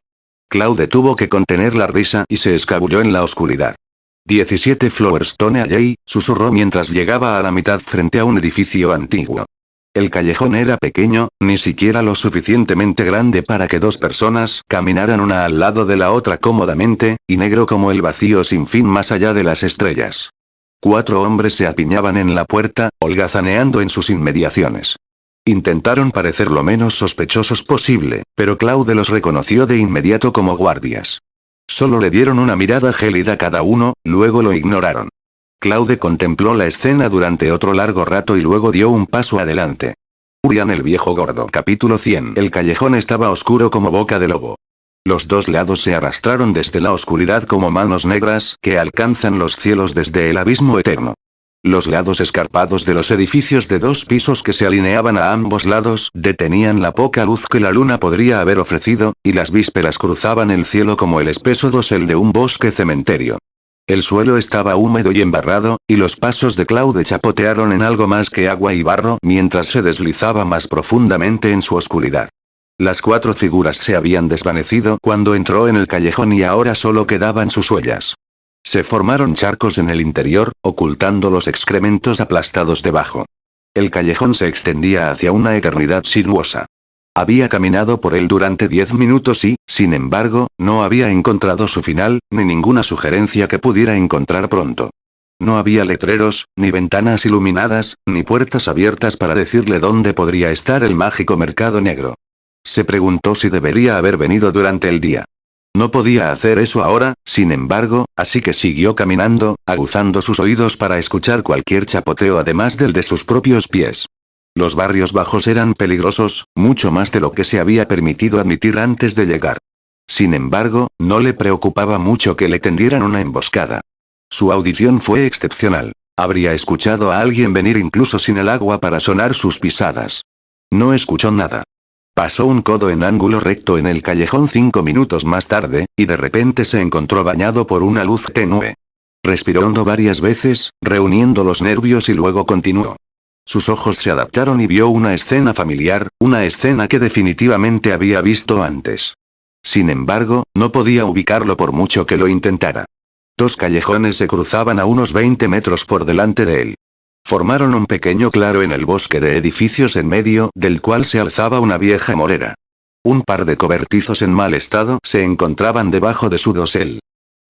Claude tuvo que contener la risa y se escabulló en la oscuridad. 17 Flowerstone Alley, susurró mientras llegaba a la mitad frente a un edificio antiguo. El callejón era pequeño, ni siquiera lo suficientemente grande para que dos personas caminaran una al lado de la otra cómodamente, y negro como el vacío sin fin más allá de las estrellas. 4 hombres se apiñaban en la puerta, holgazaneando en sus inmediaciones. Intentaron parecer lo menos sospechosos posible, pero Claude los reconoció de inmediato como guardias. Solo le dieron una mirada gélida cada uno, luego lo ignoraron. Claude contempló la escena durante otro largo rato y luego dio un paso adelante. Urian el viejo gordo. Capítulo 100. El callejón estaba oscuro como boca de lobo. Los dos lados se arrastraron desde la oscuridad como manos negras que alcanzan los cielos desde el abismo eterno. Los lados escarpados de los edificios de 2 pisos que se alineaban a ambos lados detenían la poca luz que la luna podría haber ofrecido, y las vísperas cruzaban el cielo como el espeso dosel de un bosque cementerio. El suelo estaba húmedo y embarrado, y los pasos de Claude chapotearon en algo más que agua y barro mientras se deslizaba más profundamente en su oscuridad. Las 4 figuras se habían desvanecido cuando entró en el callejón y ahora solo quedaban sus huellas. Se formaron charcos en el interior, ocultando los excrementos aplastados debajo. El callejón se extendía hacia una eternidad sinuosa. Había caminado por él durante 10 minutos y, sin embargo, no había encontrado su final, ni ninguna sugerencia que pudiera encontrar pronto. No había letreros, ni ventanas iluminadas, ni puertas abiertas para decirle dónde podría estar el mágico mercado negro. Se preguntó si debería haber venido durante el día. No podía hacer eso ahora, sin embargo, así que siguió caminando, aguzando sus oídos para escuchar cualquier chapoteo además del de sus propios pies. Los barrios bajos eran peligrosos, mucho más de lo que se había permitido admitir antes de llegar. Sin embargo, no le preocupaba mucho que le tendieran una emboscada. Su audición fue excepcional. Habría escuchado a alguien venir incluso sin el agua para sonar sus pisadas. No escuchó nada. Pasó un codo en ángulo recto en el callejón 5 minutos más tarde, y de repente se encontró bañado por una luz tenue. Respiró hondo varias veces, reuniendo los nervios y luego continuó. Sus ojos se adaptaron y vio una escena familiar, una escena que definitivamente había visto antes. Sin embargo, no podía ubicarlo por mucho que lo intentara. 2 callejones se cruzaban a unos 20 metros por delante de él. Formaron un pequeño claro en el bosque de edificios en medio del cual se alzaba una vieja morera. Un par de cobertizos en mal estado se encontraban debajo de su dosel.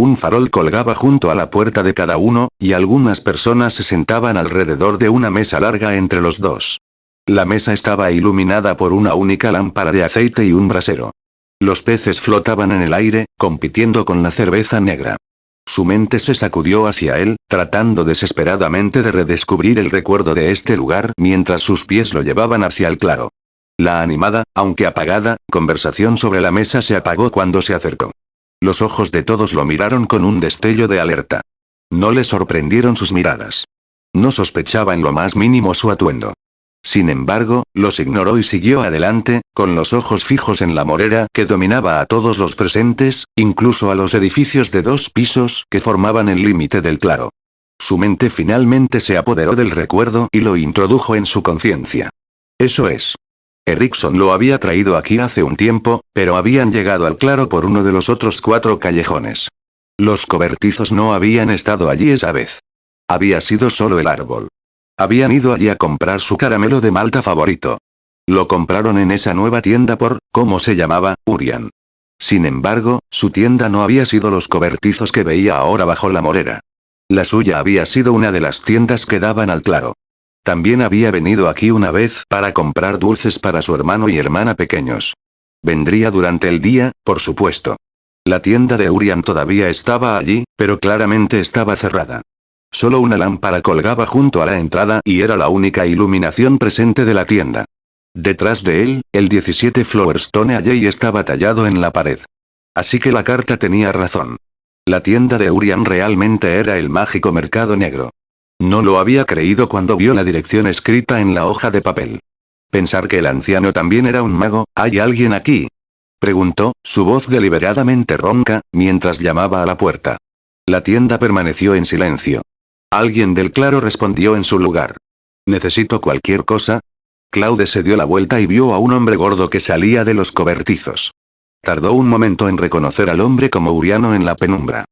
Un farol colgaba junto a la puerta de cada uno, y algunas personas se sentaban alrededor de una mesa larga entre los dos. La mesa estaba iluminada por una única lámpara de aceite y un brasero. Los peces flotaban en el aire, compitiendo con la cerveza negra. Su mente se sacudió hacia él, tratando desesperadamente de redescubrir el recuerdo de este lugar mientras sus pies lo llevaban hacia el claro. La animada, aunque apagada, conversación sobre la mesa se apagó cuando se acercó. Los ojos de todos lo miraron con un destello de alerta. No le sorprendieron sus miradas. No sospechaba en lo más mínimo su atuendo. Sin embargo, los ignoró y siguió adelante, con los ojos fijos en la morera que dominaba a todos los presentes, incluso a los edificios de 2 pisos que formaban el límite del claro. Su mente finalmente se apoderó del recuerdo y lo introdujo en su conciencia. Eso es. Erickson lo había traído aquí hace un tiempo, pero habían llegado al claro por uno de los otros 4 callejones. Los cobertizos no habían estado allí esa vez. Había sido solo el árbol. Habían ido allí a comprar su caramelo de malta favorito. Lo compraron en esa nueva tienda por, ¿cómo se llamaba? Urian. Sin embargo, su tienda no había sido los cobertizos que veía ahora bajo la morera. La suya había sido una de las tiendas que daban al claro. También había venido aquí una vez para comprar dulces para su hermano y hermana pequeños. Vendría durante el día, por supuesto. La tienda de Urian todavía estaba allí, pero claramente estaba cerrada. Solo una lámpara colgaba junto a la entrada y era la única iluminación presente de la tienda. Detrás de él, el 17 Flowerstone Alley estaba tallado en la pared. Así que la carta tenía razón. La tienda de Urian realmente era el mágico mercado negro. No lo había creído cuando vio la dirección escrita en la hoja de papel. Pensar que el anciano también era un mago. ¿Hay alguien aquí?, preguntó, su voz deliberadamente ronca, mientras llamaba a la puerta. La tienda permaneció en silencio. Alguien del claro respondió en su lugar. ¿Necesito cualquier cosa? Claude se dio la vuelta y vio a un hombre gordo que salía de los cobertizos. Tardó un momento en reconocer al hombre como Uriano en la penumbra.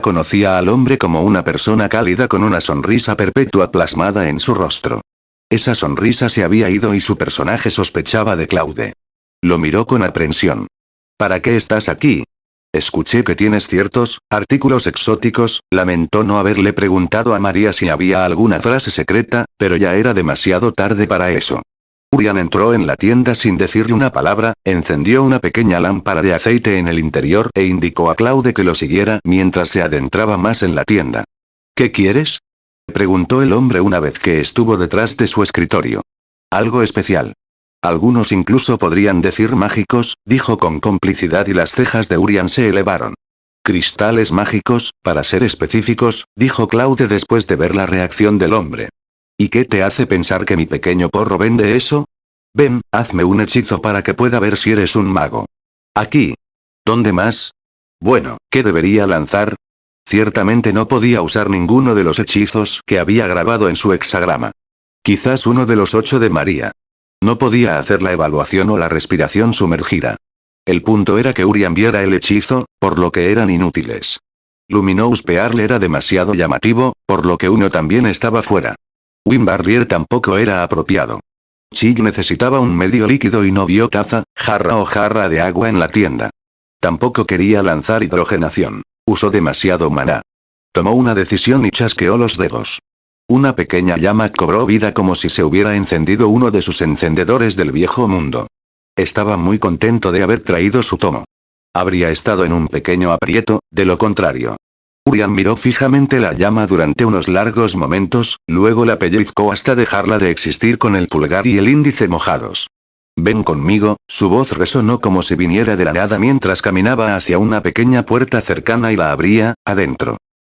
Conocía al hombre como una persona cálida con una sonrisa perpetua plasmada en su rostro. Esa sonrisa se había ido y su personaje sospechaba de Claude. Lo miró con aprensión. ¿Para qué estás aquí? Escuché que tienes ciertos artículos exóticos. Lamentó no haberle preguntado a María si había alguna frase secreta, pero ya era demasiado tarde para eso. Urian entró en la tienda sin decirle una palabra, encendió una pequeña lámpara de aceite en el interior e indicó a Claude que lo siguiera mientras se adentraba más en la tienda. ¿Qué quieres?, preguntó el hombre una vez que estuvo detrás de su escritorio. Algo especial. Algunos incluso podrían decir mágicos, dijo con complicidad y las cejas de Urian se elevaron. Cristales mágicos, para ser específicos, dijo Claude después de ver la reacción del hombre. ¿Y qué te hace pensar que mi pequeño porro vende eso? Ven, hazme un hechizo para que pueda ver si eres un mago. Aquí. ¿Dónde más? Bueno, ¿qué debería lanzar? Ciertamente no podía usar ninguno de los hechizos que había grabado en su hexagrama. Quizás uno de los 8 de María. No podía hacer la evaluación o la respiración sumergida. El punto era que Urian viera el hechizo, por lo que eran inútiles. Luminous Pearl era demasiado llamativo, por lo que uno también estaba fuera. Wind Barrier tampoco era apropiado. Chill necesitaba un medio líquido y no vio taza, jarra o jarra de agua en la tienda. Tampoco quería lanzar hidrogenación. Usó demasiado maná. Tomó una decisión y chasqueó los dedos. Una pequeña llama cobró vida como si se hubiera encendido uno de sus encendedores del viejo mundo. Estaba muy contento de haber traído su tomo. Habría estado en un pequeño aprieto, de lo contrario. Urian miró fijamente la llama durante unos largos momentos, luego la pellizcó hasta dejarla de existir con el pulgar y el índice mojados. Ven conmigo, su voz resonó como si viniera de la nada mientras caminaba hacia una pequeña puerta cercana y la abría, adentro.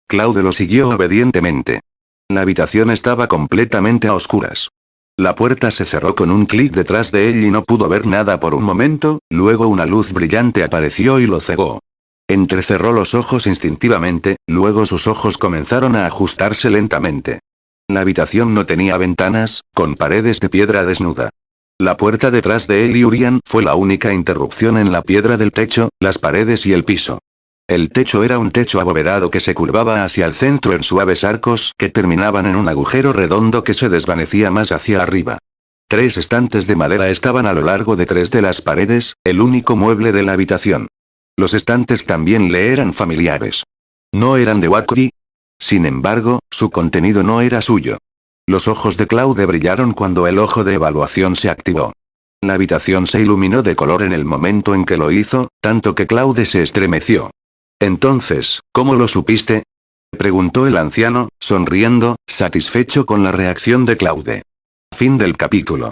Claude lo siguió obedientemente. La habitación estaba completamente a oscuras. La puerta se cerró con un clic detrás de él y no pudo ver nada por un momento, luego una luz brillante apareció y lo cegó. Entrecerró los ojos instintivamente, luego sus ojos comenzaron a ajustarse lentamente. La habitación no tenía ventanas, con paredes de piedra desnuda. La puerta detrás de él y Urian fue la única interrupción en la piedra del techo, las paredes y el piso. El techo era un techo abovedado que se curvaba hacia el centro en suaves arcos que terminaban en un agujero redondo que se desvanecía más hacia arriba. 3 estantes de madera estaban a lo largo de 3 de las paredes, el único mueble de la habitación. Los estantes también le eran familiares. ¿No eran de Wakuri? Sin embargo, su contenido no era suyo. Los ojos de Claude brillaron cuando el ojo de evaluación se activó. La habitación se iluminó de color en el momento en que lo hizo, tanto que Claude se estremeció. Entonces, ¿cómo lo supiste? Preguntó el anciano, sonriendo, satisfecho con la reacción de Claude. Fin del capítulo.